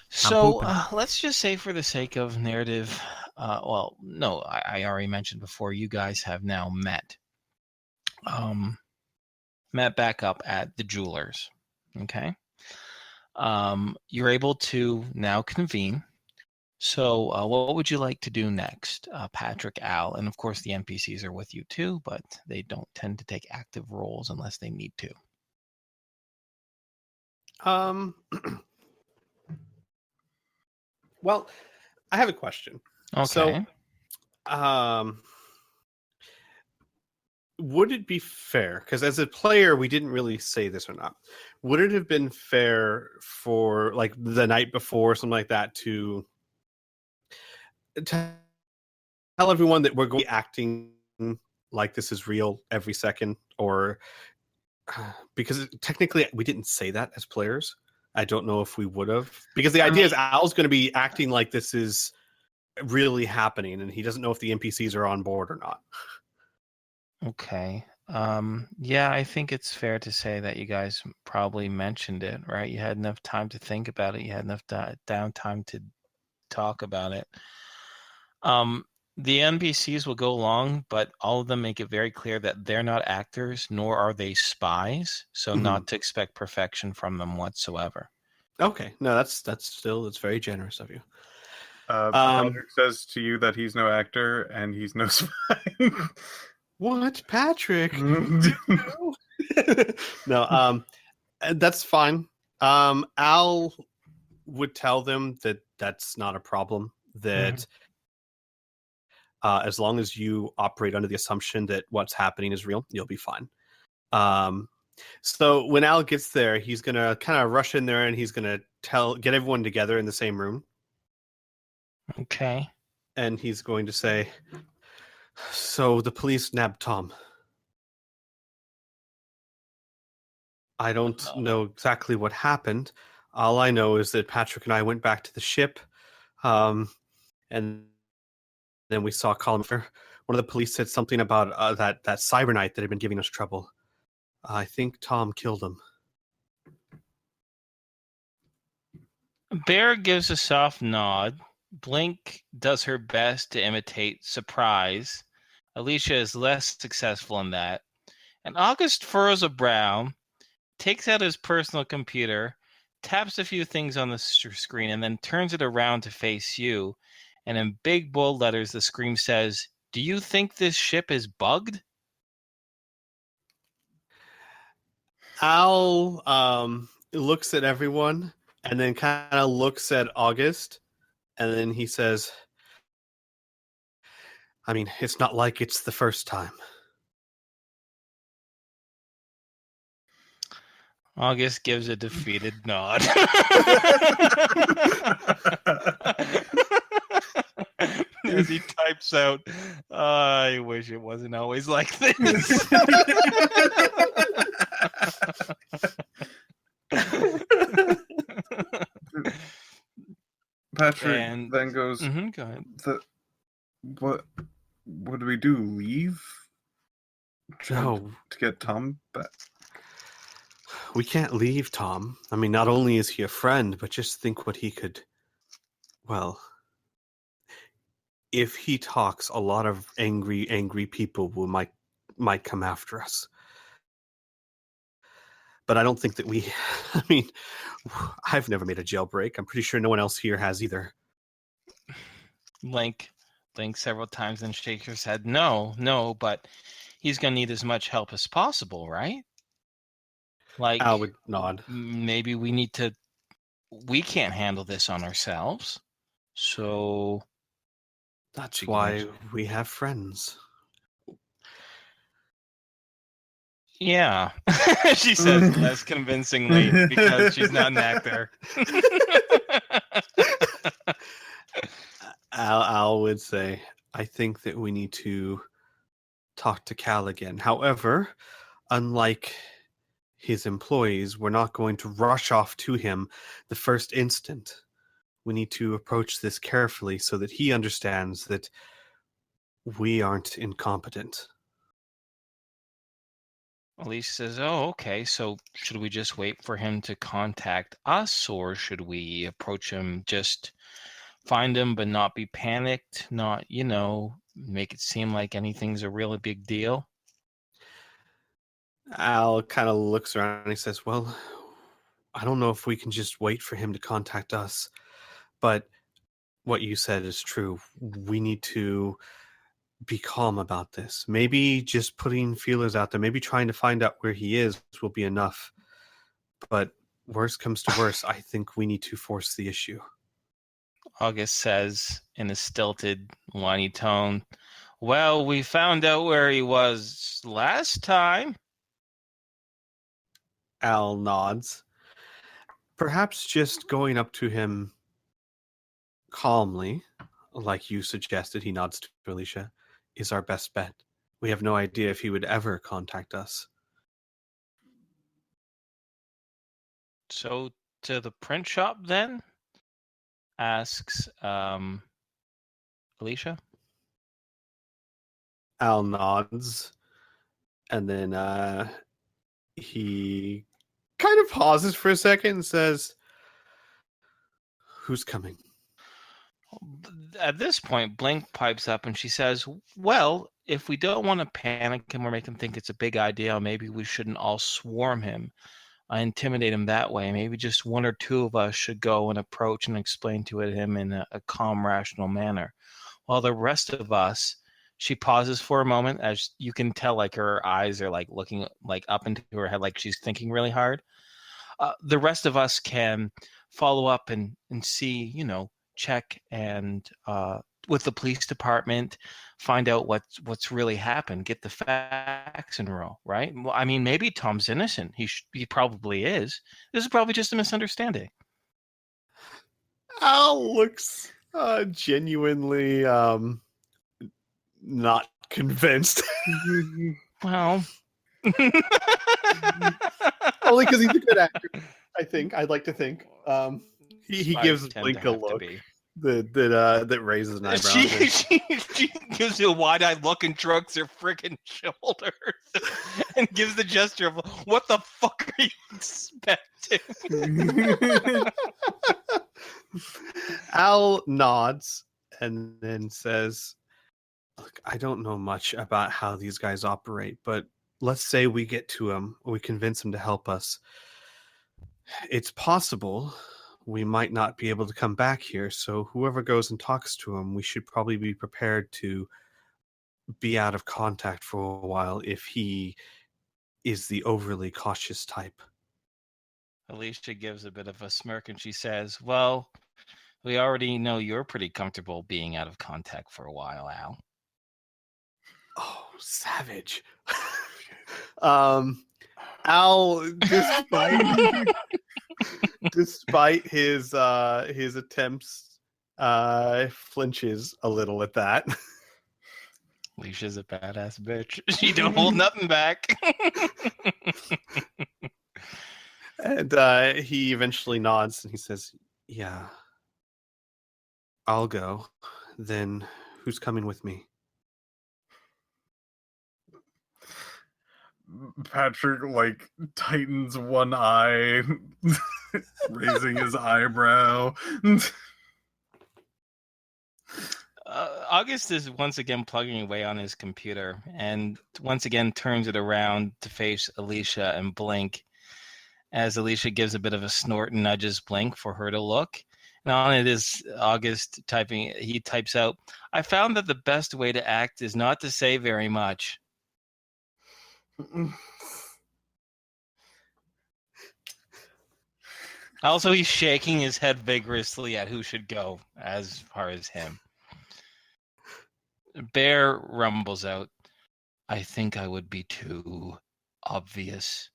So pooping. let's just say for the sake of narrative, I already mentioned before, you guys have now met. Met back up at the jeweler's. Okay. You're able to now convene. So what would you like to do next? Patrick, Al, and of course the NPCs are with you too, but they don't tend to take active roles unless they need to. Well, I have a question. Okay. So, would it be fair? Because as a player, we didn't really say this or not. Would it have been fair for like the night before, something like that, to tell everyone that we're going to be acting like this is real every second? Or because technically we didn't say that as players. I don't know if we would have, because the idea is Al's going to be acting like this is really happening, and he doesn't know if the NPCs are on board or not. Okay. Yeah, I think it's fair to say that you guys probably mentioned it, right? You had enough time to think about it. You had enough downtime to talk about it. The NPCs will go along, but all of them make it very clear that they're not actors, nor are they spies. So not to expect perfection from them whatsoever. Okay, no, that's very generous of you. Patrick says to you that he's no actor and he's no spy. What, Patrick? No, that's fine. Al would tell them that that's not a problem. That as long as you operate under the assumption that what's happening is real, you'll be fine. So when Al gets there, he's gonna kind of rush in there and he's gonna get everyone together in the same room. Okay. And he's going to say, "So the police nabbed Tom. I don't know exactly what happened. All I know is that Patrick and I went back to the ship, and then we saw Colin. One of the police said something about that cyber knight that had been giving us trouble. I think Tom killed him." Bear gives a soft nod. Blink does her best to imitate surprise. Alicia is less successful in that. And August furrows a brow, takes out his personal computer, taps a few things on the screen, and then turns it around to face you. And in big, bold letters, the screen says, "Do you think this ship is bugged?" Al looks at everyone and then kind of looks at August, and then he says, "I mean, it's not like it's the first time." August gives a defeated nod. As he types out, "I wish it wasn't always like this." Patrick then goes, go ahead. What do we do? Leave? No. To get Tom back? We can't leave Tom. I mean, not only is he a friend, but just think what he could... Well, if he talks, a lot of angry people might come after us. But I don't think that we... I mean, I've never made a jailbreak. I'm pretty sure no one else here has either. Link thinks several times and shakes his head. No, but he's going to need as much help as possible, right? Like, Al would nod. Maybe we can't handle this on ourselves. So That's She can why actually- we have friends. Yeah, she says less convincingly because she's not an actor. Al would say, I think that we need to talk to Cal again. However, unlike his employees, we're not going to rush off to him the first instant. We need to approach this carefully so that he understands that we aren't incompetent. Alicia says, "Oh, okay. So should we just wait for him to contact us, or should we approach him, just find him, but not be panicked, not, make it seem like anything's a really big deal?" Al kind of looks around and he says, well, I don't know if we can just wait for him to contact us, but what you said is true. We need to be calm about this. Maybe just putting feelers out there, maybe trying to find out where he is will be enough. But worst comes to worst, I think we need to force the issue. August says in a stilted, whiny tone, "Well, we found out where he was last time." Al nods. Perhaps just going up to him calmly, like you suggested, he nods to Alicia, is our best bet. We have no idea if he would ever contact us. "So to the print shop then?" asks Alicia. Al nods, and then he kind of pauses for a second and says, who's coming? At this point, Blink pipes up and she says, "Well, if we don't want to panic him or make him think it's a big idea, maybe we shouldn't all swarm him, intimidate him that way. Maybe just one or two of us should go and approach and explain to him in a calm, rational manner. While the rest of us," she pauses for a moment, as you can tell, like her eyes are like looking like up into her head, like she's thinking really hard. The rest of us can follow up and see, check and with the police department, find out what's really happened, get the facts in a row, right? Well, I mean, maybe Tom's innocent. He probably is. This is probably just a misunderstanding. Al looks genuinely not convinced. Well, Only because he's a good actor, I think. I'd like to think. He Spies gives tend Blink to a have to look be. that raises an eyebrow. She gives you a wide-eyed look and shrugs her freaking shoulders and gives the gesture of, "What the fuck are you expecting?" Al nods and then says, look, I don't know much about how these guys operate, but let's say we get to him, or we convince him to help us. It's possible we might not be able to come back here, so whoever goes and talks to him, we should probably be prepared to be out of contact for a while if he is the overly cautious type. Alicia gives a bit of a smirk and she says, "Well, we already know you're pretty comfortable being out of contact for a while, Al." Oh, savage. Al, despite his attempts, flinches a little at that. Alicia's a badass bitch. She don't hold nothing back. And he eventually nods and he says, yeah, I'll go. Then who's coming with me? Patrick tightens one eye, raising his eyebrow. August is once again plugging away on his computer and once again turns it around to face Alicia and Blink, as Alicia gives a bit of a snort and nudges Blink for her to look. And on it is August typing. He types out, "I found that the best way to act is not to say very much." Also, he's shaking his head vigorously at who should go as far as him. Bear rumbles out. I think I would be too obvious.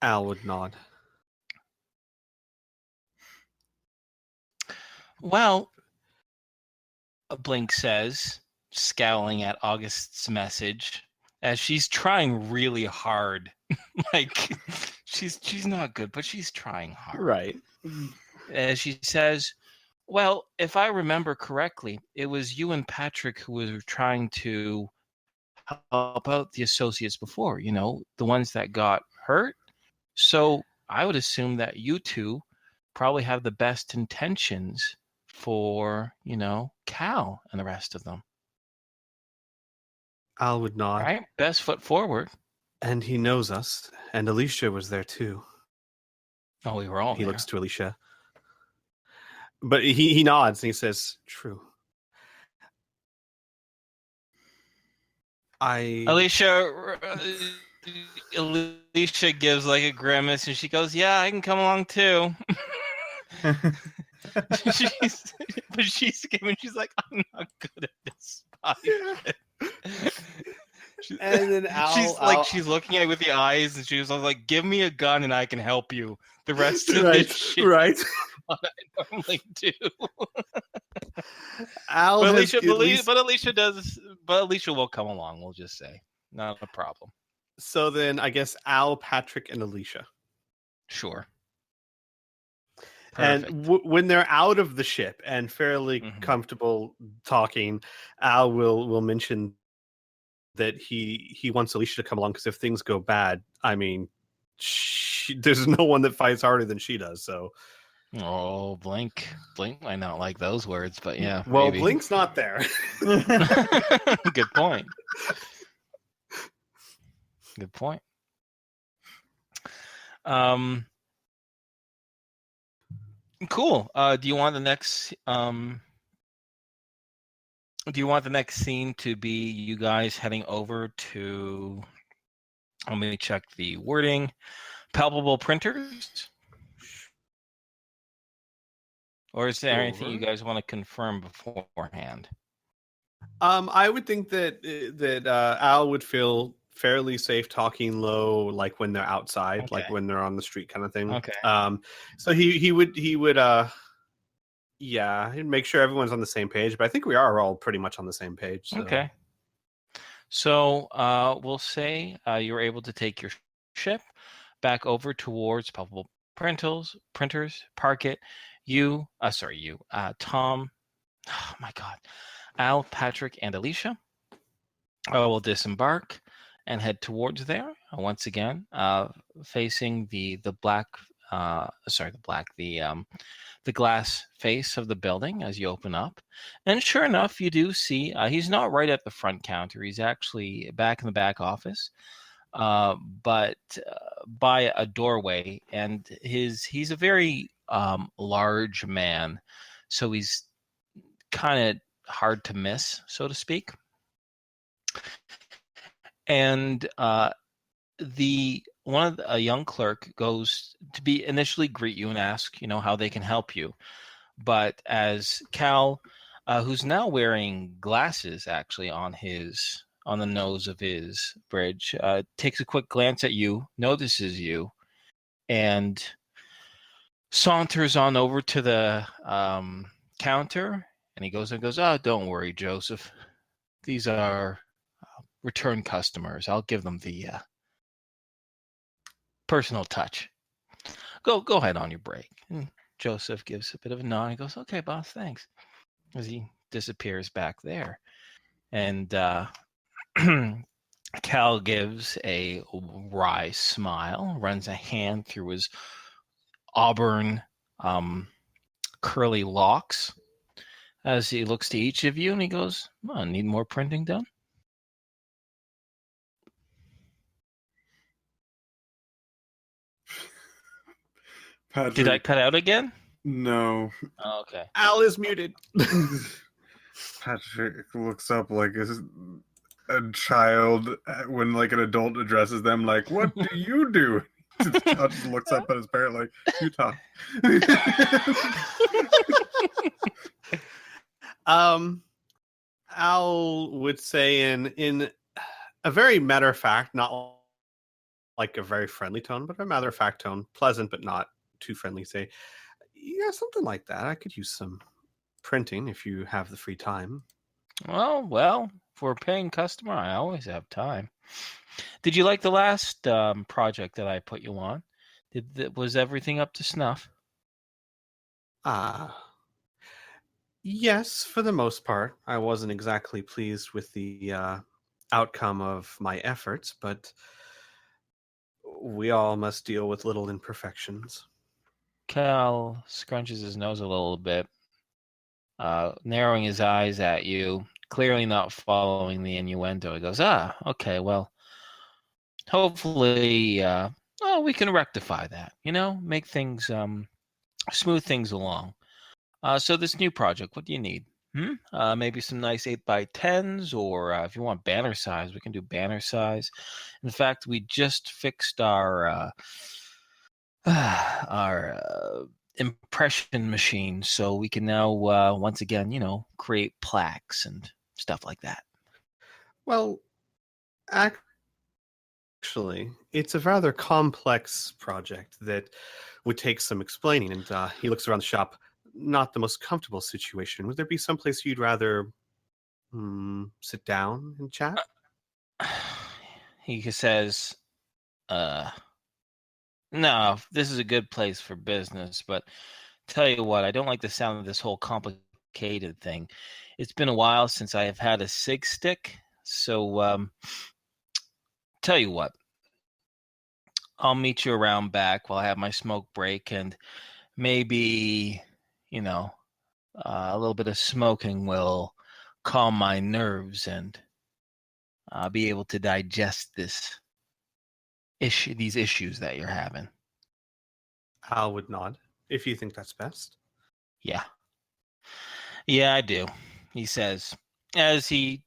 Al would nod. Well, Blink says, scowling at August's message, as she's trying really hard. Like, she's not good, but she's trying hard. Right. As she says, well, if I remember correctly, it was you and Patrick who were trying to help out the associates before, the ones that got hurt. So I would assume that you two probably have the best intentions for, Cal and the rest of them. Al would nod. Right? Best foot forward. And he knows us. And Alicia was there too. Oh, we were all He there. looks to Alicia. But he nods and he says, true. Alicia gives like a grimace and she goes, yeah, I can come along too. she's like, I'm not good at this spy. And then she's looking at it with the eyes and she was like, give me a gun and I can help you. The rest of right, this shit right. what I normally do. Al but has Alicia will come along, we'll just say. Not a problem. So then I guess Al, Patrick, and Alicia. Sure. Perfect. And when they're out of the ship and fairly comfortable talking, Al will mention that he wants Alicia to come along because if things go bad, I mean, there's no one that fights harder than she does. So, Blink might not like those words, but yeah. Well, maybe. Blink's not there. Good point. Good point. Cool. Do you want the next scene to be you guys heading over to, let me check the wording, palpable printers? Or is there anything you guys want to confirm beforehand? I would think that Al would feel fairly safe talking low, like when they're outside, like when they're on the street kind of thing. Okay. So he would he'd make sure everyone's on the same page, but I think we are all pretty much on the same page. So. Okay. So we'll say you were able to take your ship back over towards palpable printers, park it. Tom, oh my God, Al, Patrick, and Alicia will disembark and head towards there once again, facing the glass face of the building as you open up. And sure enough, you do see he's not right at the front counter. He's actually back in the back office, but by a doorway. And he's a very large man, so he's kind of hard to miss, so to speak. And a young clerk goes to initially greet you and ask, how they can help you. But as Cal, who's now wearing glasses actually on the nose of his bridge, takes a quick glance at you, notices you, and saunters on over to the counter. And he goes, oh, don't worry, Joseph. These are return customers. I'll give them the personal touch. Go ahead on your break. And Joseph gives a bit of a nod. He goes, okay, boss, thanks. As he disappears back there. And Cal gives a wry smile, runs a hand through his auburn curly locks as he looks to each of you and he goes, need more printing done? Patrick, did I cut out again? No. Oh, okay. Al is muted. Patrick looks up like a child when like an adult addresses them, like, what do you do? The child just looks up at his parent like, you talk. Al would say in a very matter of fact, not like a very friendly tone, but a matter of fact tone, pleasant but not too friendly. Say, yeah, something like that. I could use some printing if you have the free time. Well, for a paying customer, I always have time. Did you like the last project that I put you on? Was everything up to snuff? Ah, yes, for the most part. I wasn't exactly pleased with the outcome of my efforts, but we all must deal with little imperfections. Cal scrunches his nose a little bit, narrowing his eyes at you, clearly not following the innuendo. He goes, okay, well, hopefully, we can rectify that, make things, smooth things along. So this new project, what do you need? Maybe some nice 8x10s, or if you want banner size, we can do banner size. In fact, we just fixed our impression machine, so we can now once again, create plaques and stuff like that. Well, actually, it's a rather complex project that would take some explaining. And he looks around the shop. Not the most comfortable situation. Would there be someplace you'd rather sit down and chat? He says, no, this is a good place for business, but tell you what, I don't like the sound of this whole complicated thing. It's been a while since I have had a sig stick, so tell you what, I'll meet you around back while I have my smoke break, and maybe, a little bit of smoking will calm my nerves, and I'll be able to digest these issues that you're having. Al would nod, if you think that's best. Yeah. Yeah, I do, he says, as he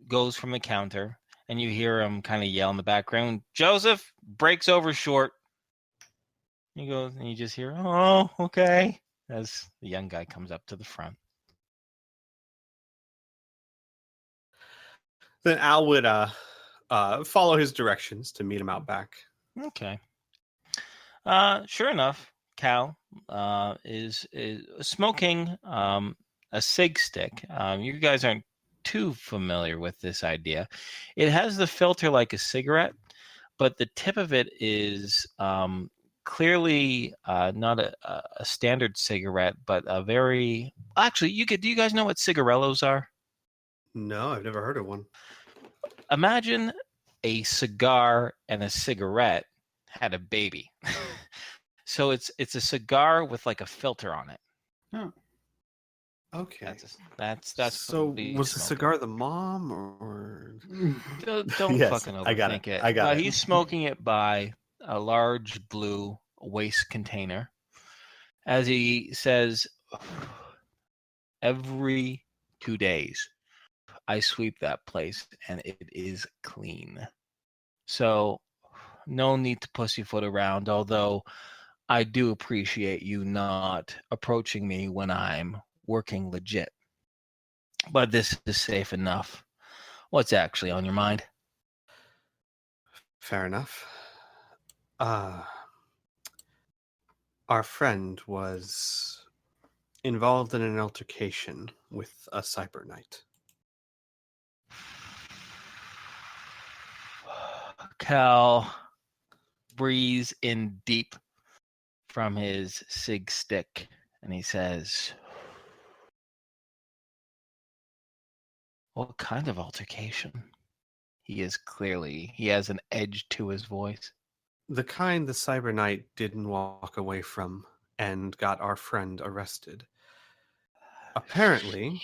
goes from the counter, and you hear him kind of yell in the background, Joseph, break's over short. He goes, and you just hear, oh, okay, as the young guy comes up to the front. Then Al would follow his directions to meet him out back. Okay. Sure enough, Cal is smoking a cig stick. You guys aren't too familiar with this idea. It has the filter like a cigarette, but the tip of it is clearly not a standard cigarette, but a very... Actually, do you guys know what cigarellos are? No, I've never heard of one. Imagine a cigar and a cigarette had a baby. So it's a cigar with like a filter on it. Oh. Okay. That's so was the cigar the mom or don't yes, fucking I got overthink it. I got it. He's smoking it by a large blue waste container. As he says, every 2 days I sweep that place and it is clean. So no need to pussyfoot around, although I do appreciate you not approaching me when I'm working legit. But this is safe enough. What's actually on your mind? Fair enough. Our friend was involved in an altercation with a cyber knight. Cal breathes in deep from his cig stick, and he says, what kind of altercation? He has an edge to his voice. The kind the cyber knight didn't walk away from and got our friend arrested. Apparently,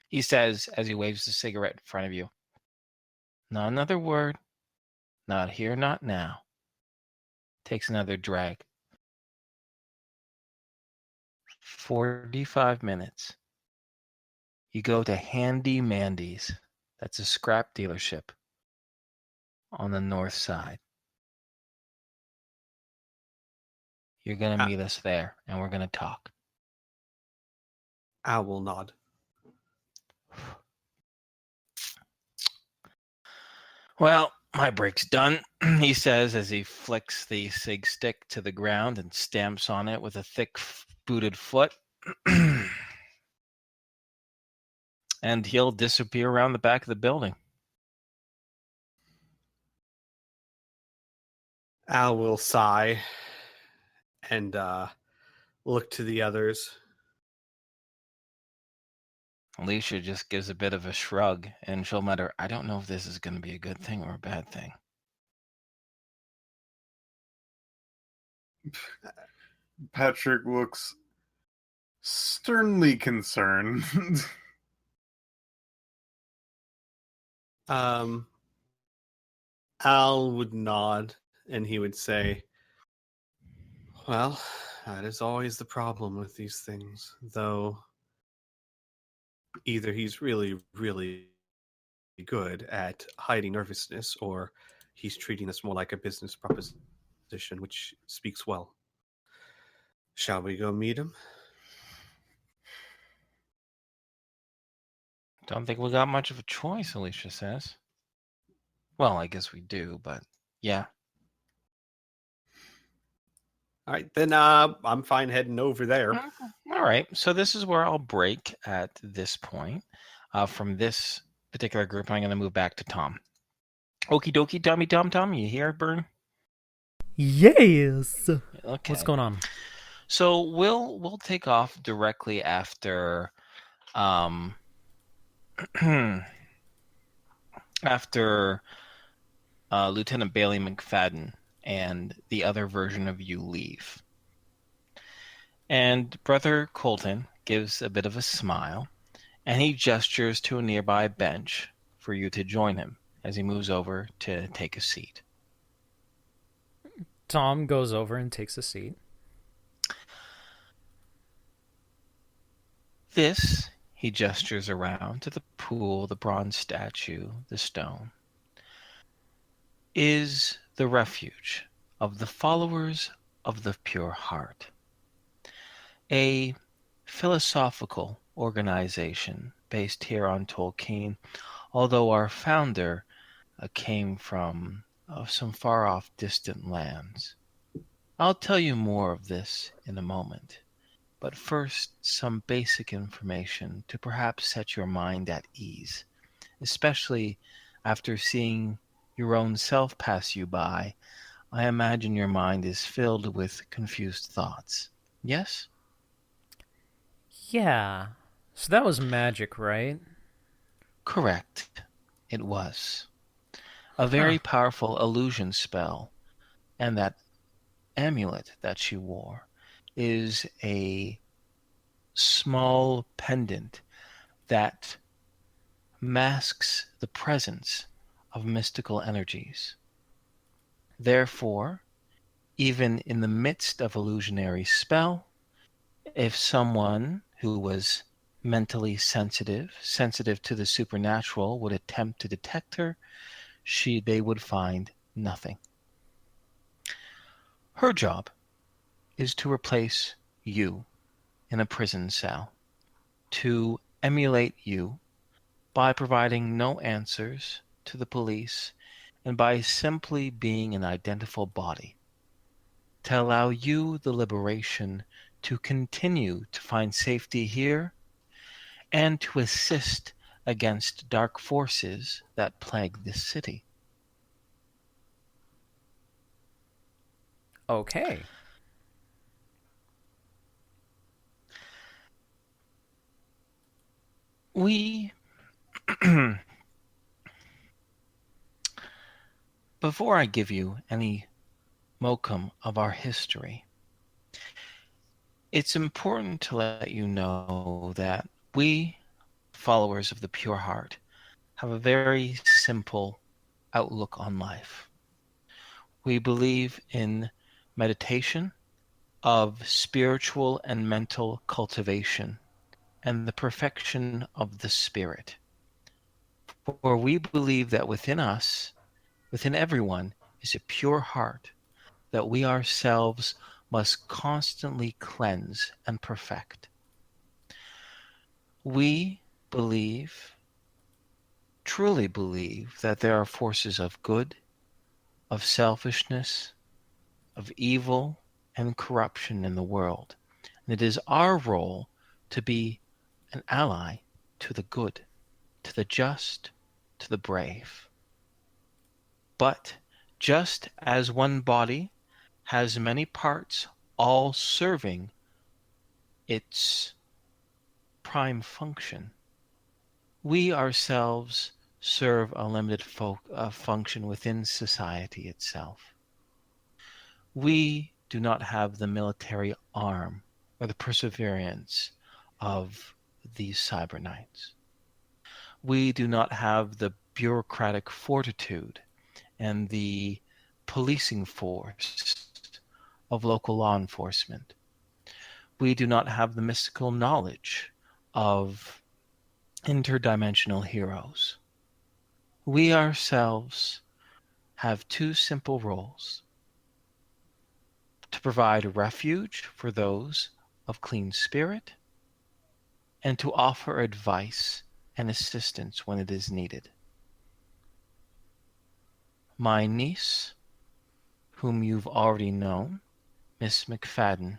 he says as he waves the cigarette in front of you. Not another word. Not here, not now. Takes another drag. 45 minutes. You go to Handy Mandy's. That's a scrap dealership on the north side. You're going to meet us there, and we're going to talk. Al will nod. Well, my break's done, he says as he flicks the sig stick to the ground and stamps on it with a thick booted foot. And he'll disappear around the back of the building. Al will sigh and look to the others. Alicia just gives a bit of a shrug, and she'll mutter, I don't know if this is going to be a good thing or a bad thing. Patrick looks sternly concerned. Al would nod and he would say, well, that is always the problem with these things, though either he's really, really good at hiding nervousness or he's treating us more like a business proposition, which speaks well. Shall we go meet him? Don't think we got much of a choice, Alicia says. Well, I guess we do, but yeah. All right, then I'm fine heading over there. All right, so this is where I'll break at this point. From this particular group, I'm going to move back to Tom. Okie dokie, Tommy Tom, you hear, Burn? Yes. Okay. What's going on? So we'll take off directly after after Lieutenant Bailey McFadden and the other version of you leave. And Brother Colton gives a bit of a smile, and he gestures to a nearby bench for you to join him as he moves over to take a seat. Tom goes over and takes a seat. This, he gestures around to the pool, the bronze statue, the stone, is the refuge of the followers of the pure heart, a philosophical organization based here on Tolkien, although our founder came from some far-off distant lands. I'll tell you more of this in a moment, but first some basic information to perhaps set your mind at ease, especially after seeing your own self pass you by. I imagine your mind is filled with confused thoughts. Yes? Yeah. So that was magic, right? Correct. It was. A very powerful illusion spell, and that amulet that she wore is a small pendant that masks the presence of mystical energies. Therefore, even in the midst of illusionary spell, if someone who was mentally sensitive to the supernatural would attempt to detect her, they would find nothing. Her job is to replace you in a prison cell, to emulate you by providing no answers to the police and by simply being an identical body, to allow you the liberation to continue to find safety here and to assist against dark forces that plague this city. Okay. We before I give you any modicum of our history, it's important to let you know that we, followers of the pure heart, have a very simple outlook on life. We believe in meditation, of spiritual and mental cultivation, and the perfection of the spirit. For we believe that within us, within everyone, is a pure heart that we ourselves must constantly cleanse and perfect. We believe, truly believe, that there are forces of good, of selfishness, of evil, and corruption in the world. And it is our role to be an ally to the good, to the just, to the brave. But just as one body has many parts, all serving its prime function, we ourselves serve a limited function within society itself. We do not have the military arm or the perseverance of these cyber knights. We do not have the bureaucratic fortitude and the policing force of local law enforcement. We do not have the mystical knowledge of interdimensional heroes. We ourselves have two simple roles: to provide refuge for those of clean spirit, and to offer advice and assistance when it is needed. My niece, whom you've already known, Miss McFadden,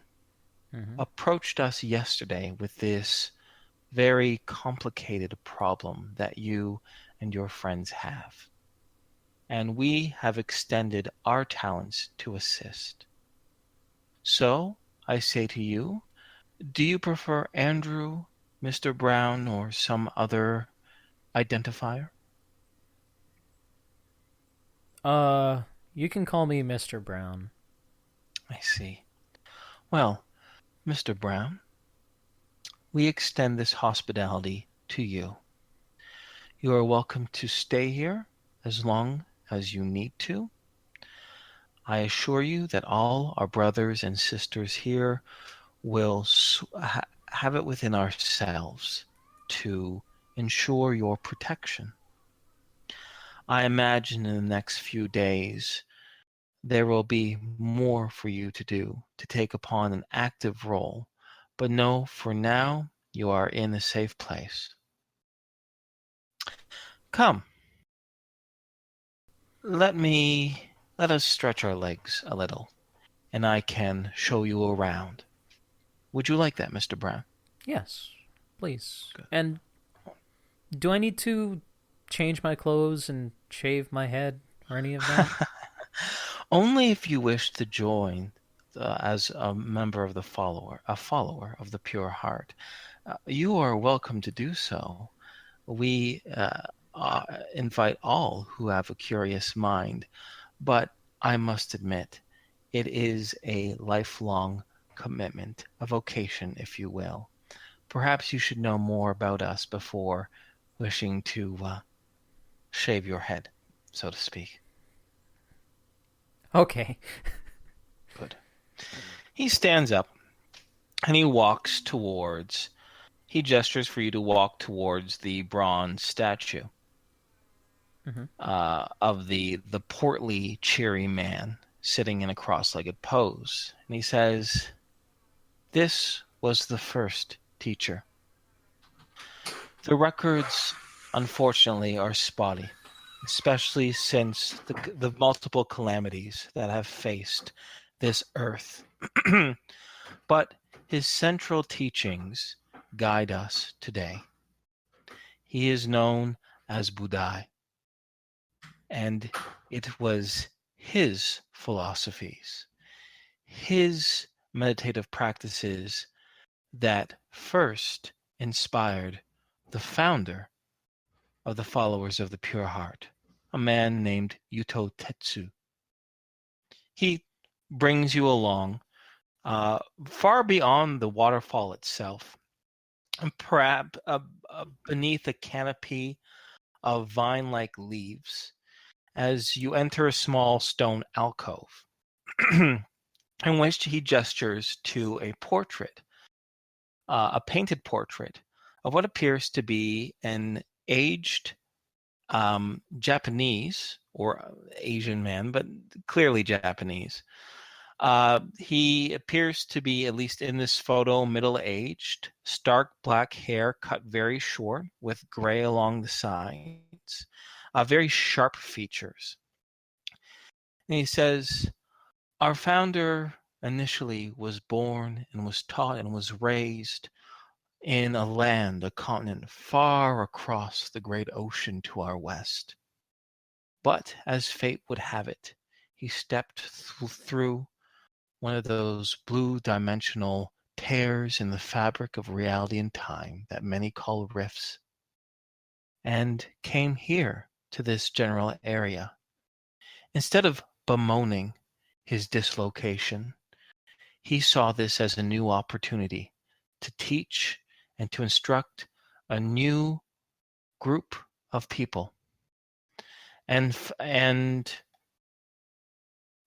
approached us yesterday with this very complicated problem that you and your friends have. And we have extended our talents to assist. So, I say to you, do you prefer Andrew, Mr. Brown, or some other identifier? You can call me Mr. Brown. I see. Well, Mr. Brown, we extend this hospitality to you. You are welcome to stay here as long as you need to. I assure you that all our brothers and sisters here will have it within ourselves to ensure your protection. I imagine in the next few days there will be more for you to do, to take upon an active role. But no, for now, you are in a safe place. Come, let us stretch our legs a little, and I can show you around. Would you like that, Mr. Brown? Yes, please. Good. And do I need to change my clothes and shave my head or any of that? Only if you wish to join as a member of a follower of the pure heart. You are welcome to do so. We invite all who have a curious mind, but I must admit, it is a lifelong commitment, a vocation, if you will. Perhaps you should know more about us before wishing to shave your head, so to speak. Okay. Good. He stands up and he gestures for you to walk towards the bronze statue of the portly, cheery man sitting in a cross-legged pose. And he says, "This was the first teacher. The records, unfortunately, are spotty, especially since the multiple calamities that have faced this earth. But his central teachings guide us today. He is known as Budai, and it was his philosophies, his meditative practices that first inspired the founder of the followers of the pure heart, a man named Yuto Tetsu. He brings you along far beyond the waterfall itself, and perhaps beneath a canopy of vine-like leaves, as you enter a small stone alcove, in which he gestures to a portrait, a painted portrait of what appears to be an aged Japanese or Asian man, but clearly Japanese, He appears to be, at least in this photo, middle-aged, stark black hair cut very short with gray along the sides, very sharp features. And he says, our founder initially was born and was taught and was raised in a land, a continent far across the great ocean to our west. But as fate would have it, he stepped through one of those blue dimensional tears in the fabric of reality and time that many call rifts, and came here to this general area. Instead of bemoaning his dislocation, he saw this as a new opportunity to teach and to instruct a new group of people, and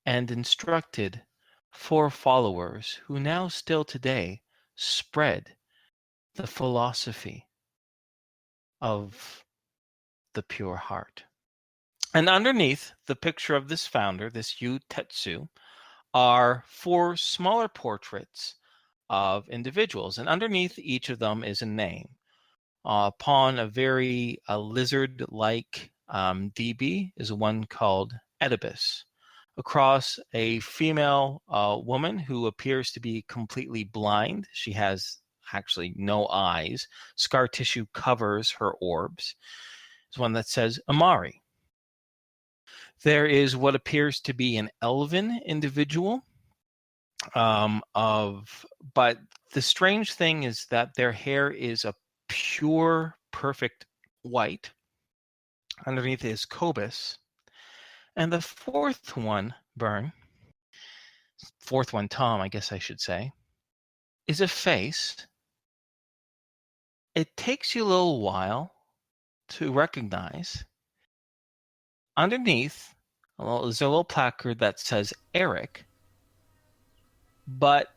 instructed 4 followers who now still today spread the philosophy of the pure heart. And underneath the picture of this founder, this Yu Tetsu, are 4 smaller portraits of individuals. And underneath each of them is a name. Upon a very lizard-like DB is one called Oedipus. Across a female woman who appears to be completely blind. She has actually no eyes. Scar tissue covers her orbs. There's one that says Amari. There is what appears to be an elven individual. But the strange thing is that their hair is a pure, perfect white. Underneath is Cobus. And the 4th one, Tom, I guess I should say, is a face. It takes you a little while to recognize. Underneath, there's a little placard that says Eric. But,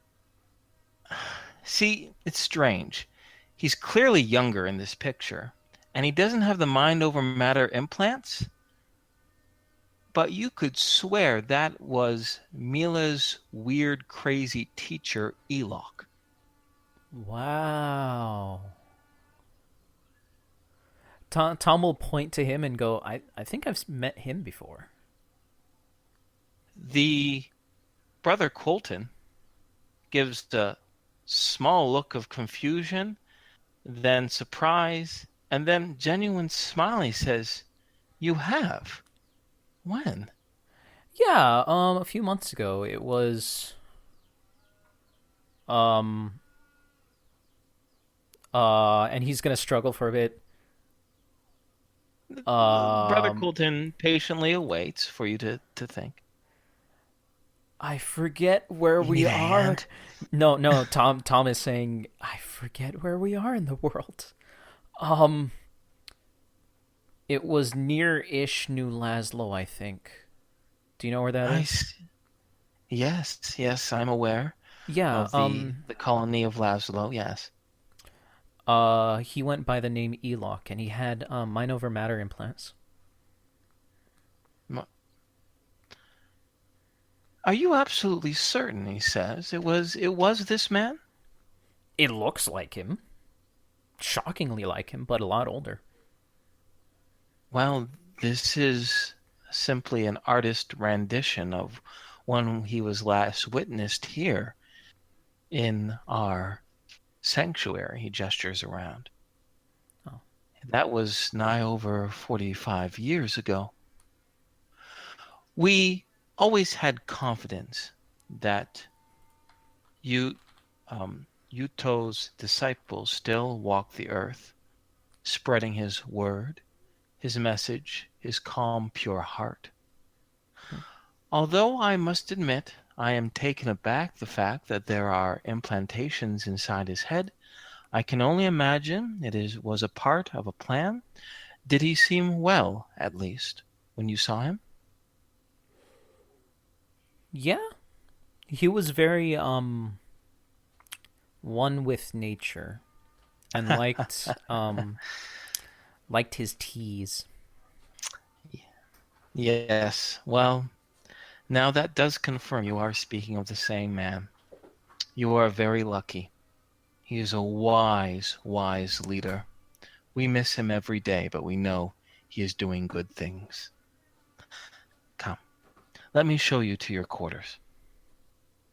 see, it's strange. He's clearly younger in this picture, and he doesn't have the mind over matter implants. But you could swear that was Mila's weird, crazy teacher, Elok. Wow. Tom will point to him and go, I think I've met him before. The brother Colton gives a small look of confusion, then surprise, and then genuine smile. He says, you have? When? Yeah, a few months ago. It was and he's gonna struggle for a bit. Brother Colton patiently awaits for you to think. I forget where You we need a are. hand? No, Tom is saying I forget where we are in the world. It was near-ish New Laszlo, I think. Do you know where that is? Yes, I'm aware Yeah, of the colony of Laszlo, yes. he went by the name Elok, and he had mind over matter implants. Are you absolutely certain, he says, it was this man? It looks like him. Shockingly like him, but a lot older. Well, this is simply an artist rendition of when he was last witnessed here in our sanctuary. He gestures around. Oh. That was nigh over 45 years ago. We always had confidence that Yuto's disciples still walk the earth, spreading his word, his message, his calm, pure heart. Although I must admit, I am taken aback the fact that there are implantations inside his head. I can only imagine was a part of a plan. Did he seem well, at least, when you saw him? Yeah, he was very one with nature, and liked his teas. Yes, well, Now that does confirm you are speaking of the same man. You are very lucky. He is a wise, wise leader. We miss him every day, but we know he is doing good things. Come, let me show you to your quarters.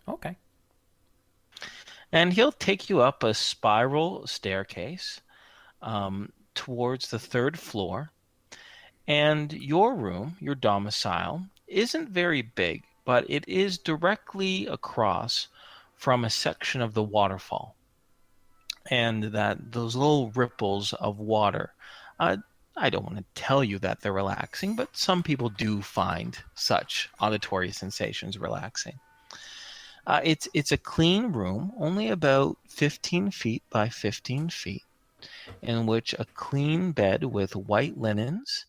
Okay. And he'll take you up a spiral staircase towards the third floor. And your room, your domicile, isn't very big, but it is directly across from a section of the waterfall. And that those little ripples of water, uh, I don't want to tell you that they're relaxing, but some people do find such auditory sensations relaxing. It's a clean room, only about 15 feet by 15 feet, in which a clean bed with white linens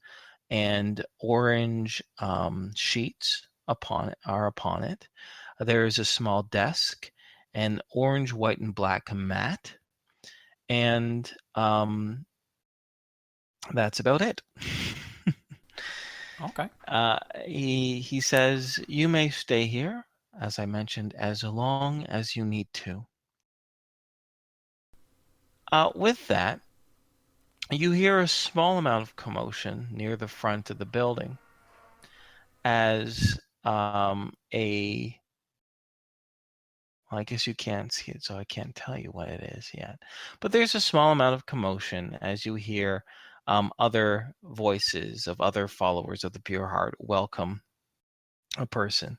and orange sheets are upon it. There is a small desk, an orange, white, and black mat, and that's about it. Okay. He says you may stay here, as I mentioned, as long as you need to. With that, you hear a small amount of commotion near the front of the building as a well, I guess you can't see it, so I can't tell you what it is yet. But there's a small amount of commotion as you hear other voices of other followers of the Pure Heart welcome a person.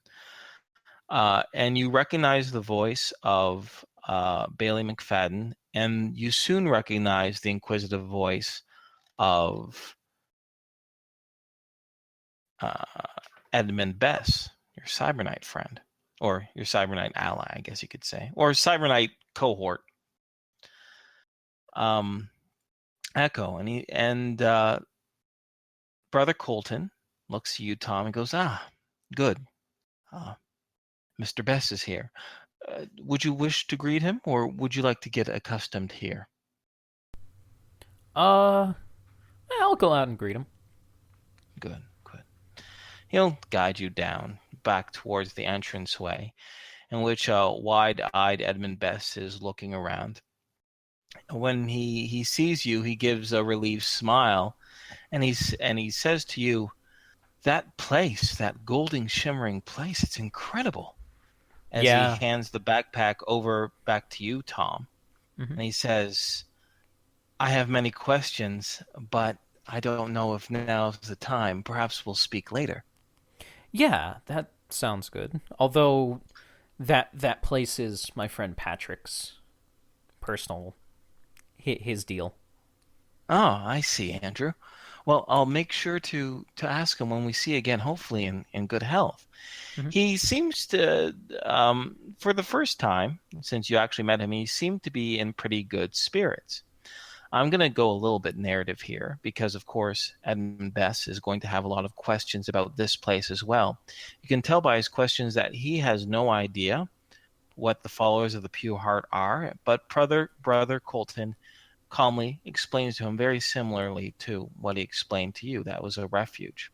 And you recognize the voice of Bailey McFadden, and you soon recognize the inquisitive voice of Edmund Bess, your Cyberknight friend, or your Cyberknight ally, I guess you could say, or Cyberknight cohort. Echo, and Brother Colton looks at you, Tom, and goes, good. Mr. Bess is here. Would you wish to greet him, or would you like to get accustomed here? I'll go out and greet him. Good. He'll guide you down, back towards the entranceway, in which a wide-eyed Edmund Bess is looking around. When he sees you, he gives a relieved smile, and he says to you, "That place, that golden shimmering place, it's incredible." As he Yeah. hands the backpack over back to you, Tom, and he says, "I have many questions, but I don't know if now's the time. Perhaps we'll speak later." Yeah, that sounds good. Although that place is my friend Patrick's personal his deal. Oh, I see, Andrew. Well, I'll make sure to ask him when we see again, hopefully in good health. Mhm. He seems to, for the first time since you actually met him, he seemed to be in pretty good spirits. I'm going to go a little bit narrative here because, of course, Edmund Bess is going to have a lot of questions about this place as well. You can tell by his questions that he has no idea what the followers of the Pure Heart are, but brother Colton calmly explains to him very similarly to what he explained to you. That was a refuge.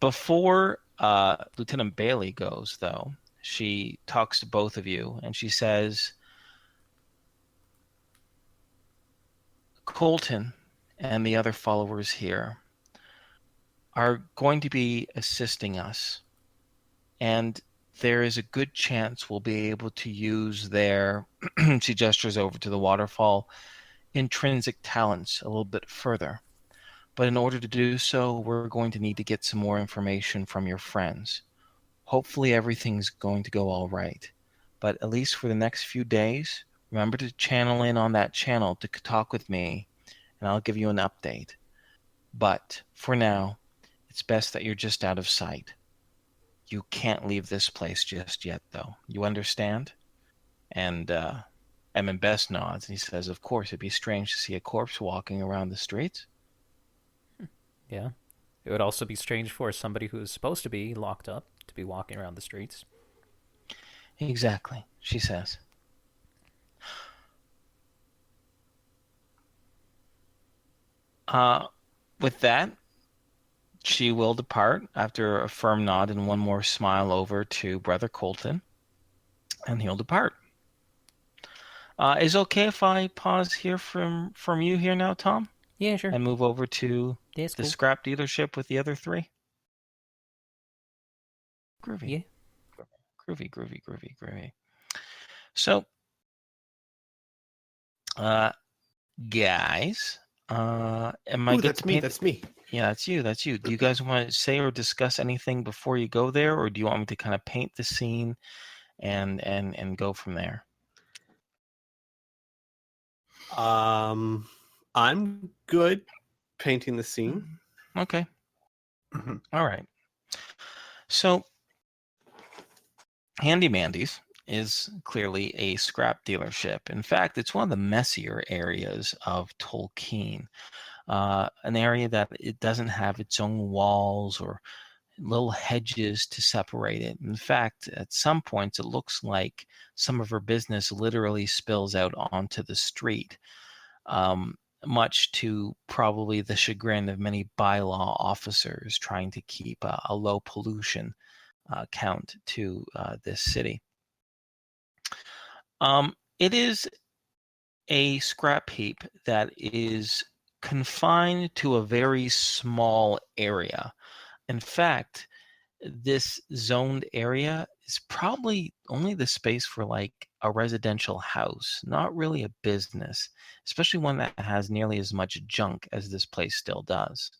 Before Lieutenant Bailey goes, though, she talks to both of you and she says, Colton and the other followers here are going to be assisting us, and there is a good chance we'll be able to use their, she gestures over to the waterfall, intrinsic talents a little bit further. But in order to do so, we're going to need to get some more information from your friends. Hopefully everything's going to go all right. But at least for the next few days, remember to channel in on that channel to talk with me, and I'll give you an update. But for now, it's best that you're just out of sight. You can't leave this place just yet, though. You understand? And Emmett Best nods, and he says, of course, it'd be strange to see a corpse walking around the streets. Yeah. It would also be strange for somebody who is supposed to be locked up to be walking around the streets. Exactly, she says. With that, She will depart after a firm nod and one more smile over to Brother Colton, and he'll depart. Is it okay if I pause here from you here now, Tom, Yeah, sure. and move over to Yeah, it's the cool. scrap dealership with the other three? Groovy. Yeah. Groovy. So, guys, am I Ooh, good that's to me. paint? That's me. Yeah, that's you. That's you. Do you guys want to say or discuss anything before you go there, or do you want me to kind of paint the scene and go from there? I'm good painting the scene. Okay. Mhm. All right. So, Handy Mandy's is clearly a scrap dealership. In fact, it's one of the messier areas of Tolkien. An area that it doesn't have its own walls or little hedges to separate it. In fact, at some points, it looks like some of her business literally spills out onto the street, much to probably the chagrin of many bylaw officers trying to keep a low pollution count to this city. It is a scrap heap that is confined to a very small area. In fact, this zoned area is probably only the space for like a residential house, not really a business, especially one that has nearly as much junk as this place still does.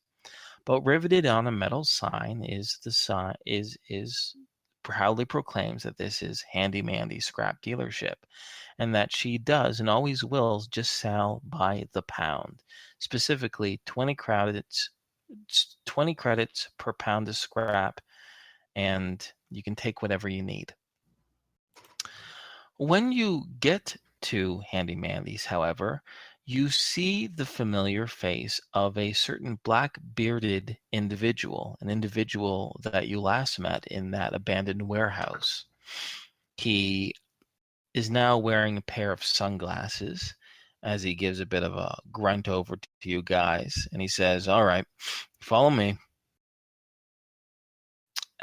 But riveted on a metal sign is the sign is proudly proclaims that this is Handy Mandy Scrap Dealership, and that she does and always will just sell by the pound, specifically 20 credits per pound of scrap, and you can take whatever you need. When you get to Handy Mandy's, however, you see the familiar face of a certain black bearded individual, an individual that you last met in that abandoned warehouse. He is now wearing a pair of sunglasses as he gives a bit of a grunt over to you guys, and he says, "All right, follow me."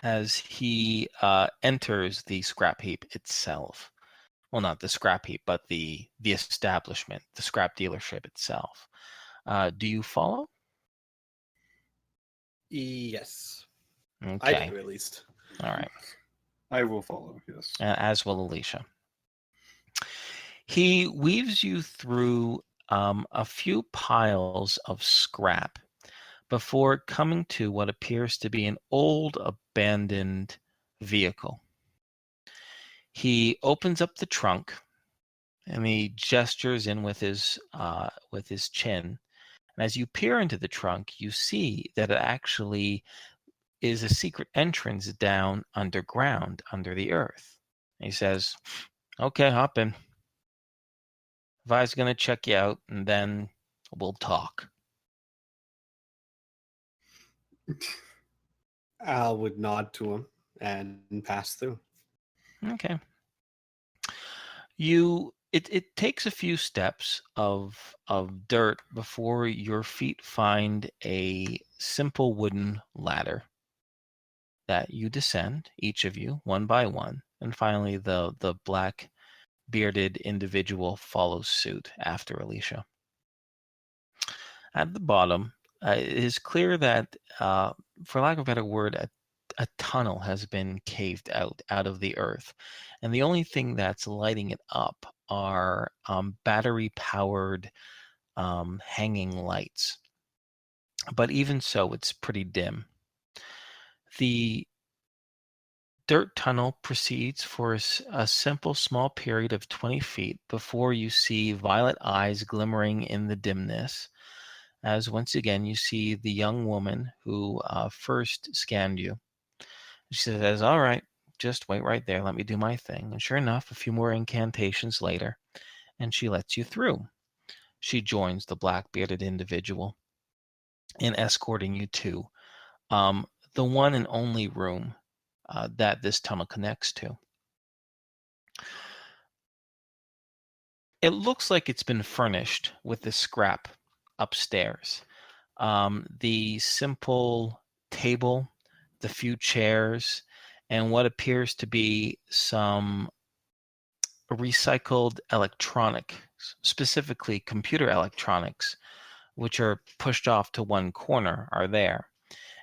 As he enters the scrap heap itself. Well, not the scrap heap, but the establishment, the scrap dealership itself. Do you follow? Yes, I Okay. do at least. All right. I will follow, yes. As will Alicia. He weaves you through a few piles of scrap before coming to what appears to be an old abandoned vehicle. He opens up the trunk and he gestures in with his chin. And as you peer into the trunk, you see that it actually is a secret entrance down underground, under the earth. And he says, "Okay, hop in. Vi's gonna check you out, and then we'll talk." Al would nod to him and pass through. Okay. It takes a few steps of dirt before your feet find a simple wooden ladder that you descend, each of you, one by one, and finally the black bearded individual follows suit after Alicia. At the bottom, it is clear that, for lack of a better word, a tunnel has been caved out of the earth, and the only thing that's lighting it up are battery-powered hanging lights. But even so, it's pretty dim. The dirt tunnel proceeds for a simple small period of 20 feet before you see violet eyes glimmering in the dimness, as once again you see the young woman who first scanned you. She says, "All right, just wait right there. Let me do my thing." And sure enough, a few more incantations later, and she lets you through. She joins the black-bearded individual in escorting you to the one and only room that this tunnel connects to. It looks like it's been furnished with the scrap upstairs. The simple table, the few chairs, and what appears to be some recycled electronics, specifically computer electronics, which are pushed off to one corner, are there.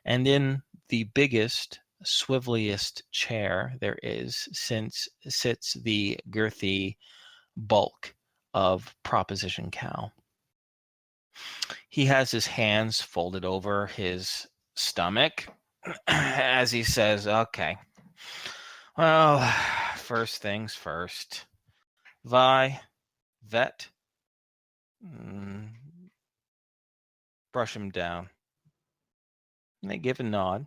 And in the biggest, swiveliest chair there is sits the girthy bulk of Proposition Cal. He has his hands folded over his stomach as he says, okay, well, first things first. Vet, brush him down. And they give a nod.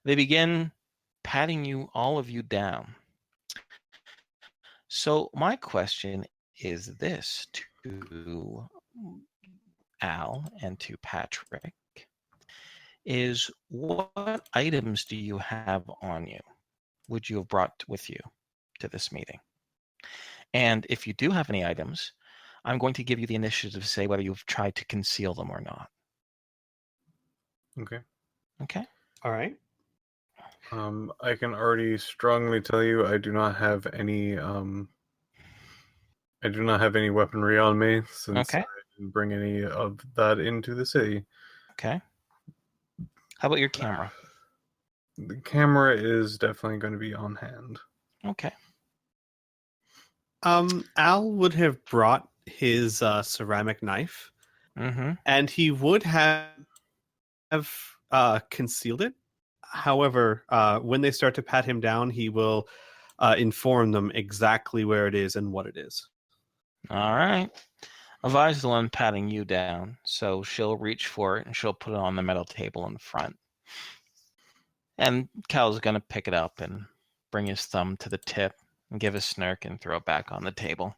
They begin patting all of you down. So my question is this to Al and to Patrick, is what items do you have on you? Would you have brought with you to this meeting? And if you do have any items, I'm going to give you the initiative to say whether you've tried to conceal them or not. Okay. Okay. All right. I can already strongly tell you I do not have any weaponry on me since Okay. I didn't bring any of that into the city. Okay. How about your camera? The camera is definitely going to be on hand. Okay. Al would have brought his ceramic knife, Mm-hmm. and he would have concealed it. However, when they start to pat him down, he will inform them exactly where it is and what it is. All right. Avi's the one patting you down, so she'll reach for it and she'll put it on the metal table in front. And Cal's going to pick it up and bring his thumb to the tip and give a smirk and throw it back on the table.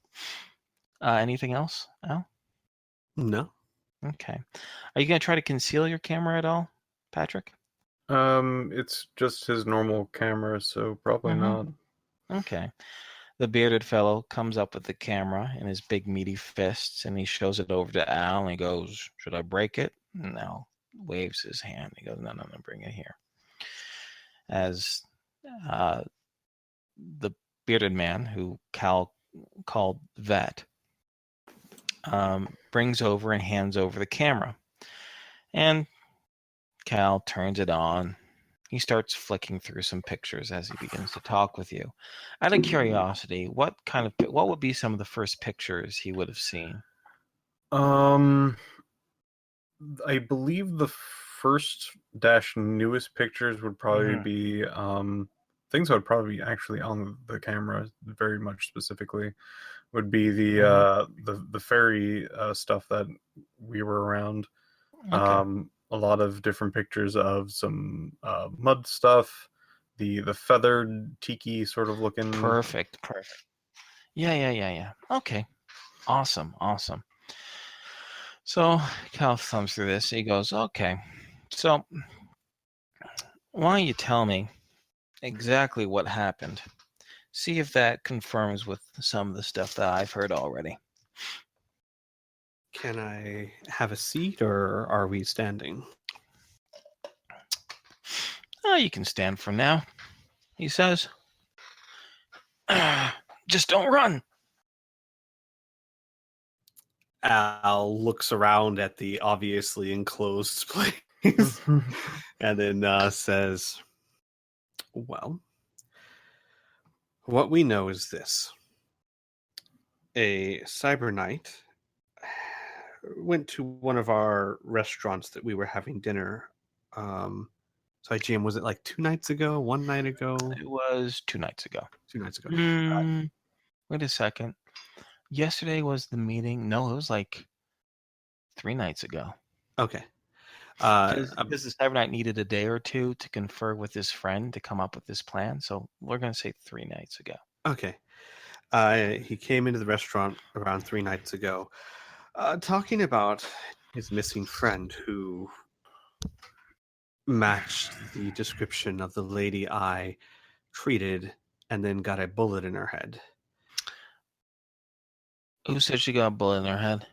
Anything else, Al? No. Okay. Are you going to try to conceal your camera at all, Patrick? It's just his normal camera, so probably not. Okay. The bearded fellow comes up with the camera in his big meaty fists, and he shows it over to Al, and he goes, "Should I break it?" And Al waves his hand. He goes, No, bring it here. As the bearded man, who Cal called Vet, brings over and hands over the camera. And Cal turns it on. He starts flicking through some pictures as he begins to talk with you. Out of curiosity, what would be some of the first pictures he would have seen? I believe the first newest pictures would probably be things that would probably be actually on the camera, very much specifically, would be the ferry stuff that we were around. Okay. A lot of different pictures of some mud stuff, the feathered tiki sort of looking. Perfect. Yeah. Okay. Awesome. So Cal thumbs through this. He goes, okay. So why don't you tell me exactly what happened? See if that confirms with some of the stuff that I've heard already. Can I have a seat, or are we standing? Oh, you can stand for now, he says. Just don't run. Al looks around at the obviously enclosed place and then says, well, what we know is this. A cyber knight went to one of our restaurants that we were having dinner. Sorry, Jim, was it like 2 nights ago? 1 night ago? It was 2 nights ago. 2 nights ago. Wait a second. Yesterday was the meeting. No, it was like 3 nights ago. Okay. Because the cyber knight needed a day or two to confer with his friend to come up with this plan. So we're going to say 3 nights ago. Okay. He came into the restaurant around 3 nights ago, talking about his missing friend who matched the description of the lady I treated and then got a bullet in her head. Who said she got a bullet in her head?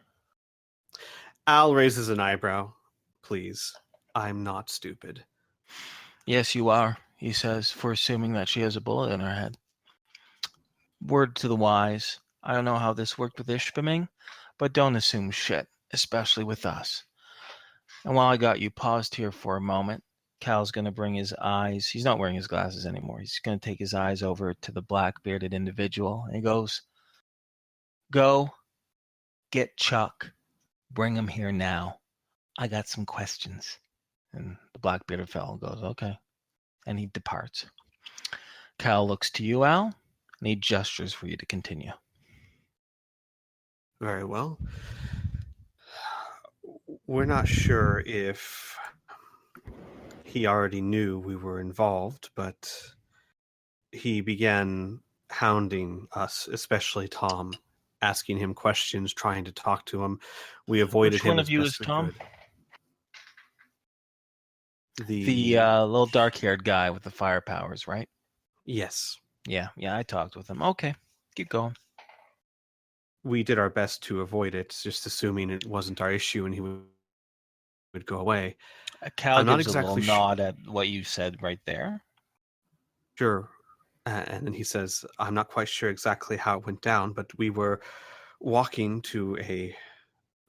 Al raises an eyebrow. Please, I'm not stupid. Yes, you are, he says, for assuming that she has a bullet in her head. Word to the wise. I don't know how this worked with Ishbaming, but don't assume shit, especially with us. And while I got you paused here for a moment, Cal's going to bring his eyes. He's not wearing his glasses anymore. He's going to take his eyes over to the black-bearded individual. And he goes, go get Chuck. Bring him here now. I got some questions. And the black-bearded fellow goes, okay. And he departs. Cal looks to you, Al, and he gestures for you to continue. Very well. We're not sure if he already knew we were involved, but he began hounding us, especially Tom, asking him questions, trying to talk to him. We avoided Which him one as of you best is we Tom? could. The little dark-haired guy with the fire powers, right? Yes. Yeah, I talked with him. Okay, keep going. We did our best to avoid it, just assuming it wasn't our issue and he would go away. Cal I'm not gives a little exactly nod at what you said right there. Sure. And then he says, I'm not quite sure exactly how it went down, but we were walking to a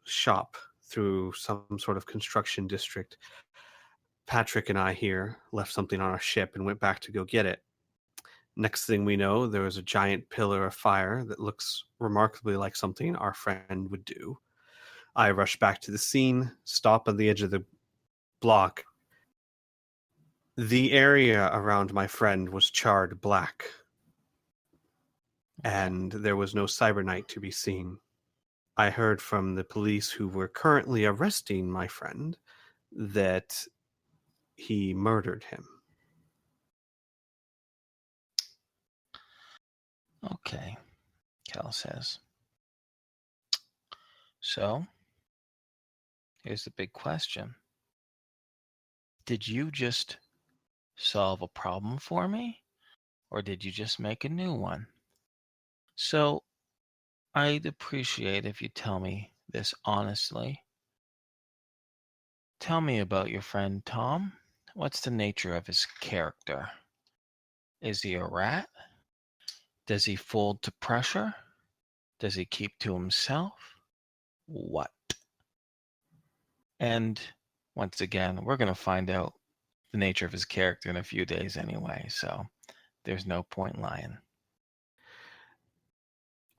shop through some sort of construction district. Patrick and I here left something on our ship and went back to go get it. Next thing we know, there was a giant pillar of fire that looks remarkably like something our friend would do. I rush back to the scene, stop on the edge of the block. The area around my friend was charred black, and there was no cyberknight to be seen. I heard from the police who were currently arresting my friend that he murdered him. Okay, Cal says. So, here's the big question. Did you just solve a problem for me, or did you just make a new one? So, I'd appreciate if you tell me this honestly. Tell me about your friend Tom. What's the nature of his character? Is he a rat? Does he fold to pressure? Does he keep to himself? What? And once again, we're going to find out the nature of his character in a few days anyway, so there's no point lying.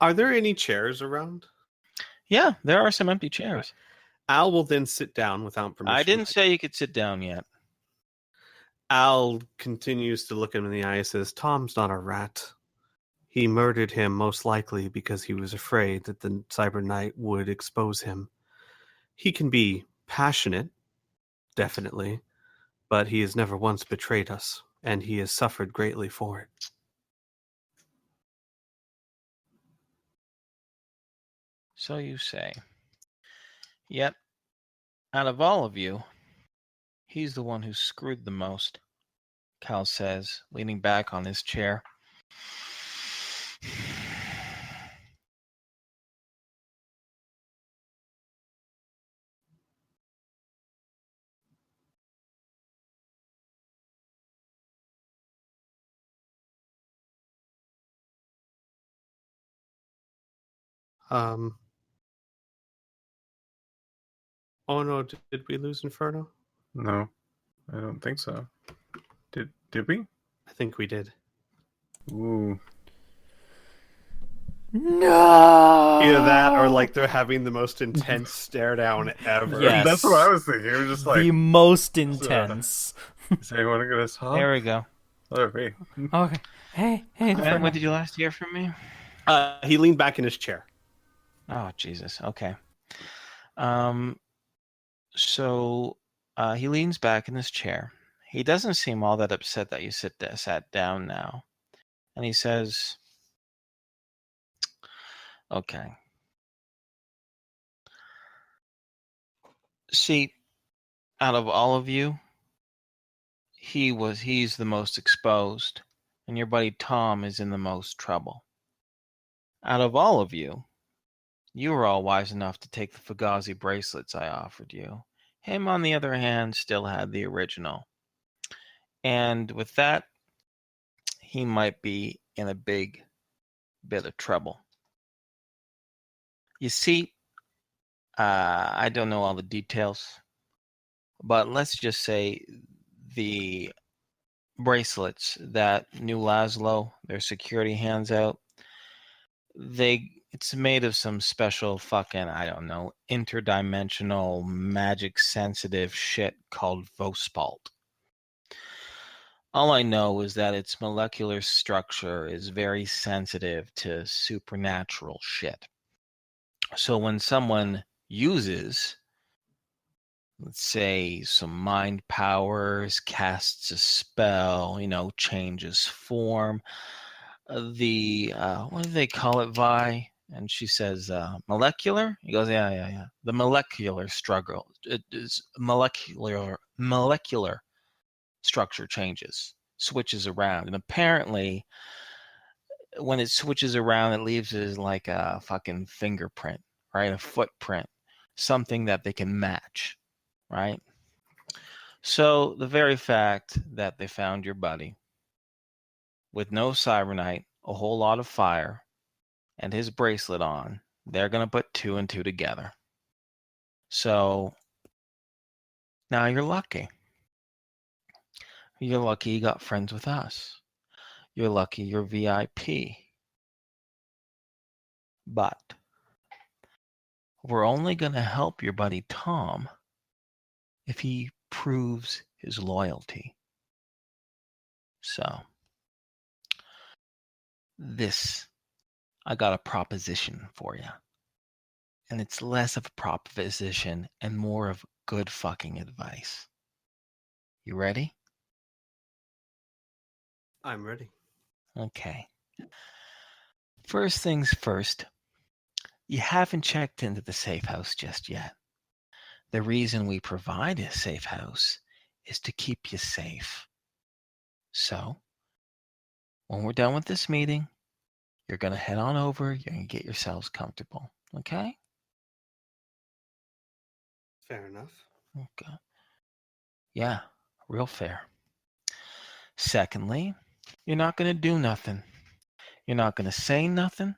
Are there any chairs around? Yeah, there are some empty chairs. Al will then sit down without permission. I didn't say you could sit down yet. Al continues to look him in the eye and says, Tom's not a rat. He murdered him most likely because he was afraid that the Cyber Knight would expose him. He can be passionate, definitely, but he has never once betrayed us, and he has suffered greatly for it. So you say. Yet, out of all of you, he's the one who screwed the most, Cal says, leaning back on his chair. Oh no, did we lose Inferno? No, I don't think so. Did we? I think we did. Ooh. No. Either that or like they're having the most intense stare down ever. Yes. That's what I was thinking. It was just like, the most intense. is anyone going to talk? There we go. Let it be. Okay. Hey, Inferno. When did you last hear from me? He leaned back in his chair. Oh, Jesus. Okay. So he leans back in his chair. He doesn't seem all that upset that you sat down now. And he says, okay. See, out of all of you, he's the most exposed, and your buddy Tom is in the most trouble. Out of all of you, you were all wise enough to take the Fugazi bracelets I offered you. Him, on the other hand, still had the original. And with that, he might be in a big bit of trouble. You see, I don't know all the details, but let's just say the bracelets that New Laszlo, their security, hands out, it's made of some special fucking, I don't know, interdimensional magic sensitive shit called Vospalt. All I know is that its molecular structure is very sensitive to supernatural shit. So when someone uses, let's say, some mind powers, casts a spell, changes form, what do they call it, Vi? And she says, molecular? He goes, yeah. The molecular struggle. It is molecular structure changes, switches around. And apparently, when it switches around, it leaves it like a fucking fingerprint, right? A footprint, something that they can match, right? So the very fact that they found your buddy with no cybernite, a whole lot of fire, and his bracelet on, they're going to put 2 and 2 together. So now you're lucky. You're lucky you got friends with us. You're lucky you're VIP. But we're only going to help your buddy Tom if he proves his loyalty. So, I got a proposition for you. And it's less of a proposition and more of good fucking advice. You ready? I'm ready. Okay. First things first, you haven't checked into the safe house just yet. The reason we provide a safe house is to keep you safe. So, when we're done with this meeting, you're going to head on over, you're going to get yourselves comfortable. Okay? Fair enough. Okay. Yeah, real fair. Secondly, you're not going to do nothing. You're not going to say nothing.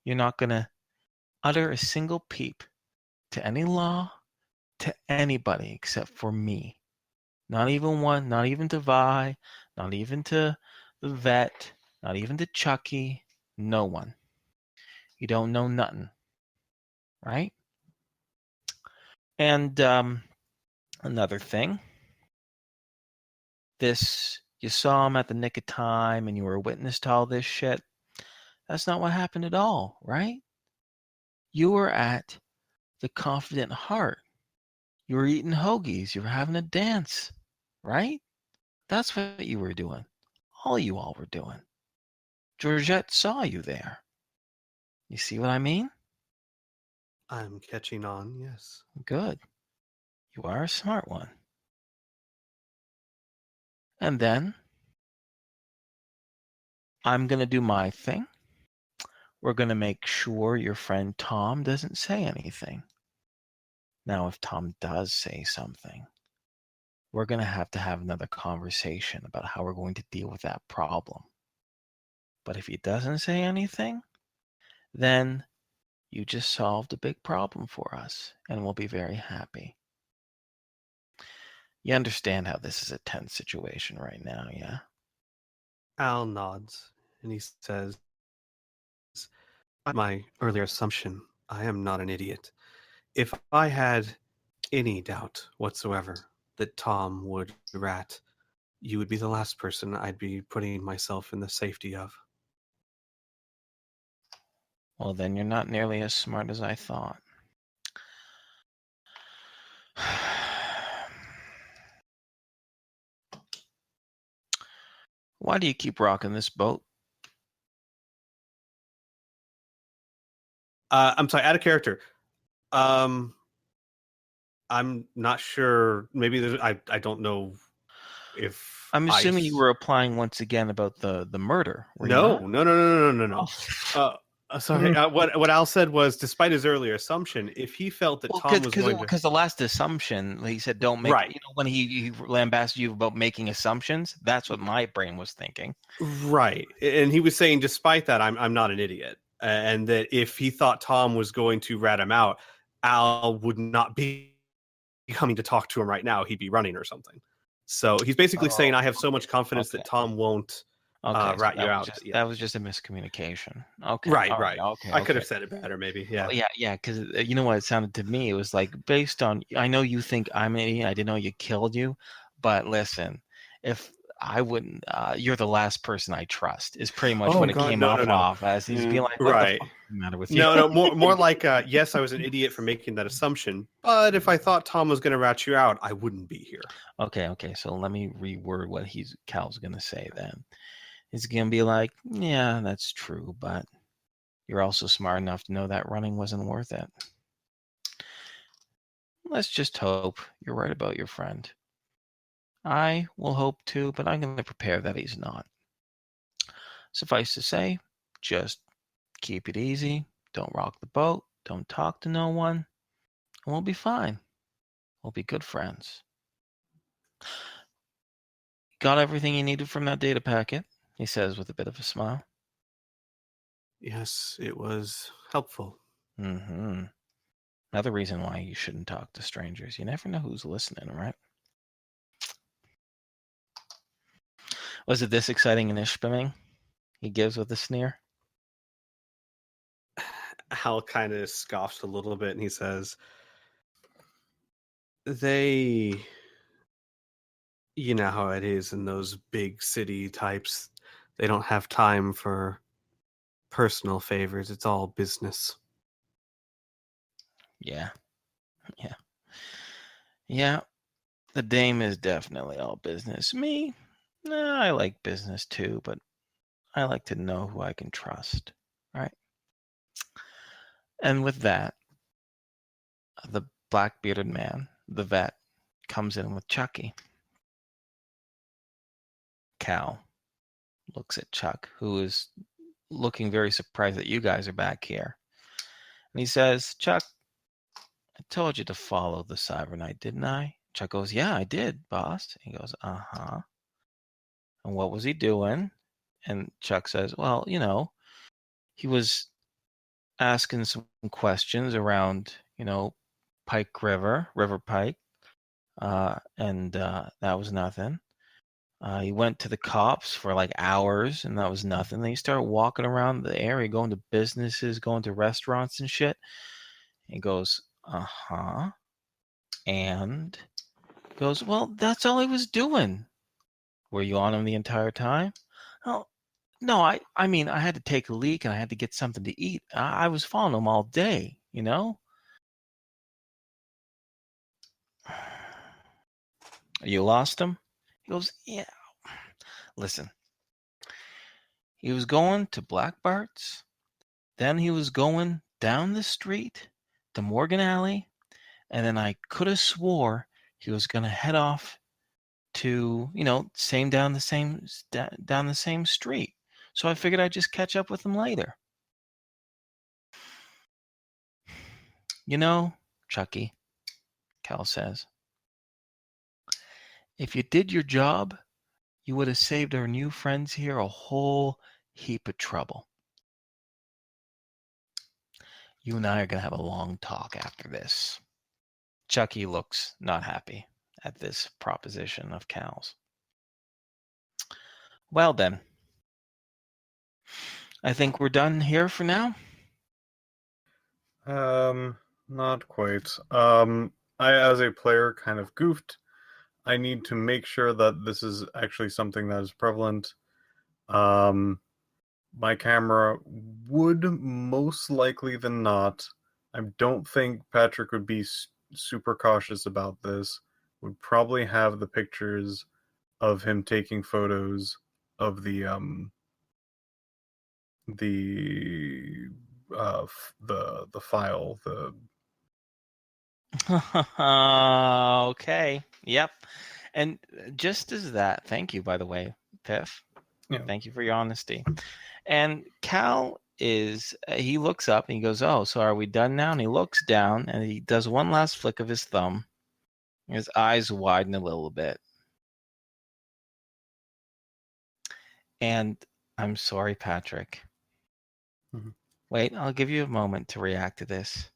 You're not going to utter a single peep to any law, to anybody except for me. Not even one, not even to Vi, not even to the vet, not even to Chucky. No one. You don't know nothing. Right? And another thing. You saw him at the nick of time and you were a witness to all this shit. That's not what happened at all, right? You were at the Confident Heart. You were eating hoagies. You were having a dance, right? That's what you were doing. All you all were doing. Georgette saw you there. You see what I mean? I'm catching on, yes. Good. You are a smart one. And then I'm going to do my thing. We're going to make sure your friend Tom doesn't say anything. Now, if Tom does say something, we're going to have another conversation about how we're going to deal with that problem. But if he doesn't say anything, then you just solved a big problem for us, and we'll be very happy. You understand how this is a tense situation right now, yeah? Al nods, and he says, my earlier assumption, I am not an idiot. If I had any doubt whatsoever that Tom would rat, you would be the last person I'd be putting myself in the safety of. Well, then you're not nearly as smart as I thought. Why do you keep rocking this boat? I'm sorry, out of character. I'm not sure. Maybe I don't know if I'm assuming you were applying once again about the murder. Were you No. not? No. Sorry, what Al said was, despite his earlier assumption, if he felt that Tom was going to... Because the last assumption, he said, don't make... Right. You know, when he lambasted you about making assumptions, that's what my brain was thinking. Right. And he was saying, despite that, I'm not an idiot. And that if he thought Tom was going to rat him out, Al would not be coming to talk to him right now. He'd be running or something. So he's basically saying, I have so much confidence that Tom won't rat you out. That was just a miscommunication. Okay. Right. Okay. I could have said it better, maybe. Yeah. Yeah. Because you know what it sounded to me? It was like, based on, I know you think I'm an idiot. I didn't know you killed you. But listen, if I wouldn't, you're the last person I trust, is pretty much what it came off as. He's being like, what the fuck is the matter with you? No, more like, yes, I was an idiot for making that assumption, but if I thought Tom was going to rat you out, I wouldn't be here. Okay, so let me reword what Cal's going to say then. He's going to be like, yeah, that's true, but you're also smart enough to know that running wasn't worth it. Let's just hope you're right about your friend. I will hope too, but I'm going to prepare that he's not. Suffice to say, just keep it easy. Don't rock the boat. Don't talk to no one. And we'll be fine. We'll be good friends. Got everything you needed from that data packet, he says with a bit of a smile. Yes, it was helpful. Mm-hmm. Another reason why you shouldn't talk to strangers. You never know who's listening, right? Was it this exciting in Ishpeming? He gives with a sneer. Hal kind of scoffs a little bit and he says, you know how it is in those big city types. They don't have time for personal favors. It's all business. Yeah. The dame is definitely all business. Me? I like business too, but I like to know who I can trust, right? And with that, the black-bearded man, the vet, comes in with Chucky. Cal looks at Chuck, who is looking very surprised that you guys are back here. And he says, Chuck, I told you to follow the Cyberknight, didn't I? Chuck goes, yeah, I did, boss. He goes, uh-huh. And what was he doing? And Chuck says, well, he was asking some questions around, Pike River Pike. And that was nothing. He went to the cops for like hours, and that was nothing. Then he started walking around the area, going to businesses, going to restaurants and shit. He goes, uh-huh. And goes, well, that's all he was doing. Were you on him the entire time? Oh, no, I mean, I had to take a leak and I had to get something to eat. I was following him all day, You lost him? He goes, yeah. Listen, he was going to Black Bart's. Then he was going down the street to Morgan Alley. And then I could have swore he was going to head off to, down the same street. So I figured I'd just catch up with him later. Chucky, Cal says, if you did your job, you would have saved our new friends here a whole heap of trouble. You and I are going to have a long talk after this. Chucky looks not happy at this proposition of Cal's. Well then, I think we're done here for now. Not quite. I, as a player, kind of goofed. I need to make sure that this is actually something that is prevalent. My camera would most likely than not. I don't think Patrick would be super cautious about this. Would probably have the pictures of him taking photos of the file. Okay. Yep. And just as that, thank you, by the way, Piph. Yeah. Thank you for your honesty. And Cal is he looks up and he goes, "Oh, so are we done now?" And he looks down and he does one last flick of his thumb. His eyes widen a little bit. And I'm sorry, Patrick. Mhm. Wait, I'll give you a moment to react to this.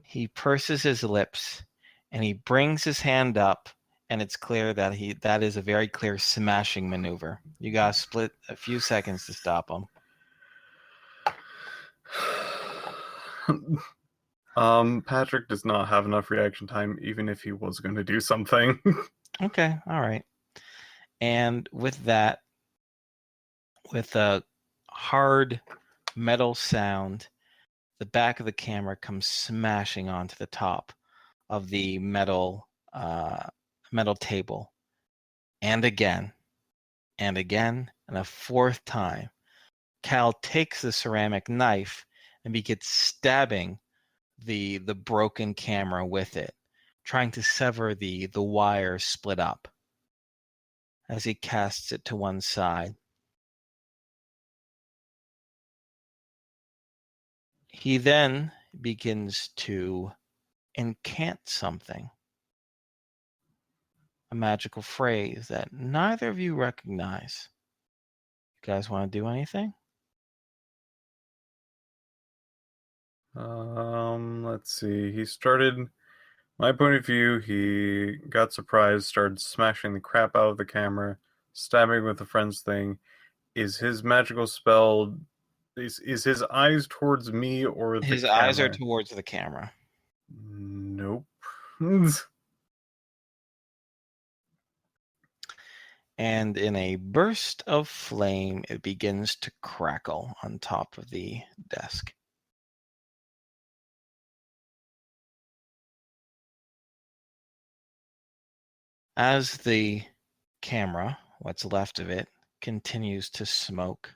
He purses his lips and he brings his hand up, and it's clear that that is a very clear smashing maneuver. You gotta split a few seconds to stop him. Patrick does not have enough reaction time, even if he was going to do something. Okay, all right. And with that, with a hard metal sound, the back of the camera comes smashing onto the top of the metal table, and again, and again, and a fourth time, Cal takes the ceramic knife and begins stabbing the broken camera with it, trying to sever the wire split up as he casts it to one side. He then begins to incant something, a magical phrase that neither of you recognize. You guys want to do anything? Let's see. He started, my point of view, he got surprised, started smashing the crap out of the camera, stabbing with a friend's thing. Is his magical spell, is his eyes towards me or the His camera? eyes are towards the camera. Nope. And in a burst of flame, it begins to crackle on top of the desk. As the camera, what's left of it, continues to smoke,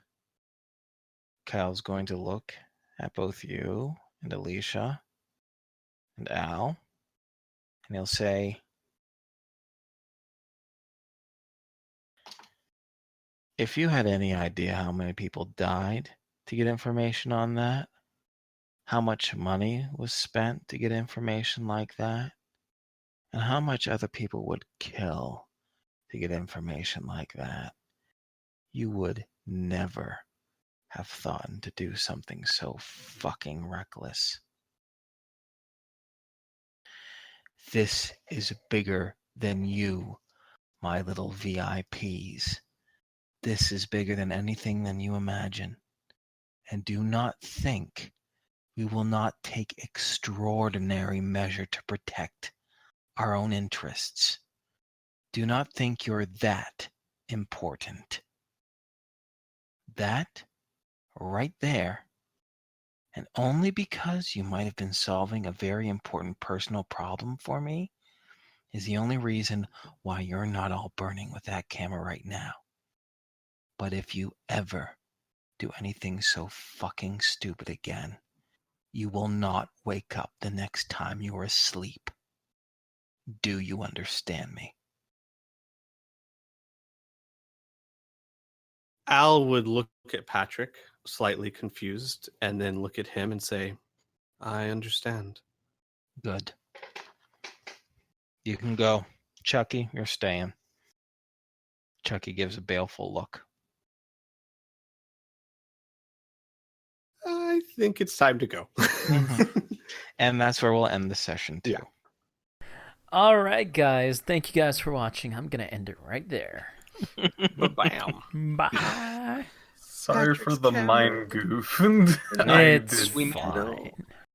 Kyle's going to look at both you and Alicia and Al, and he'll say, if you had any idea how many people died to get information on that, how much money was spent to get information like that, and how much other people would kill to get information like that, you would never have thought to do something so fucking reckless. This is bigger than you, my little VIPs. This is bigger than anything than you imagine. And do not think we will not take extraordinary measure to protect our own interests. Do not think you're that important. That right there, and only because you might have been solving a very important personal problem for me, is the only reason why you're not all burning with that camera right now. But if you ever do anything so fucking stupid again, you will not wake up the next time you are asleep. Do you understand me? Al would look at Patrick, slightly confused, and then look at him and say, I understand. Good. You can go. Chucky, you're staying. Chucky gives a baleful look. I think it's time to go. And that's where we'll end the session too. Yeah. All right, guys. Thank you guys for watching. I'm going to end it right there. Bam. Bye. Sorry Patrick's for the camera. mind goof. It's didn't fine. know.